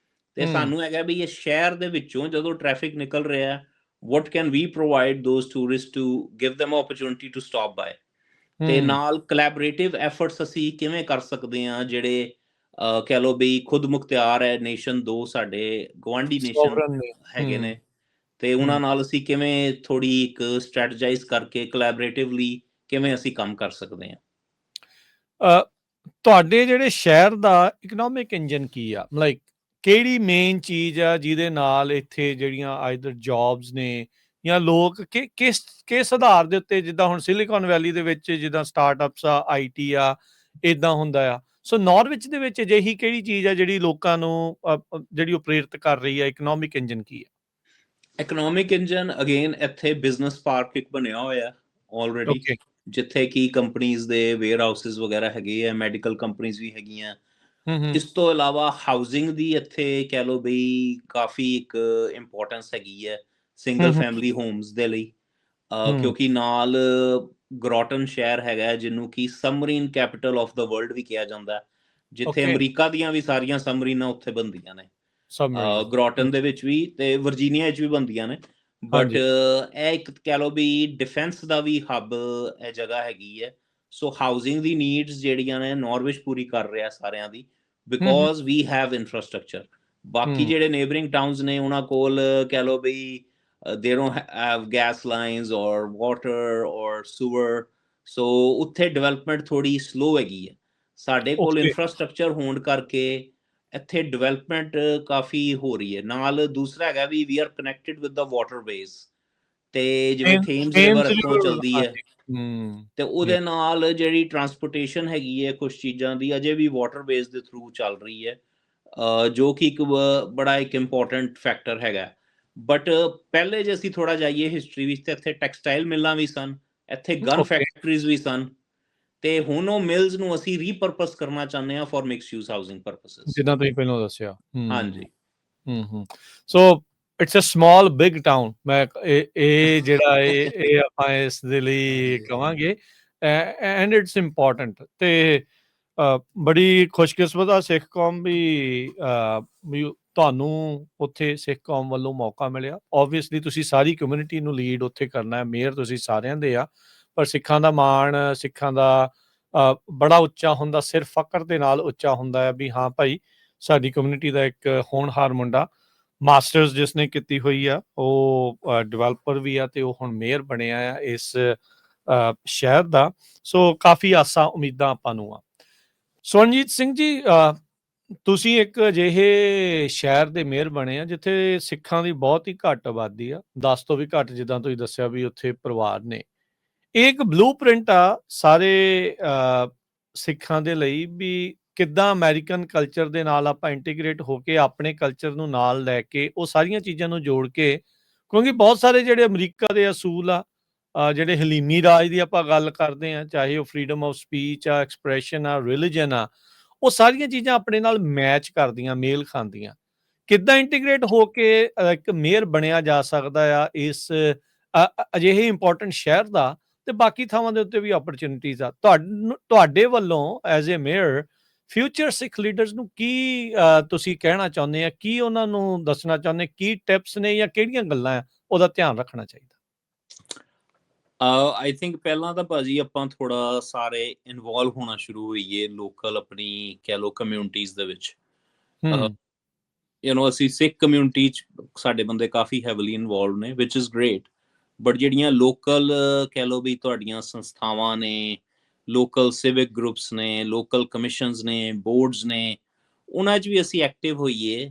ਤੇ ਸਾਨੂੰ ਹੈਗਾ ਵੀ ਇਹ ਸ਼ਹਿਰ ਦੇ ਵਿੱਚੋਂ ਜਦੋਂ ਟ੍ਰੈਫਿਕ ਨਿਕਲ ਰਿਹਾ, what can we provide those tourists to give them opportunity to stop by। ਤੇ ਨਾਲ ਕੋਲੈਬੋਰੇਟਿਵ ਐਫਰਟਸ ਅਸੀਂ ਕਿਵੇਂ ਕਰ ਸਕਦੇ ਹਾਂ, ਜਿਹੜੇ ਕਹਿ ਲਓ ਵੀ ਖੁਦ ਮੁਖਤਿਆਰ ਹੈ ਨੇਸ਼ਨ, 2 ਸਾਡੇ ਗਵਾਂਢੀ ਨੇਸ਼ਨ ਹੈਗੇ ਨੇ, ਤੇ ਉਹਨਾਂ ਨਾਲ ਅਸੀਂ ਕਿਵੇਂ ਥੋੜੀ ਇੱਕ ਸਟ੍ਰੈਟੇਜਾਈਜ਼ ਕਰਕੇ ਕੋਲੈਬੋਰੇਟਿਵਲੀ ਕਿਵੇਂ ਅਸੀਂ ਕੰਮ ਕਰ ਸਕਦੇ ਹਾਂ। ਤੁਹਾਡੇ ਜਿਹੜੇ ਸ਼ਹਿਰ ਦਾ ਇਕਨੋਮਿਕ ਇੰਜਨ ਕੀ ਆ? ਲਾਈਕ ਕਿਹੜੀ ਮੇਨ ਚੀਜ਼ ਆ ਜਿਹਦੇ ਨਾਲ ਇੱਥੇ ਜਿਹੜੀਆਂ ਆਈਦਰ ਜੌਬਸ ਨੇ ਜਾਂ ਲੋਕ ਕਿਸ ਆਧਾਰ ਦੇ ਉੱਤੇ, ਜਿੱਦਾਂ ਹੁਣ ਸਿਲੀਕਨ ਵੈਲੀ ਦੇ ਵਿੱਚ ਜਿੱਦਾਂ ਸਟਾਰਟਅਪਸ ਆ, IT ਆ, ਇਦਾਂ ਹੁੰਦਾ ਆ। ਸੋ ਨਾਰਵਿਚ ਦੇ ਵਿੱਚ ਅਜਿਹੀ ਕਿਹੜੀ ਚੀਜ਼ ਆ ਜਿਹੜੀ ਲੋਕਾਂ ਨੂੰ ਜਿਹੜੀ ਉਹ ਪ੍ਰੇਰਿਤ ਕਰ ਰਹੀ ਆ? ਇਕਨੋਮਿਕ ਇੰਜਨ ਕੀ ਆ? ਇਕਨੋਮਿਕ ਇੰਜਨ ਅਗੇਨ ਇੱਥੇ ਬਿਜ਼ਨਸ ਪਾਰਕ ਇੱਕ ਬਣਿਆ ਹੋਇਆ ਆਲਰੇਡੀ, ਜਿੱਥੇ ਕਿ ਕੰਪਨੀਜ਼ ਦੇ ਵੇਅਰ ਹਾਊਸਿਸ ਵਗੈਰਾ ਹੈਗੇ ਆ, ਮੈਡੀਕਲ ਕੰਪਨੀਜ਼ ਵੀ ਹੈਗੀਆਂ। ਇਸ ਤੋਂ ਇਲਾਵਾ ਹਾਊਸਿੰਗ ਦੀ ਇੱਥੇ ਕਹਿ ਲਓ ਬਈ ਕਾਫੀ ਇੱਕ ਇੰਪੋਰਟੈਂਸ ਹੈਗੀ ਹੈ ਸਿੰਗਲ ਫੈਮਿਲੀ ਹੋਮਸ ਦੇ ਲਈ, ਕਿਉਂਕਿ ਨਾਲ ਗ੍ਰੋਟਨ ਸ਼ਹਿਰ ਹੈਗਾ ਜਿਹਨੂੰ ਕਿ submarine capital of the world ਵੀ ਕਿਹਾ ਜਾਂਦਾ, ਜਿੱਥੇ ਅਮਰੀਕਾ ਦੀਆਂ ਵੀ ਸਾਰੀਆਂ ਸਬਮਰੀਨਾਂ ਉੱਥੇ ਬਣਦੀਆਂ ਨੇ, ਗ੍ਰੋਟਨ ਦੇ ਵਿੱਚ ਵੀ ਤੇ ਵਰਜੀਨੀਆ ਵਿੱਚ ਵੀ ਬਣਦੀਆਂ ਨੇ। ਬਟ ਇਹ ਇੱਕ ਕਹਿ ਲਓ ਵੀ ਡਿਫੈਂਸ ਦਾ ਵੀ ਹੱਬ ਇਹ ਜਗ੍ਹਾ ਹੈਗੀ ਹੈ। ਸੋ ਹਾਊਸਿੰਗ ਦੀ ਨੀਡਸ ਜਿਹੜੀਆਂ ਨੇ ਨਾਰਵਿਚ ਪੂਰੀ ਕਰ ਰਿਹਾ ਸਾਰਿਆਂ ਦੀ, ਬਿਕੋਜ਼ ਵੀ ਹੈਵ ਇਨਫਰਾਸਟ੍ਰਕਚਰ। ਬਾਕੀ ਜਿਹੜੇ ਨੇਬਰਿੰਗ ਟਾਊਨਸ ਨੇ ਉਹਨਾਂ ਕੋਲ ਕਹਿ ਲਓ ਬਈ they don't have gas lines or water or sewer, so ਉੱਥੇ ਡਿਵੈਲਪਮੈਂਟ ਥੋੜੀ ਸਲੋ ਹੈਗੀ ਹੈ। ਸਾਡੇ ਕੋਲ ਇਨਫਰਾਸਟ੍ਰਕਚਰ ਹੋਣ ਕਰਕੇ ਇੱਥੇ ਡਿਵੈਲਪਮੈਂਟ ਕਾਫੀ ਹੋ ਰਹੀ ਹੈ। ਨਾਲ ਦੂਸਰਾ ਹੈਗਾ ਵੀ we are connected with the waterways, ਤੇ ਜਿਵੇਂ ਥੇਮਸ ਰਿਵਰ ਇੱਥੋਂ ਚਲਦੀ ਹੈ, ਤੇ ਉਹਦੇ ਨਾਲ ਜਿਹੜੀ ਟਰਾਂਸਪੋਰਟੇਸ਼ਨ ਹੈਗੀ ਹੈ ਕੁਝ ਚੀਜ਼ਾਂ ਦੀ ਅਜੇ ਵੀ ਵਾਟਰ ਬੇਸ ਦੇ ਥਰੂ ਚੱਲ ਰਹੀ ਹੈ, ਜੋ ਕਿ ਇੱਕ ਬੜਾ ਇੱਕ ਇੰਪੋਰਟੈਂਟ ਫੈਕਟਰ ਹੈਗਾ। ਬਟ ਪਹਿਲੇ ਜੇ ਅਸੀਂ ਥੋੜਾ ਜਾਈਏ ਹਿਸਟਰੀ ਵਿੱਚ ਤੇ ਇੱਥੇ ਟੈਕਸਟਾਈਲ ਮਿਲਾਂ ਵੀ ਸਨ, ਇੱਥੇ ਗਨ ਫੈਕਟਰੀਜ਼ ਵੀ ਸਨ, ਤੇ ਹੁਣ ਉਹ ਮਿਲਸ ਨੂੰ ਅਸੀਂ ਰੀਪਰਪਸ ਕਰਨਾ ਚਾਹੁੰਦੇ ਹਾਂ for mix use housing purposes, ਜਿੱਦਾਂ ਤੁਸੀਂ ਪਹਿਲਾਂ ਦੱਸਿਆ। ਹਾਂਜੀ। So it's a small big town. ਮੈਂ ਇਹ ਜਿਹੜਾ ਇਹ ਆਪਾਂ ਇਸ ਦੇ ਲਈ ਕਵਾਂਗੇ, ਐਂਡ ਇਟਸ ਇੰਪੋਰਟੈਂਟ। ਤੇ ਬੜੀ ਖੁਸ਼ਕਿਸਮਤ ਆ ਸਿੱਖ ਕੌਮ ਵੀ ਤੁਹਾਨੂੰ ਉੱਥੇ ਸਿੱਖ ਕੌਮ ਵੱਲੋਂ ਮੌਕਾ ਮਿਲਿਆ। ਓਬਵੀਅਸਲੀ ਤੁਸੀਂ ਸਾਰੀ ਕਮਿਊਨਿਟੀ ਨੂੰ ਲੀਡ ਉੱਥੇ ਕਰਨਾ ਹੈ, ਮੇਅਰ ਤੁਸੀਂ ਸਾਰਿਆਂ ਦੇ ਆ, ਪਰ ਸਿੱਖਾਂ ਦਾ ਮਾਣ, ਸਿੱਖਾਂ ਦਾ ਬੜਾ ਉੱਚਾ ਹੁੰਦਾ, ਸਿਰਫ ਫਕਰ ਦੇ ਨਾਲ ਉੱਚਾ ਹੁੰਦਾ ਹੈ ਵੀ ਹਾਂ ਭਾਈ ਸਾਡੀ ਕਮਿਊਨਿਟੀ ਦਾ ਇੱਕ ਹੋਣਹਾਰ ਮੁੰਡਾ, ਮਾਸਟਰਸ ਜਿਸ ਨੇ ਕੀਤੀ ਹੋਈ ਆ, ਉਹ ਡਿਵੈਲਪਰ ਵੀ ਆ ਤੇ ਉਹ ਹੁਣ ਮੇਅਰ ਬਣਿਆ ਆ ਇਸ ਸ਼ਹਿਰ ਦਾ। ਸੋ ਕਾਫੀ ਆਸਾਂ ਉਮੀਦਾਂ ਆਪਾਂ ਨੂੰ ਆ। ਸਵਰਨਜੀਤ ਸਿੰਘ ਜੀ, ਤੁਸੀਂ ਇੱਕ ਅਜਿਹੇ ਸ਼ਹਿਰ ਦੇ ਮੇਅਰ ਬਣੇ ਆ ਜਿੱਥੇ ਸਿੱਖਾਂ ਦੀ ਬਹੁਤ ਹੀ ਘੱਟ ਆਬਾਦੀ ਆ, 10 ਤੋਂ ਵੀ ਘੱਟ, ਜਿੱਦਾਂ ਤੁਸੀਂ ਦੱਸਿਆ ਵੀ ਉੱਥੇ ਪਰਿਵਾਰ ਨੇ। ਇਹ ਇੱਕ ਬਲੂ ਪ੍ਰਿੰਟ ਆ ਸਾਰੇ ਸਿੱਖਾਂ ਦੇ ਲਈ ਵੀ ਕਿੱਦਾਂ ਅਮਰੀਕਨ ਕਲਚਰ ਦੇ ਨਾਲ ਆਪਾਂ ਇੰਟੀਗ੍ਰੇਟ ਹੋ ਕੇ ਆਪਣੇ ਕਲਚਰ ਨੂੰ ਨਾਲ ਲੈ ਕੇ ਉਹ ਸਾਰੀਆਂ ਚੀਜ਼ਾਂ ਨੂੰ ਜੋੜ ਕੇ, ਕਿਉਂਕਿ ਬਹੁਤ ਸਾਰੇ ਜਿਹੜੇ ਅਮਰੀਕਾ ਦੇ ਅਸੂਲ ਆ, ਜਿਹੜੇ ਹਲੀਮੀ ਰਾਜ ਦੀ ਆਪਾਂ ਗੱਲ ਕਰਦੇ ਹਾਂ, ਚਾਹੇ ਉਹ ਫਰੀडम ਆਫ ਸਪੀਚ ਆ, ਐਕਸਪ੍ਰੈਸ਼ਨ ਆ, ਰਿਲੀਜਨ ਆ, ਉਹ ਸਾਰੀਆਂ ਚੀਜ਼ਾਂ ਆਪਣੇ ਨਾਲ ਮੈਚ ਕਰਦੀਆਂ, ਮੇਲ ਖਾਂਦੀਆਂ। ਕਿੱਦਾਂ ਇੰਟੀਗ੍ਰੇਟ ਹੋ ਕੇ ਇੱਕ ਮੇਅਰ ਬਣਿਆ ਜਾ ਸਕਦਾ ਆ ਇਸ ਅਜਿਹੇ ਇੰਪੋਰਟੈਂਟ ਸ਼ਹਿਰ ਦਾ, ਤੇ ਬਾਕੀ ਥਾਵਾਂ ਦੇ ਉੱਤੇ ਵੀ ਓਪਰਚੁਨਿਟੀਜ਼ ਆ। ਤੁਹਾਡੇ ਵੱਲੋਂ as a mayor future Sikh leaders ਨੂੰ ਕੀ ਤੁਸੀਂ ਕਹਿਣਾ ਚਾਹੁੰਦੇ ਆ, ਕੀ ਉਹਨਾਂ ਨੂੰ ਦੱਸਣਾ ਚਾਹੁੰਦੇ, ਕੀ ਟਿਪਸ ਨੇ ਜਾਂ ਕਿਹੜੀਆਂ ਗੱਲਾਂ ਆ ਉਹਦਾ ਧਿਆਨ ਰੱਖਣਾ ਚਾਹੀਦਾ? ਆਈ ਥਿੰਕ ਪਹਿਲਾਂ ਤਾਂ ਭਾਜੀ ਆਪਾਂ ਥੋੜਾ ਸਾਰੇ ਇਨਵੋਲਵ ਹੋਣਾ ਸ਼ੁਰੂ ਹੋਈਏ ਲੋਕਲ ਆਪਣੀ ਕਹਿ ਲੋ ਕਮਿਊਨਿਟੀਜ਼ ਦੇ ਵਿੱਚ। ਅਸੀਂ ਸਿੱਖ ਕਮਿਊਨਿਟੀ 'ਚ ਸਾਡੇ ਬੰਦੇ ਕਾਫੀ ਹੈਵਲੀ ਇਨਵੋਲਵ ਨੇ, ਵਿਚ ਇਜ਼ ਗ੍ਰੇਟ। ਬਟ ਜਿਹੜੀਆਂ ਲੋਕਲ ਕਹਿ ਲੋ ਵੀ ਤੁਹਾਡੀਆਂ ਸੰਸਥਾਵਾਂ ਨੇ, ਲੋਕਲ ਸਿਵਿਕ ਗਰੁੱਪਸ ਨੇ, ਲੋਕਲ ਕਮਿਸ਼ਨਸ ਨੇ, ਬੋਰਡਸ ਨੇ, ਉਹਨਾਂ 'ਚ ਵੀ ਅਸੀਂ ਐਕਟਿਵ ਹੋਈਏ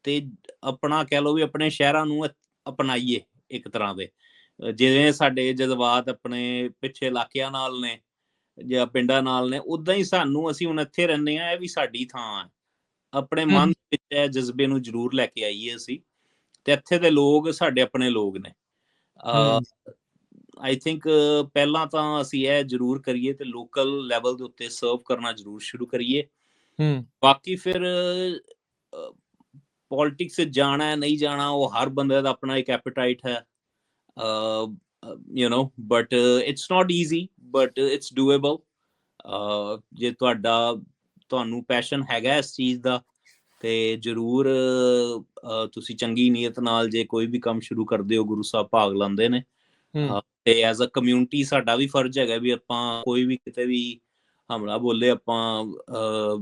ਤੇ ਆਪਣਾ ਕਹਿ ਲੋ ਵੀ ਆਪਣੇ ਸ਼ਹਿਰਾਂ ਨੂੰ ਅਪਣਾਈਏ ਇੱਕ ਤਰ੍ਹਾਂ ਦੇ। ਜਿਵੇਂ ਸਾਡੇ ਜਜ਼ਬਾਤ ਆਪਣੇ ਪਿੱਛੇ ਇਲਾਕਿਆਂ ਨਾਲ ਨੇ ਜਾਂ ਪਿੰਡਾਂ ਨਾਲ ਨੇ, ਉੱਦਾਂ ਹੀ ਸਾਨੂੰ, ਅਸੀਂ ਹੁਣ ਇੱਥੇ ਰਹਿੰਦੇ ਹਾਂ, ਇਹ ਵੀ ਸਾਡੀ ਥਾਂ ਹੈ। ਆਪਣੇ ਮਨ ਵਿੱਚ ਇਹ ਜਜ਼ਬੇ ਨੂੰ ਜ਼ਰੂਰ ਲੈ ਕੇ ਆਈਏ ਅਸੀਂ, ਤੇ ਇੱਥੇ ਦੇ ਲੋਕ ਸਾਡੇ ਆਪਣੇ ਲੋਕ ਨੇ। ਆਈ ਥਿੰਕ ਪਹਿਲਾਂ ਤਾਂ ਅਸੀਂ ਇਹ ਜ਼ਰੂਰ ਕਰੀਏ ਤੇ ਲੋਕਲ ਲੈਵਲ ਦੇ ਉੱਤੇ ਸਰਵ ਕਰਨਾ ਜ਼ਰੂਰ ਸ਼ੁਰੂ ਕਰੀਏ। ਬਾਕੀ ਫਿਰ ਪੋਲਿਟਿਕਸ 'ਚ ਜਾਣਾ ਨਹੀਂ ਜਾਣਾ, ਉਹ ਹਰ ਬੰਦੇ ਦਾ ਆਪਣਾ ਇੱਕ ਐਪੇਟਾਈਟ ਹੈ, but it's not easy, but it's doable. ਜੇ ਤੁਹਾਨੂੰ ਪੈਸ਼ਨ ਹੈਗਾ ਇਸ ਚੀਜ਼ ਦਾ, ਤੇ ਜ਼ਰੂਰ ਤੁਸੀਂ ਚੰਗੀ ਨੀਅਤ ਨਾਲ ਜੇ ਕੋਈ ਵੀ ਕੰਮ ਸ਼ੁਰੂ ਕਰਦੇ ਹੋ, ਗੁਰੂ ਸਾਹਿਬ ਭਾਗ ਲਾਉਂਦੇ ਨੇ। ਤੇ ਐਜ਼ ਅ ਕਮਿਊਨਿਟੀ ਸਾਡਾ ਵੀ ਫਰਜ਼ ਹੈਗਾ ਵੀ ਆਪਾਂ ਕੋਈ ਵੀ ਕਿਤੇ ਵੀ ਹਮਲਾ ਬੋਲੇ, ਆਪਾਂ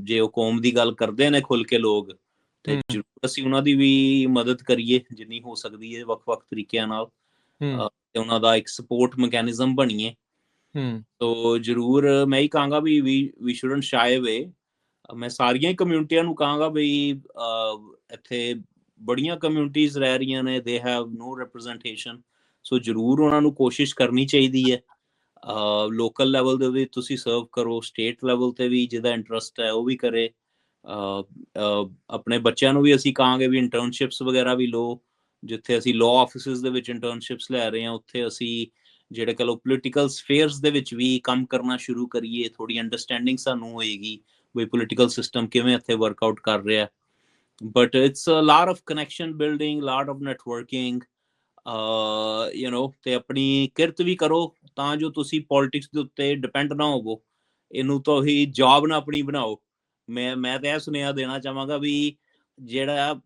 ਜੇ ਉਹ ਕੌਮ ਦੀ ਗੱਲ ਕਰਦੇ ਨੇ ਖੁੱਲ ਕੇ ਲੋਕ, ਤੇ ਜ਼ਰੂਰ ਅਸੀਂ ਉਹਨਾਂ ਦੀ ਵੀ ਮਦਦ ਕਰੀਏ ਜਿੰਨੀ ਹੋ ਸਕਦੀ ਹੈ, ਵੱਖ-ਵੱਖ ਤਰੀਕਿਆਂ ਨਾਲ, ਤੇ ਉਹਨਾਂ ਦਾ ਇੱਕ ਸਪੋਰਟ ਮੈਕੈਨਿਜ਼ਮ ਬਣੀਏ। ਸੋ ਜ਼ਰੂਰ ਮੈਂ ਹੀ ਕਹਾਂਗਾ ਵੀ ਵੀ ਸ਼ੁਡਨਟ ਸ਼ਾਈ ਅਵੇ। ਮੈਂ ਸਾਰੀਆਂ ਹੀ ਕਮਿਊਨਿਟੀਆਂ ਨੂੰ ਕਹਾਂਗਾ ਬਈ ਇੱਥੇ ਬੜੀਆਂ ਕਮਿਊਨਿਟੀਜ਼ ਰਹਿ ਰਹੀਆਂ ਨੇ, ਦੇ ਹੈਵ ਨੋ ਰਿਪਰੈਜ਼ੈਂਟੇਸ਼ਨ, ਸੋ ਜ਼ਰੂਰ ਉਹਨਾਂ ਨੂੰ ਕੋਸ਼ਿਸ਼ ਕਰਨੀ ਚਾਹੀਦੀ ਹੈ। ਲੋਕਲ ਲੈਵਲ ਦੇ ਵੀ ਤੁਸੀਂ ਸਰਵ ਕਰੋ, ਸਟੇਟ ਲੈਵਲ ਤੇ ਵੀ ਜਿਹਦਾ ਇੰਟਰਸਟ ਹੈ ਉਹ ਵੀ ਕਰੇ। ਆਪਣੇ ਬੱਚਿਆਂ ਨੂੰ ਵੀ ਅਸੀਂ ਕਹਾਂਗੇ ਵੀ ਇੰਟਰਨਸ਼ਿਪਸ ਵਗੈਰਾ ਵੀ ਲਓ, ਜਿੱਥੇ ਅਸੀਂ ਲਾਅ ਆਫਿਸਿਸ ਦੇ ਵਿੱਚ ਇੰਟਰਨਸ਼ਿਪਸ ਲੈ ਰਹੇ ਹਾਂ, ਉੱਥੇ ਅਸੀਂ ਜਿਹੜੇ ਕਹ ਲਓ ਪੋਲੀਟੀਕਲ ਸਫੇਅਰਸ ਦੇ ਵਿੱਚ ਵੀ ਕੰਮ ਕਰਨਾ ਸ਼ੁਰੂ ਕਰੀਏ। ਥੋੜੀ ਅੰਡਰਸਟੈਂਡਿੰਗ ਸਾਨੂੰ ਹੋਏਗੀ ਵੀ ਪੋਲੀਟੀਕਲ ਸਿਸਟਮ ਕਿਵੇਂ ਇੱਥੇ ਵਰਕਆਊਟ ਕਰ ਰਿਹਾ। But it's a lot of connection building, lot of networking, ਤੇ ਆਪਣੀ ਕਿਰਤ ਵੀ ਕਰੋ ਤਾਂ ਜੋ ਤੁਸੀਂ ਪੋਲਿਟਿਕਸ ਦੇ ਉੱਤੇ ਡਿਪੈਂਡ ਨਾ ਹੋਵੋ, ਇਹਨੂੰ ਤਾਂ ਹੀ ਜੌਬ ਨਾ ਆਪਣੀ ਬਣਾਓ। ਮੈਂ ਤਾਂ ਇਹ ਸੁਨੇਹਾ ਦੇਣਾ ਚਾਹਾਂਗਾ ਵੀ ਜਿਹੜਾ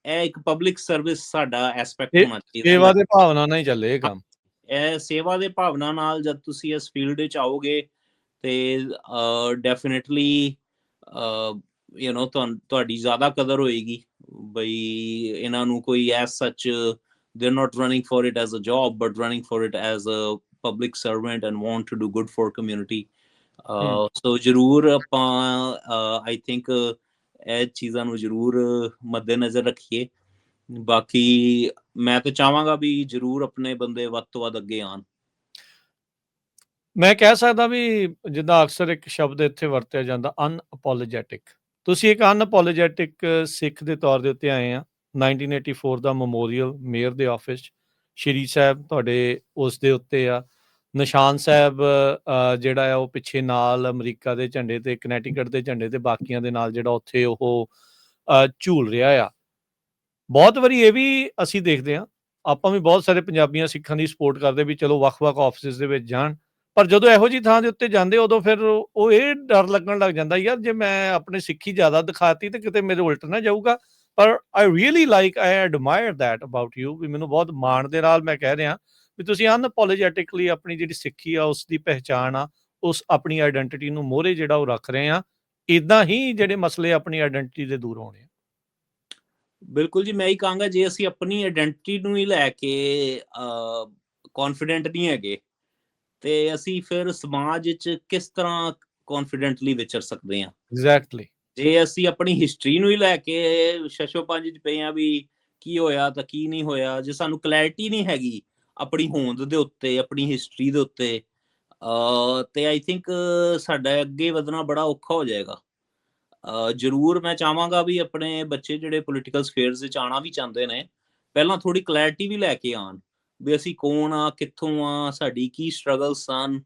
ਇਹ ਇੱਕ ਪਬਲਿਕ ਸਰਵਿਸ ਸਾਡਾ ਐਸਪੈਕਟ ਹੋਣਾ ਚਾਹੀਦਾ। ਸੇਵਾ ਦੇ ਭਾਵਨਾ ਨਾਲ ਹੀ ਚੱਲੇ ਇਹ ਕੰਮ। ਇਹ ਸੇਵਾ ਦੇ ਭਾਵਨਾ ਨਾਲ ਜਦ ਤੁਸੀਂ ਇਸ ਫੀਲਡ ਵਿੱਚ ਆਓਗੇ ਤੇ ਡੈਫੀਨੇਟਲੀ ਤੁਹਾਡੀ ਜ਼ਿਆਦਾ ਕਦਰ ਹੋਏਗੀ ਬਈ ਇਹਨਾਂ ਨੂੰ ਕੋਈ ਐਜ਼ ਸੱਚ they're not running for it as a job but running for it as a public servant and want to do good for community. So ਜ਼ਰੂਰ ਆਪਾਂ I think ਇਹ ਚੀਜ਼ਾਂ ਨੂੰ ਜ਼ਰੂਰ ਮੱਦੇਨਜ਼ਰ ਰੱਖੀਏ। ਬਾਕੀ ਮੈਂ ਤਾਂ ਚਾਹਾਂਗਾ ਵੀ ਜ਼ਰੂਰ ਆਪਣੇ ਬੰਦੇ ਵੱਧ ਤੋਂ ਵੱਧ ਅੱਗੇ ਆਉਣ। ਮੈਂ ਕਹਿ ਸਕਦਾ ਵੀ ਜਿੱਦਾਂ ਅਕਸਰ ਇੱਕ ਸ਼ਬਦ ਇੱਥੇ ਵਰਤਿਆ ਜਾਂਦਾ ਅਨਅਪੋਲੋਜੈਟਿਕ। ਤੁਸੀਂ ਇੱਕ ਅਨਅਪੋਲੋਜੈਟਿਕ ਸਿੱਖ ਦੇ ਤੌਰ ਦੇ ਉੱਤੇ ਆਏ ਆ। 1984 ਦਾ ਮੈਮੋਰੀਅਲ ਮੇਅਰ ਦੇ ਆਫਿਸ 'ਚ ਸ਼੍ਰੀ ਸਾਹਿਬ ਤੁਹਾਡੇ ਉਸ ਦੇ ਉੱਤੇ ਆ। ਨਿਸ਼ਾਨ ਸਾਹਿਬ ਜਿਹੜਾ ਆ ਉਹ ਪਿੱਛੇ ਨਾਲ ਅਮਰੀਕਾ ਦੇ ਝੰਡੇ ਤੇ ਕਨੈਟੀਕਟ ਦੇ ਝੰਡੇ ਤੇ ਬਾਕੀਆਂ ਦੇ ਨਾਲ ਜਿਹੜਾ ਉੱਥੇ ਉਹ ਝੂਲ ਰਿਹਾ ਆ। ਬਹੁਤ ਵਾਰੀ ਇਹ ਵੀ ਅਸੀਂ ਦੇਖਦੇ ਹਾਂ, ਆਪਾਂ ਵੀ ਬਹੁਤ ਸਾਰੇ ਪੰਜਾਬੀਆਂ ਸਿੱਖਾਂ ਦੀ ਸਪੋਰਟ ਕਰਦੇ ਵੀ ਚਲੋ ਵੱਖ-ਵੱਖ ਆਫਿਸਿਸ ਦੇ ਵਿੱਚ ਜਾਣ, ਪਰ ਜਦੋਂ ਇਹੋ ਜਿਹੀ ਥਾਂ ਦੇ ਉੱਤੇ ਜਾਂਦੇ ਉਦੋਂ ਫਿਰ ਉਹ ਇਹ ਡਰ ਲੱਗਣ ਲੱਗ ਜਾਂਦਾ ਯਾਰ ਜੇ ਮੈਂ ਆਪਣੀ ਸਿੱਖੀ ਜ਼ਿਆਦਾ ਦਿਖਾਤੀ ਤੇ ਕਿਤੇ ਮੇਰੇ ਉਲਟ ਨਾ ਜਾਊਗਾ। ਪਰ I really like I admire that about you ਵੀ ਮੈਨੂੰ ਬਹੁਤ ਮਾਣ ਦੇ ਨਾਲ ਮੈਂ ਕਹਿ ਰਿਹਾ ਵੀ ਤੁਸੀਂ ਅਨਅਪੋਲੋਜੈਟਿਕਲੀ ਆਪਣੀ ਜਿਹੜੀ ਸਿੱਖੀ ਆ ਉਸ ਦੀ ਪਹਿਚਾਣ ਆ ਉਸ ਆਪਣੀ ਆਈਡੈਂਟਿਟੀ ਨੂੰ ਮੋਹਰੇ ਜਿਹੜਾ ਉਹ ਰੱਖ ਰਹੇ ਆ। ਇੱਦਾਂ ਹੀ ਜਿਹੜੇ ਮਸਲੇ ਆਪਣੀ ਆਈਡੈਂਟਿਟੀ ਦੇ ਦੂਰ ਹੋਣੇ ਆ। ਬਿਲਕੁਲ ਜੀ, ਮੈਂ ਹੀ ਕਹਾਂਗਾ ਜੇ ਅਸੀਂ ਆਪਣੀ ਆਇਡੈਂਟਿਟੀ ਨੂੰ ਹੀ ਲੈ ਕੇ ਕੌਨਫੀਡੈਂਟ ਨਹੀਂ ਹੈਗੇ ਤੇ ਅਸੀਂ ਫਿਰ ਸਮਾਜ 'ਚ ਕਿਸ ਤਰ੍ਹਾਂ ਕੌਨਫੀਡੈਂਟਲੀ ਵਿਚਰ ਸਕਦੇ ਹਾਂ। ਐਗਜ਼ੈਕਟਲੀ। ਜੇ ਅਸੀਂ ਆਪਣੀ ਹਿਸਟਰੀ ਨੂੰ ਹੀ ਲੈ ਕੇ ਸ਼ਸ਼ੋਪੰਜ 'ਚ ਪਏ ਹਾਂ ਵੀ ਕੀ ਹੋਇਆ ਤਾਂ ਕੀ ਨਹੀਂ ਹੋਇਆ, ਜੇ ਸਾਨੂੰ ਕਲੈਰਿਟੀ ਨਹੀਂ ਹੈਗੀ ਆਪਣੀ ਹੋਂਦ ਦੇ ਉੱਤੇ, ਆਪਣੀ ਹਿਸਟਰੀ ਦੇ ਉੱਤੇ, ਤੇ ਆਈ ਥਿੰਕ ਸਾਡਾ ਅੱਗੇ ਵਧਣਾ ਬੜਾ ਔਖਾ ਹੋ ਜਾਏਗਾ। ਜ਼ਰੂਰ ਮੈਂ ਚਾਹਾਂਗਾ ਵੀ ਆਪਣੇ ਬੱਚੇ ਜਿਹੜੇ ਪੋਲੀਟੀਕਲ ਸਫੇਅਰਸ ਵਿੱਚ ਆਉਣਾ ਵੀ ਚਾਹੁੰਦੇ ਨੇ, ਪਹਿਲਾਂ ਥੋੜੀ ਕਲੈਰਿਟੀ ਵੀ ਲੈ ਕੇ ਆਉਣ ਵੀ ਅਸੀਂ ਕੌਣ ਆ, ਕਿੱਥੋਂ ਆ, ਸਾਡੀ ਕੀ ਸਟਰਗਲਸ ਸਨ,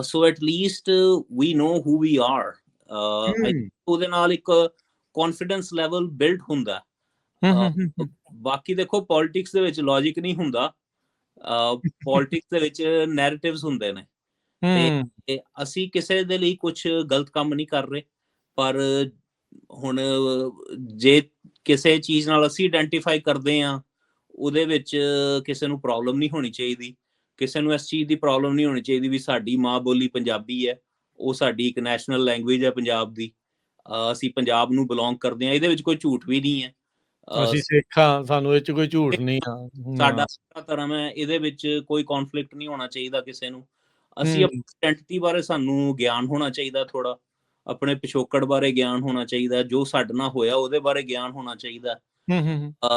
so at least we know who we are. ਉਹਦੇ ਨਾਲ ਇੱਕ ਕੌਨਫੀਡੈਂਸ ਲੈਵਲ ਬਿਲਡ ਹੁੰਦਾ। ਬਾਕੀ ਦੇਖੋ ਪੋਲਿਟਿਕਸ ਦੇ ਵਿੱਚ ਲੌਜਿਕ ਨਹੀਂ ਹੁੰਦਾ, ਪੋਲਿਟਿਕਸ ਦੇ ਵਿੱਚ ਨੈਰੇਟਿਵਸ ਹੁੰਦੇ ਨੇ ਤੇ ਅਸੀਂ ਕਿਸੇ ਦੇ ਲਈ ਕੁਝ ਗਲਤ ਕੰਮ ਨਹੀਂ ਕਰ ਰਹੇ, ਪਰ ਹੁਣ ਜੇ ਕਿਸੇ ਚੀਜ਼ ਨਾਲ ਅਸੀਂ ਆਇਡੈਂਟੀਫਾਈ ਕਰਦੇ ਹਾਂ ਉਹਦੇ ਵਿੱਚ ਕਿਸੇ ਨੂੰ ਪ੍ਰੋਬਲਮ ਨਹੀਂ ਹੋਣੀ ਚਾਹੀਦੀ, ਕਿਸੇ ਨੂੰ ਇਸ ਚੀਜ਼ ਦੀ ਪ੍ਰੋਬਲਮ ਨਹੀਂ ਹੋਣੀ ਚਾਹੀਦੀ ਵੀ ਸਾਡੀ ਮਾਂ ਬੋਲੀ ਪੰਜਾਬੀ ਹੈ, ਉਹ ਸਾਡੀ ਇੱਕ ਨੈਸ਼ਨਲ ਲੈਂਗੁਏਜ ਹੈ ਪੰਜਾਬ ਦੀ, ਅਸੀਂ ਪੰਜਾਬ ਨੂੰ ਬਿਲੋਂਗ ਕਰਦੇ ਹਾਂ, ਇਹਦੇ ਵਿੱਚ ਕੋਈ ਝੂਠ ਵੀ ਨਹੀਂ ਹੈ। ਅਸੀਂ ਸਿੱਖ ਹਾਂ, ਸਾਨੂੰ ਇਹ 'ਚ ਕੋਈ ਝੂਠ ਨਹੀਂ ਆ। ਸਾਡਾ ਧਰਮ ਹੈ, ਇਹਦੇ ਵਿੱਚ ਕੋਈ ਕੌਨਫਲਿਕਟ ਨਹੀਂ ਹੋਣਾ ਚਾਹੀਦਾ ਕਿਸੇ ਨੂੰ। ਅਸੀਂ ਆਪਣੀ ਆਇਡੈਂਟਿਟੀ ਬਾਰੇ ਸਾਨੂੰ ਗਿਆਨ ਹੋਣਾ ਚਾਹੀਦਾ, ਥੋੜਾ ਆਪਣੇ ਪਿਛੋਕੜ ਬਾਰੇ ਗਿਆਨ ਹੋਣਾ ਚਾਹੀਦਾ, ਜੋ ਸਾਡੇ ਨਾਲ ਹੋਇਆ ਉਹਦੇ ਬਾਰੇ ਗਿਆਨ ਹੋਣਾ ਚਾਹੀਦਾ।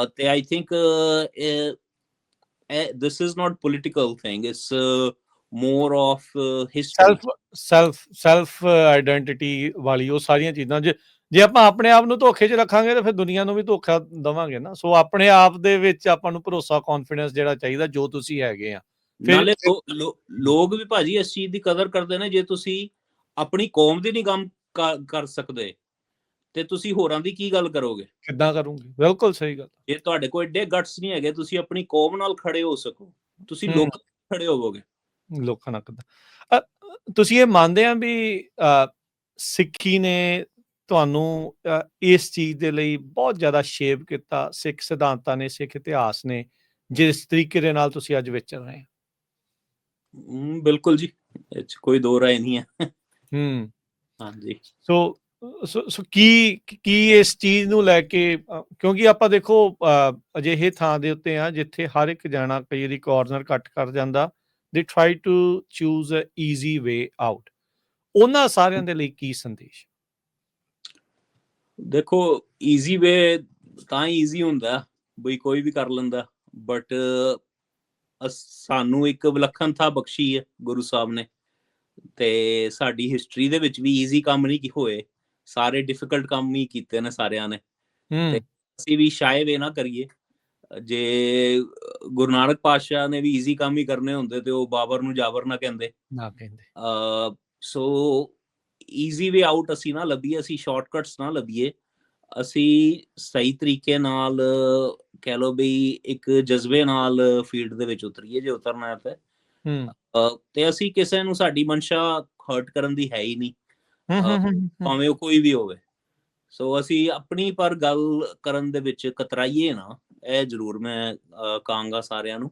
ਤੇ I think this is not political thing, it's more of history. Self identity ਵਾਲੀ ਉਹ ਸਾਰੀਆਂ ਚੀਜ਼ਾਂ ਜੇ ਆਪਾਂ ਆਪਣੇ ਆਪ ਨੂੰ ਧੋਖੇ 'ਚ ਰੱਖਾਂਗੇ ਤਾਂ ਫਿਰ ਦੁਨੀਆ ਨੂੰ ਵੀ ਧੋਖਾ ਦੇਵਾਂਗੇ ਨਾ। ਸੋ ਆਪਣੇ ਆਪ ਦੇ ਵਿੱਚ ਆਪਾਂ ਨੂੰ ਭਰੋਸਾ, ਕੌਨਫੀਡੈਂਸ ਜਿਹੜਾ ਚਾਹੀਦਾ ਜੋ ਤੁਸੀਂ ਹੈਗੇ ਆ। ਨਾਲੇ ਲੋਕ ਵੀ ਭਾਜੀ ਇਸ ਚੀਜ਼ ਦੀ ਕਦਰ ਕਰਦੇ ਨੇ, ਜੇ ਤੁਸੀਂ ਆਪਣੀ ਕੌਮ ਦੀ ਨਹੀਂ ਕੰਮ ਕਰ ਸਕਦੇ ਤੇ ਤੁਸੀਂ ਹੋਰਾਂ ਦੀ ਕੀ ਗੱਲ ਕਰੋਗੇ, ਕਿੱਦਾਂ ਕਰੋਗੇ? ਬਿਲਕੁਲ ਸਹੀ ਗੱਲ। ਜੇ ਤੁਹਾਡੇ ਕੋਲ ਏਡੇ ਗਟਸ ਨਹੀਂ ਹੈਗੇ ਤੁਸੀਂ ਆਪਣੀ ਕੌਮ ਨਾਲ ਖੜੇ ਹੋ ਸਕੋ, ਤੁਸੀਂ ਲੋਕਾਂ ਨਾਲ ਖੜੇ ਹੋਵੋਗੇ। ਲੋਕਾਂ ਨਾਲ ਕਿੱਦਾਂ ਤੁਸੀਂ ਇਹ ਮੰਨਦੇ ਆ ਵੀ ਸਿੱਖੀ ਨੇ ਤੁਹਾਨੂੰ ਇਸ ਚੀਜ਼ ਦੇ ਲਈ ਬਹੁਤ ਜ਼ਿਆਦਾ ਸ਼ੇਪ ਕੀਤਾ, ਸਿੱਖ ਸਿਧਾਂਤਾਂ ਨੇ, ਸਿੱਖ ਇਤਿਹਾਸ ਨੇ, ਜਿਸ ਤਰੀਕੇ ਦੇ ਨਾਲ ਤੁਸੀਂ ਅੱਜ ਵਿਚਰ ਰਹੇ ਹੋ? ਬਿਲਕੁਲ ਜੀ, ਇਹ 'ਚ ਕੋਈ ਦੋ ਰਾਏ ਨਹੀਂ ਹੈ। ਹਾਂਜੀ। ਸੋ ਕੀ ਇਸ ਚੀਜ਼ ਨੂੰ ਲੈ ਕੇ ਕਿਉਂਕਿ ਆਪਾਂ ਦੇਖੋ ਅਜਿਹੇ ਥਾਂ ਦੇ ਉੱਤੇ ਆ ਜਿੱਥੇ ਹਰ ਇੱਕ ਜਾਣਾ ਕਈ ਵਾਰੀ ਕਾਰਨਰ ਕੱਟ ਕਰ ਜਾਂਦਾ, they try to choose a easy way out, ਉਹਨਾਂ ਸਾਰਿਆਂ ਦੇ ਲਈ ਕੀ ਸੰਦੇਸ਼? ਦੇਖੋ ਈਜ਼ੀ ਵੇ ਤਾਂ ਹੀ ਈਜ਼ੀ ਹੁੰਦਾ ਬਈ ਕੋਈ ਵੀ ਕਰ ਲੈਂਦਾ, ਬਟ ਸਾਨੂੰ ਇੱਕ ਵਿਲੱਖਣਤਾ ਬਖਸ਼ੀ ਹੈ ਗੁਰੂ ਸਾਹਿਬ ਨੇ, ਤੇ ਸਾਡੀ ਹਿਸਟਰੀ ਦੇ ਵਿੱਚ ਵੀ ਈਜ਼ੀ ਕੰਮ ਨਹੀਂ ਹੋਏ, ਸਾਰੇ ਡਿਫਿਕਲਟ ਕੰਮ ਹੀ ਕੀਤੇ ਨੇ ਸਾਰਿਆਂ ਨੇ, ਤੇ ਅਸੀਂ ਵੀ ਸ਼ਾਇਦ ਇਹ ਨਾ ਕਰੀਏ। ਜੇ ਗੁਰੂ ਨਾਨਕ ਪਾਤਸ਼ਾਹ ਨੇ ਵੀ ਈਜ਼ੀ ਕੰਮ ਹੀ ਕਰਨੇ ਹੁੰਦੇ ਤੇ ਉਹ ਬਾਬਰ ਨੂੰ ਜਾਬਰ ਨਾ ਕਹਿੰਦੇ। ਸੋ ਈਜ਼ੀ ਵੇ ਆਊਟ ਅਸੀਂ ਨਾ ਲੱਭੀਏ, ਅਸੀਂ ਸ਼ਾਰਟਕਟਸ ਨਾ ਲੱਭੀਏ, ਅਸੀਂ ਸਹੀ ਤਰੀਕੇ ਨਾਲ ਕਹਿ ਲਓ ਬਈ ਇੱਕ ਜਜ਼ਬੇ ਨਾਲ ਫੀਲਡ ਦੇ ਵਿੱਚ ਉਤਰੀਏ ਜੇ ਉਤਰਨਾ ਹੈ ਤੇ ਅਸੀਂ ਕਿਸੇ ਨੂੰ ਸਾਡੀ ਮਨਸ਼ਾ ਹਰਟ ਕਰਨ ਦੀ ਹੈ ਹੀ ਨਹੀਂ, ਭਾਵੇਂ ਉਹ ਕੋਈ ਵੀ ਹੋਵੇ। ਸੋ ਅਸੀਂ ਆਪਣੀ ਪਰ ਗੱਲ ਕਰਨ ਦੇ ਵਿੱਚ ਕਤਰਾਈਏ ਨਾ, ਇਹ ਜ਼ਰੂਰ ਮੈਂ ਕਹਾਂਗਾ ਸਾਰਿਆਂ ਨੂੰ।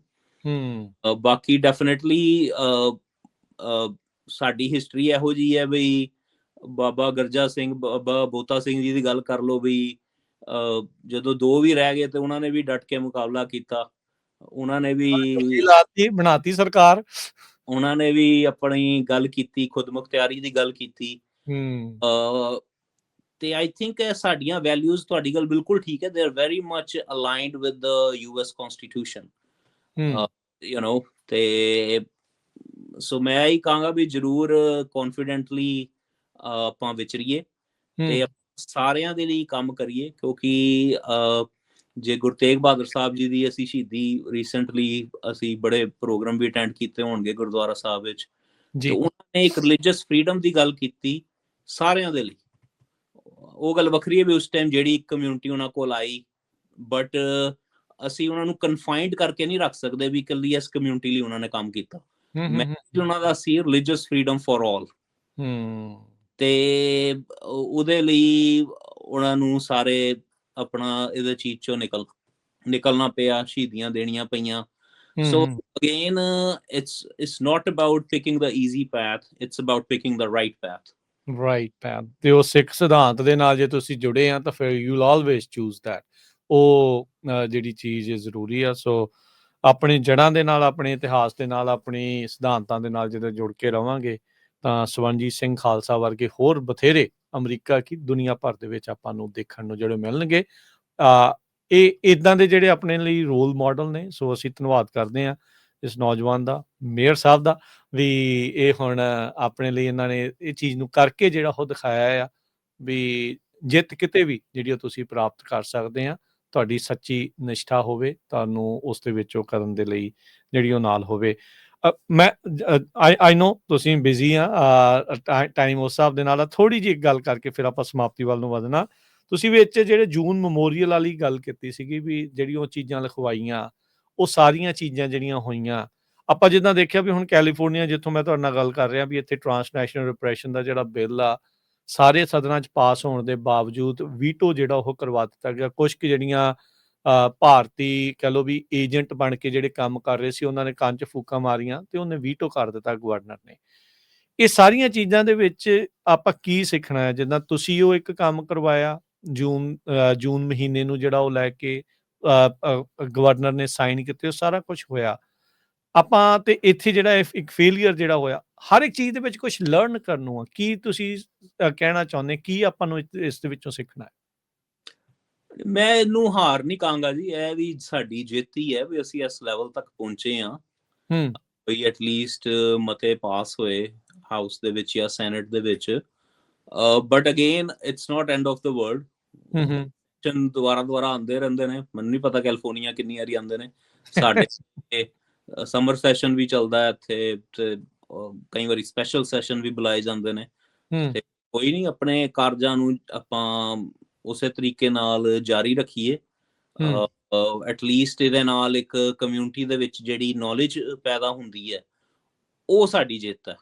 ਬਾਕੀ ਡੈਫੀਨੇਟਲੀ ਸਾਡੀ ਹਿਸਟਰੀ ਇਹੋ ਜਿਹੀ ਹੈ ਬਈ ਬਾਬਾ ਗਰਜਾ ਸਿੰਘ, ਬਾਬਾ ਬੋਤਾ ਸਿੰਘ ਜੀ ਦੀ ਗੱਲ ਕਰ ਲਓ ਬਈ, ਜਦੋਂ ਦੋ ਵੀ ਰਹਿ ਗਏ ਤੇ ਉਹਨਾਂ ਨੇ ਵੀ ਡਟ ਕੇ ਮੁਕਾਬਲਾ ਕੀਤਾ, ਉਹਨਾਂ ਨੇ ਵੀ ਬਣਾਤੀ ਸਰਕਾਰ, ਉਹਨਾਂ ਨੇ ਵੀ ਆਪਣੀ ਗੱਲ ਕੀਤੀ, ਖੁਦ ਮੁਖਤਿਆਰੀ ਦੀ ਗੱਲ ਕੀਤੀ। ਤੇ ਆਈ ਥਿੰਕ ਸਾਡੀਆਂ ਵੈਲਿਊਜ਼, ਤੁਹਾਡੀ ਗੱਲ ਬਿਲਕੁਲ ਠੀਕ ਹੈ, they are very much aligned with the US Constitution, you know, ਤੇ ਸੋ ਮੈਂ ਇਹੀ ਕਹਾਂਗਾ ਵੀ ਜ਼ਰੂਰ ਕੌਨਫੀਡੈਂਟਲੀ ਆਪਾਂ ਵਿਚਰੀਏ ਤੇ ਸਾਰਿਆਂ ਦੇ ਲਈ ਕੰਮ ਕਰੀਏ, ਕਿਉਂਕਿ ਜੇ ਗੁਰੂ ਤੇਗ ਬਹਾਦਰ ਸਾਹਿਬ ਜੀ ਦੀ ਅਸੀਂ ਸ਼ਹੀਦੀ ਰੀਸੈਂਟਲੀ ਅਸੀਂ ਬੜੇ ਪ੍ਰੋਗਰਾਮ ਵੀ ਅਟੈਂਡ ਕੀਤੇ ਹੋਣਗੇ ਗੁਰਦੁਆਰਾ ਸਾਹਿਬ ਵਿੱਚ, ਤੇ ਉਹਨਾਂ ਨੇ ਇੱਕ ਰਿਲੀਜੀਅਸ ਫਰੀडम ਦੀ ਗੱਲ ਕੀਤੀ ਸਾਰਿਆਂ ਦੇ ਲਈ। ਉਹ ਗੱਲ ਵੱਖਰੀ ਹੈ ਵੀ ਉਸ ਟਾਈਮ ਜਿਹੜੀ ਕਮਿਊਨਿਟੀ ਉਹਨਾਂ ਕੋਲ ਆਈ, ਬਟ ਅਸੀਂ ਉਹਨਾਂ ਨੂੰ ਕਨਫਾਈਨਡ ਕਰਕੇ ਨਹੀਂ ਰੱਖ ਸਕਦੇ ਵੀ ਇਕੱਲੀ ਇਸ ਕਮਿਊਨਿਟੀ ਲਈ ਉਹਨਾਂ ਨੇ ਕੰਮ ਕੀਤਾ। ਮੈਸੇਜ ਉਹਨਾਂ ਦਾ ਸੀ ਰਿਲੀਜੀਅਸ ਫਰੀडम ਫॉर ਆਲ, ਤੇ ਉਹਦੇ ਲਈ ਉਹਨਾਂ ਨੂੰ ਸਾਰੇ ਆਪਣਾ ਇਹਦੇ ਚੀਜ਼ ਚੋਂ ਨਿਕਲਣਾ ਪਿਆ, ਸ਼ਹੀਦੀਆਂ ਦੇਣੀਆਂ ਪਈਆਂ। So again, it's not about picking the easy path, it's about picking the right path. Right path. ਤੇ ਉਹ ਸਿੱਖ ਸਿਧਾਂਤ ਦੇ ਨਾਲ ਜੇ ਤੁਸੀਂ ਜੁੜੇ ਆ ਤਾਂ ਫਿਰ you will always choose that. ਉਹ ਜਿਹੜੀ ਚੀਜ਼ ਜ਼ਰੂਰੀ ਆ। ਸੋ ਆਪਣੀ ਜੜ੍ਹਾਂ ਦੇ ਨਾਲ, ਆਪਣੇ ਇਤਿਹਾਸ ਦੇ ਨਾਲ, ਆਪਣੀ ਸਿਧਾਂਤਾਂ ਦੇ ਨਾਲ ਜਦੋਂ ਜੁੜ ਕੇ ਰਵਾਂਗੇ ਤਾਂ ਸਵਰਨਜੀਤ ਸਿੰਘ ਖਾਲਸਾ ਵਰਗੇ ਹੋਰ ਬਥੇਰੇ ਅਮਰੀਕਾ ਕੀ ਦੁਨੀਆ ਭਰ ਦੇ ਵਿੱਚ ਆਪਾਂ ਨੂੰ ਦੇਖਣ ਨੂੰ ਜਿਹੜੇ ਮਿਲਣਗੇ। ਇਹ ਇੱਦਾਂ ਦੇ ਜਿਹੜੇ ਆਪਣੇ ਲਈ ਰੋਲ ਮਾਡਲ ਨੇ। ਸੋ ਅਸੀਂ ਧੰਨਵਾਦ ਕਰਦੇ ਹਾਂ ਇਸ ਨੌਜਵਾਨ ਦਾ, ਮੇਅਰ ਸਾਹਿਬ ਦਾ ਵੀ ਇਹ ਹੁਣ ਆਪਣੇ ਲਈ ਇਹਨਾਂ ਨੇ ਇਹ ਚੀਜ਼ ਨੂੰ ਕਰਕੇ ਜਿਹੜਾ ਉਹ ਦਿਖਾਇਆ ਆ ਵੀ ਜਿੱਤ ਕਿਤੇ ਵੀ ਜਿਹੜੀ ਉਹ ਤੁਸੀਂ ਪ੍ਰਾਪਤ ਕਰ ਸਕਦੇ ਆ, ਤੁਹਾਡੀ ਸੱਚੀ ਨਿਸ਼ਠਾ ਹੋਵੇ, ਤੁਹਾਨੂੰ ਉਸ ਦੇ ਵਿੱਚ ਉਹ ਕਰਨ ਦੇ ਲਈ ਜਿਹੜੀ ਉਹ ਨਾਲ ਹੋਵੇ। ਮੈਂ ਆਈ ਨੋ ਤੁਸੀਂ ਬਿਜ਼ੀ ਆ, ਟਾਈਮ ਉਸ ਹਿਸਾਬ ਦੇ ਨਾਲ ਆ। ਥੋੜ੍ਹੀ ਜਿਹੀ ਇੱਕ ਗੱਲ ਕਰਕੇ ਫਿਰ ਆਪਾਂ ਸਮਾਪਤੀ ਵੱਲ ਨੂੰ ਵਧਣਾ। ਤੁਸੀਂ ਵਿੱਚ ਜਿਹੜੇ ਜੂਨ ਮੈਮੋਰੀਅਲ ਵਾਲੀ ਗੱਲ ਕੀਤੀ ਸੀਗੀ ਵੀ ਜਿਹੜੀ ਉਹ ਚੀਜ਼ਾਂ ਲਿਖਵਾਈਆਂ, ਉਹ ਸਾਰੀਆਂ ਚੀਜ਼ਾਂ ਜਿਹੜੀਆਂ ਹੋਈਆਂ, ਆਪਾਂ ਜਿੱਦਾਂ ਦੇਖਿਆ ਵੀ ਹੁਣ ਕੈਲੀਫੋਰਨੀਆ, ਜਿੱਥੋਂ ਮੈਂ ਤੁਹਾਡੇ ਨਾਲ ਗੱਲ ਕਰ ਰਿਹਾ ਵੀ ਇੱਥੇ ਟਰਾਂਸਨੈਸ਼ਨਲ ਰਿਪਰੈਸ਼ਨ ਦਾ ਜਿਹੜਾ ਬਿੱਲ ਆ ਸਾਰੇ ਸਦਨਾਂ 'ਚ ਪਾਸ ਹੋਣ ਦੇ ਬਾਵਜੂਦ ਵੀਟੋ ਜਿਹੜਾ ਉਹ ਕਰਵਾ ਦਿੱਤਾ ਗਿਆ। ਕੁਛ ਕੁ ਜਿਹੜੀਆਂ ਭਾਰਤੀ ਕਹਿ ਲਓ ਵੀ ਏਜੰਟ ਬਣ ਕੇ ਜਿਹੜੇ ਕੰਮ ਕਰ ਰਹੇ ਸੀ, ਉਹਨਾਂ ਨੇ ਕੰਨ 'ਚ ਫੂਕਾਂ ਮਾਰੀਆਂ ਤੇ ਉਹਨੇ ਵੀਟੋ ਕਰ ਦਿੱਤਾ ਗਵਰਨਰ ਨੇ। ਇਹ ਸਾਰੀਆਂ ਚੀਜ਼ਾਂ ਦੇ ਵਿੱਚ ਆਪਾਂ ਕੀ ਸਿੱਖਣਾ ਹੈ? ਜਿੱਦਾਂ ਤੁਸੀਂ ਉਹ ਇੱਕ ਕੰਮ ਕਰਵਾਇਆ ਜੂਨ ਮਹੀਨੇ ਨੂੰ, ਜਿਹੜਾ ਉਹ ਲੈ ਕੇ ਗਵਰਨਰ ਨੇ ਸਾਈਨ ਕੀਤੇ, ਉਹ ਸਾਰਾ ਕੁਛ ਹੋਇਆ। ਆਪਾਂ ਤੇ ਇੱਥੇ ਜਿਹੜਾ ਇੱਕ ਫੇਲੀਅਰ ਜਿਹੜਾ ਹੋਇਆ, ਹਰ ਇੱਕ ਚੀਜ਼ ਦੇ ਵਿੱਚ ਕੁਛ ਲਰਨ ਕਰਨ ਨੂੰ ਆ। ਕੀ ਤੁਸੀਂ ਕਹਿਣਾ ਚਾਹੁੰਦੇ, ਕੀ ਆਪਾਂ ਨੂੰ ਇਸ ਦੇ ਵਿੱਚੋਂ ਸਿੱਖਣਾ ਹੈ? ਮੈਂ ਇਹਨੂੰ ਹਾਰ ਨਹੀਂ ਕਹਾਂਗਾ ਜੀ, ਇਹ ਵੀ ਸਾਡੀ ਜਿੱਤ ਹੀ ਹੈ ਵੀ ਅਸੀਂ ਇਸ ਲੈਵਲ ਤੱਕ ਪਹੁੰਚੇ ਹਾਂ। ਵੀ ਐਟਲੀਸਟ ਮਤੇ ਪਾਸ ਹੋਏ ਹਾਊਸ ਦੇ ਵਿੱਚ ਜਾਂ ਸੈਨੇਟ ਦੇ ਵਿੱਚ। But again it's not end of the world. ਦੁਬਾਰਾ ਆਉਂਦੇ ਰਹਿੰਦੇ ਨੇ। ਮੈਨੂੰ ਨਹੀਂ ਪਤਾ ਕੈਲੀਫੋਰਨੀਆ ਕਿੰਨੀ ਵਾਰੀ ਆਉਂਦੇ ਨੇ। ਸਾਡੇ ਸਮਰ ਸੈਸ਼ਨ ਵੀ ਚੱਲਦਾ ਹੈ ਇੱਥੇ, ਤੇ ਕਈ ਵਾਰੀ ਸਪੈਸ਼ਲ ਸੈਸ਼ਨ ਵੀ ਬੁਲਾਏ ਜਾਂਦੇ ਨੇ। ਤੇ ਕੋਈ ਨਹੀਂ, ਆਪਣੇ ਕਾਰਜਾਂ ਨੂੰ ਆਪਾਂ ਉਸੇ ਤਰੀਕੇ ਨਾਲ ਜਾਰੀ ਰੱਖੀਏ। ਐਟਲੀਸਟ ਇਹਦੇ ਨਾਲ ਇੱਕ ਕਮਿਊਨਿਟੀ ਦੇ ਵਿੱਚ ਜਿਹੜੀ ਨੌਲੇਜ ਪੈਦਾ ਹੁੰਦੀ ਹੈ, ਉਹ ਸਾਡੀ ਜਿੱਤ ਹੈ।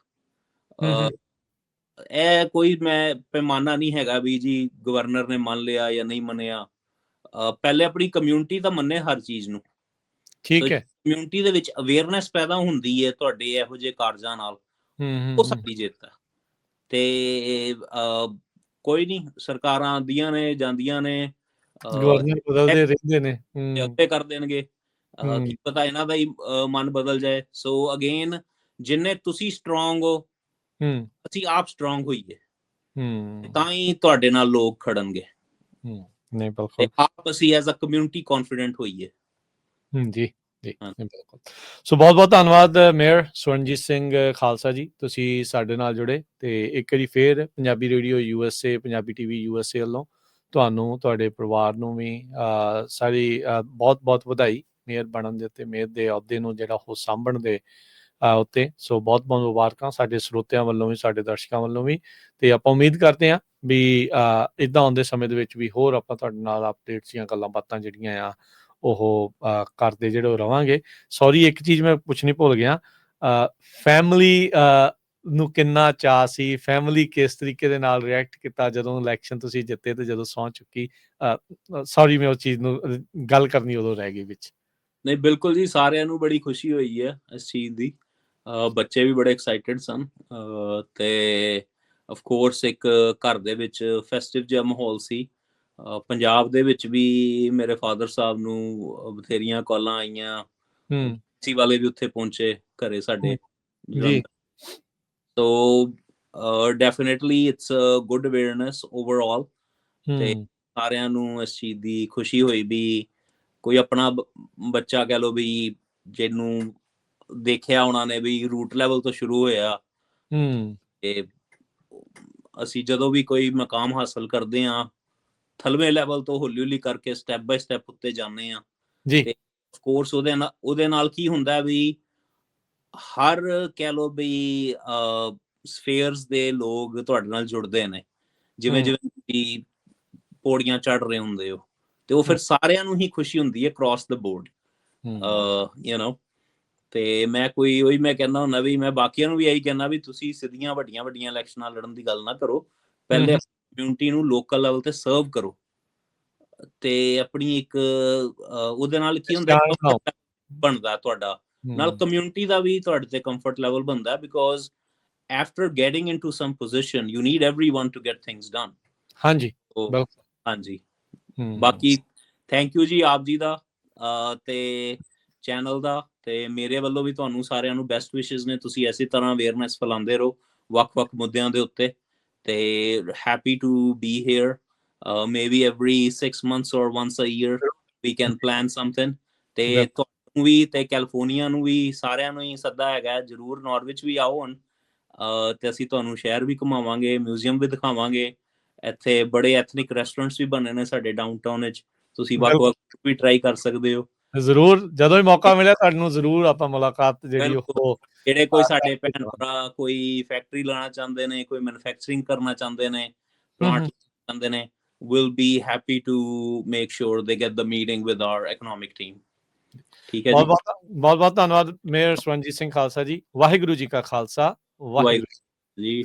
ਇਹ ਕੋਈ ਮੈਂ ਪੈਮਾਨਾ ਨਹੀਂ ਹੈਗਾ ਵੀ ਜੀ ਗਵਰਨਰ ਨੇ ਮੰਨ ਲਿਆ ਜਾਂ ਨਹੀਂ ਮੰਨਿਆ। ਪਹਿਲੇ ਆਪਣੀ ਕਮਿਊਨਿਟੀ ਤਾਂ ਮੰਨੇ ਹਰ ਚੀਜ਼ ਨੂੰ। ਠੀਕ ਹੈ। ਕਮਿਊਨਿਟੀ ਦੇ ਵਿੱਚ ਅਵੇਅਰਨੈਸ ਪੈਦਾ ਹੁੰਦੀ ਹੈ ਤੁਹਾਡੇ ਇਹੋ ਜਿਹੇ ਕਾਰਜਾਂ ਨਾਲ, ਉਹ ਸਾਡੀ ਜਿੱਤ ਹੈ। ਤੇ ਕੋਈ ਨਹੀਂ, ਸਰਕਾਰਾਂ ਆਉਂਦੀਆਂ ਨੇ ਜਾਂਦੀਆਂ ਨੇ, ਗਵਰਨਰ ਬਦਲਦੇ ਰਹਿੰਦੇ ਨੇ, ਉੱਤੇ ਕਰ ਦੇਣਗੇ, ਕੀ ਪਤਾ ਇਹਨਾਂ ਦਾ ਹੀ ਮਨ ਬਦਲ ਜਾਏ। ਸੋ ਅਗੇਨ, ਜਿੰਨੇ ਤੁਸੀਂ ਸਟਰੋਂਗ ਹੋ, ਅਸੀਂ ਆਪ ਸਟਰੋਂਗ ਹੋਈਏ, ਤਾਂ ਹੀ ਤੁਹਾਡੇ ਨਾਲ ਲੋਕ ਖੜਨਗੇ। ਨਹੀਂ, ਬਿਲਕੁਲ। ਆਪ ਅਸੀਂ ਐਜ਼ ਅ ਕਮਿਊਨਿਟੀ ਕੌਨਫੀਡੈਂਟ ਹੋਈਏ। ਜੀ ਜੀ, ਬਿਲਕੁਲ। ਸੋ ਬਹੁਤ ਬਹੁਤ ਧੰਨਵਾਦ ਮੇਅਰ ਸਵਰਨਜੀਤ ਸਿੰਘ ਖਾਲਸਾ ਜੀ, ਤੁਸੀਂ ਸਾਡੇ ਨਾਲ ਜੁੜੇ। ਤੇ ਇੱਕ ਵਾਰੀ ਫੇਰ Punjabi radio USA, Punjabi TV USA ਵੱਲੋਂ ਤੁਹਾਨੂੰ, ਤੁਹਾਡੇ ਪਰਿਵਾਰ ਨੂੰ ਵੀ ਸਾਰੀ ਬਹੁਤ ਬਹੁਤ ਵਧਾਈ ਮੇਅਰ ਬਣਨ ਦੇ ਉੱਤੇ, ਮੇਅਰ ਦੇ ਅਹੁਦੇ ਨੂੰ ਜਿਹੜਾ ਉਹ ਸਾਂਭਣ ਦੇ ਉੱਤੇ। ਸੋ ਬਹੁਤ ਬਹੁਤ ਮੁਬਾਰਕਾਂ ਸਾਡੇ ਸਰੋਤਿਆਂ ਵੱਲੋਂ ਵੀ, ਸਾਡੇ ਦਰਸ਼ਕਾਂ ਵੱਲੋਂ ਵੀ। ਤੇ ਆਪਾਂ ਉਮੀਦ ਕਰਦੇ ਹਾਂ ਵੀ ਇੱਦਾਂ ਆਉਂਦੇ ਸਮੇਂ ਦੇ ਵਿੱਚ ਵੀ ਹੋਰ ਆਪਾਂ ਤੁਹਾਡੇ ਨਾਲ ਅਪਡੇਟਸ ਦੀਆਂ ਗੱਲਾਂ ਬਾਤਾਂ ਜਿਹੜੀਆਂ ਆ ਉਹ ਕਰਦੇ ਜਿਹੜੇ ਉਹ ਰਵਾਂਗੇ। ਸੌਰੀ, ਇੱਕ ਚੀਜ਼ ਮੈਂ ਪੁੱਛਣੀ ਭੁੱਲ ਗਿਆ, ਫੈਮਿਲੀ ਨੂੰ ਕਿੰਨਾ ਚਾਅ ਸੀ? ਫੈਮਿਲੀ ਕਿਸ ਤਰੀਕੇ ਦੇ ਨਾਲ ਰਿਐਕਟ ਕੀਤਾ ਜਦੋਂ ਇਲੈਕਸ਼ਨ ਤੁਸੀਂ ਜਿੱਤੇ ਤੇ ਜਦੋਂ ਸਹੁੰ ਚੁੱਕੀ? ਸੌਰੀ, ਮੈਂ ਉਸ ਚੀਜ਼ ਨੂੰ ਗੱਲ ਕਰਨੀ ਉਦੋਂ ਰਹਿ ਗਈ ਵਿੱਚ। ਨਹੀਂ, ਬਿਲਕੁਲ ਜੀ, ਸਾਰਿਆਂ ਨੂੰ ਬੜੀ ਖੁਸ਼ੀ ਹੋਈ ਹੈ ਇਸ ਚੀਜ਼ ਦੀ। ਬੱਚੇ ਵੀ ਬੜੇ ਐਕਸਾਈਟਡ ਸਨ, ਤੇ ਆਫ ਕੋਰਸ ਇੱਕ ਘਰ ਦੇ ਵਿੱਚ ਫੈਸਟਿਵ ਜਿਹਾ ਮਾਹੌਲ ਸੀ। ਪੰਜਾਬ ਦੇ ਵਿੱਚ ਵੀ ਮੇਰੇ ਫਾਦਰ ਸਾਹਿਬ ਨੂੰ ਬਥੇਰੀਆਂ ਕਾਲਾਂ ਆਈਆਂ, ਸੀ ਵਾਲੇ ਵੀ ਉੱਥੇ ਪਹੁੰਚੇ ਘਰੇ ਸਾਡੇ। So definitely it's a good awareness overall. ਤੇ ਸਾਰਿਆਂ ਨੂੰ ਇਸ ਚੀਜ਼ ਦੀ ਖੁਸ਼ੀ ਹੋਈ ਵੀ ਕੋਈ ਆਪਣਾ ਬੱਚਾ ਕਹਿ ਲਓ ਵੀ ਜਿਹਨੂੰ ਦੇਖਿਆ ਉਹਨਾਂ ਨੇ ਵੀ ਰੂਟ ਲੈਵਲ ਤੋਂ ਸ਼ੁਰੂ ਹੋਇਆ ਤੇ ਅਸੀਂ ਜਦੋਂ ਵੀ ਕੋਈ ਮਕਾਮ ਹਾਸਲ ਕਰਦੇ ਹਾਂ ਥਲਵੇਂ ਲੈਵਲ ਤੋਂ ਹੌਲੀ ਹੌਲੀ ਕਰਕੇ ਸਟੈਪ ਬਾਈ ਸਟੈਪ ਉੱਤੇ ਜਾਂਦੇ ਆ ਜੀ ਤੇ ਆਫ ਕੋਰਸ ਉਹਦੇ ਨਾਲ ਕੀ ਹੁੰਦਾ ਵੀ ਹਰ ਕਹਿ ਲੋ ਵੀ ਸਫੇਅਰਸ ਦੇ ਲੋਕ ਤੁਹਾਡੇ ਨਾਲ ਜੁੜਦੇ ਨੇ ਜਿਵੇਂ ਜਿਵੇਂ ਤੁਸੀਂ ਪੌੜੀਆਂ ਚੜ ਰਹੇ ਹੁੰਦੇ ਹੋ ਤੇ ਉਹ ਫਿਰ ਸਾਰਿਆਂ ਨੂੰ ਹੀ ਖੁਸ਼ੀ ਹੁੰਦੀ ਹੈ cross the board you know ਤੇ ਮੈਂ ਉਹੀ ਮੈਂ ਕਹਿੰਦਾ ਹੁੰਦਾ ਵੀ ਮੈਂ ਬਾਕੀਆਂ ਨੂੰ ਵੀ ਇਹੀ ਕਹਿੰਦਾ ਵੀ ਤੁਸੀਂ ਸਿੱਧੀਆਂ ਵੱਡੀਆਂ ਵੱਡੀਆਂ ਇਲੈਕਸ਼ਨਾਂ ਲੜਨ ਦੀ ਗੱਲ ਨਾ ਕਰੋ ਪਹਿਲੇ ਕਮਿਊਨਿਟੀ ਨੂੰ ਲੋਕਲ ਲੈਵਲ ਤੇ ਸਰਵ ਕਰੋ ਤੇ ਆਪਣੀ ਇੱਕ ਉਹਦੇ ਨਾਲ ਕੀ ਹੁੰਦਾ ਬਣਦਾ ਤੁਹਾਡਾ ਨਾਲ ਕਮਿਊਨਿਟੀ ਦਾ ਵੀ ਤੁਹਾਡੇ ਤੇ ਕੰਫਰਟ ਲੈਵਲ ਬਣਦਾ because after getting into some position you need everyone to get things done ਹਾਂਜੀ ਹਾਂਜੀ ਬਾਕੀ ਥੈਂਕ ਯੂ ਜੀ ਆਪ ਜੀ ਦਾ ਤੇ ਚੈਨਲ ਦਾ ਤੇ ਮੇਰੇ ਵੱਲੋਂ ਵੀ ਤੁਹਾਨੂੰ ਸਾਰਿਆਂ ਨੂੰ ਬੈਸਟ ਵਿਸ਼ੇਸ ਨੇ ਤੁਸੀਂ ਐਸੀ ਤਰ੍ਹਾਂ ਅਵੇਅਰਨੈਸ ਫੈਲਾਉਂਦੇ ਰਹੋ ਵੱਖ-ਵੱਖ ਮੁੱਦਿਆਂ ਦੇ ਉੱਤੇ ਤੇ happy to be here maybe every 6 months or once a year we can plan something ਤੇ ਤੁਹਾਨੂੰ ਵੀ ਤੇ ਕੈਲੀਫੋਰਨੀਆ ਨੂੰ ਵੀ ਸਾਰਿਆਂ ਨੂੰ ਹੀ ਸੱਦਾ ਹੈਗਾ ਜਰੂਰ ਨਾਰਵਿਚ ਵੀ ਆਓ ਹੁਣ ਤੇ ਅਸੀਂ ਤੁਹਾਨੂੰ ਸ਼ਹਿਰ ਵੀ ਘੁਮਾਵਾਂਗੇ ਮਿਊਜ਼ੀਅਮ ਵੀ ਦਿਖਾਵਾਂਗੇ ਇੱਥੇ ਬੜੇ ਐਥਨਿਕ ਰੈਸਟੋਰੈਂਟਸ ਵੀ ਬਣੇ ਨੇ ਸਾਡੇ ਡਾਊਨਟਾਊਨ ਵਿੱਚ ਤੁਸੀਂ ਵੱਖ-ਵੱਖ ਵੀ ਟਰਾਈ ਕਰ ਸਕਦੇ ਹੋ ਜ਼ਰੂਰ ਜਦੋਂ ਵੀ ਮੌਕਾ ਮਿਲਿਆ ਤੁਹਾਨੂੰ ਜ਼ਰੂਰ ਆਪਾਂ ਮੁਲਾਕਾਤ ਜਿਹੜੀ ਉਹ ਜਿਹੜੇ ਕੋਈ ਸਾਡੇ ਭੈਣ ਭਰਾ ਕੋਈ ਫੈਕਟਰੀ ਲਾਣਾ ਚਾਹੁੰਦੇ ਨੇ ਕੋਈ ਮੈਨੂਫੈਕਚਰਿੰਗ ਕਰਨਾ ਚਾਹੁੰਦੇ ਨੇ ਪਲਾਂਟ ਚਾਹੁੰਦੇ ਨੇ will be happy to make sure they get the meeting with our economic team ਠੀਕ ਹੈ ਜੀ ਬਹੁਤ ਬਹੁਤ ਧੰਨਵਾਦ ਮੇਅਰ ਸਵਰਨਜੀਤ ਸਿੰਘ ਖਾਲਸਾ ਜੀ ਵਾਹਿਗੁਰੂ ਜੀ ਕਾ ਖਾਲਸਾ ਵਾਹਿਗੁਰੂ ਜੀ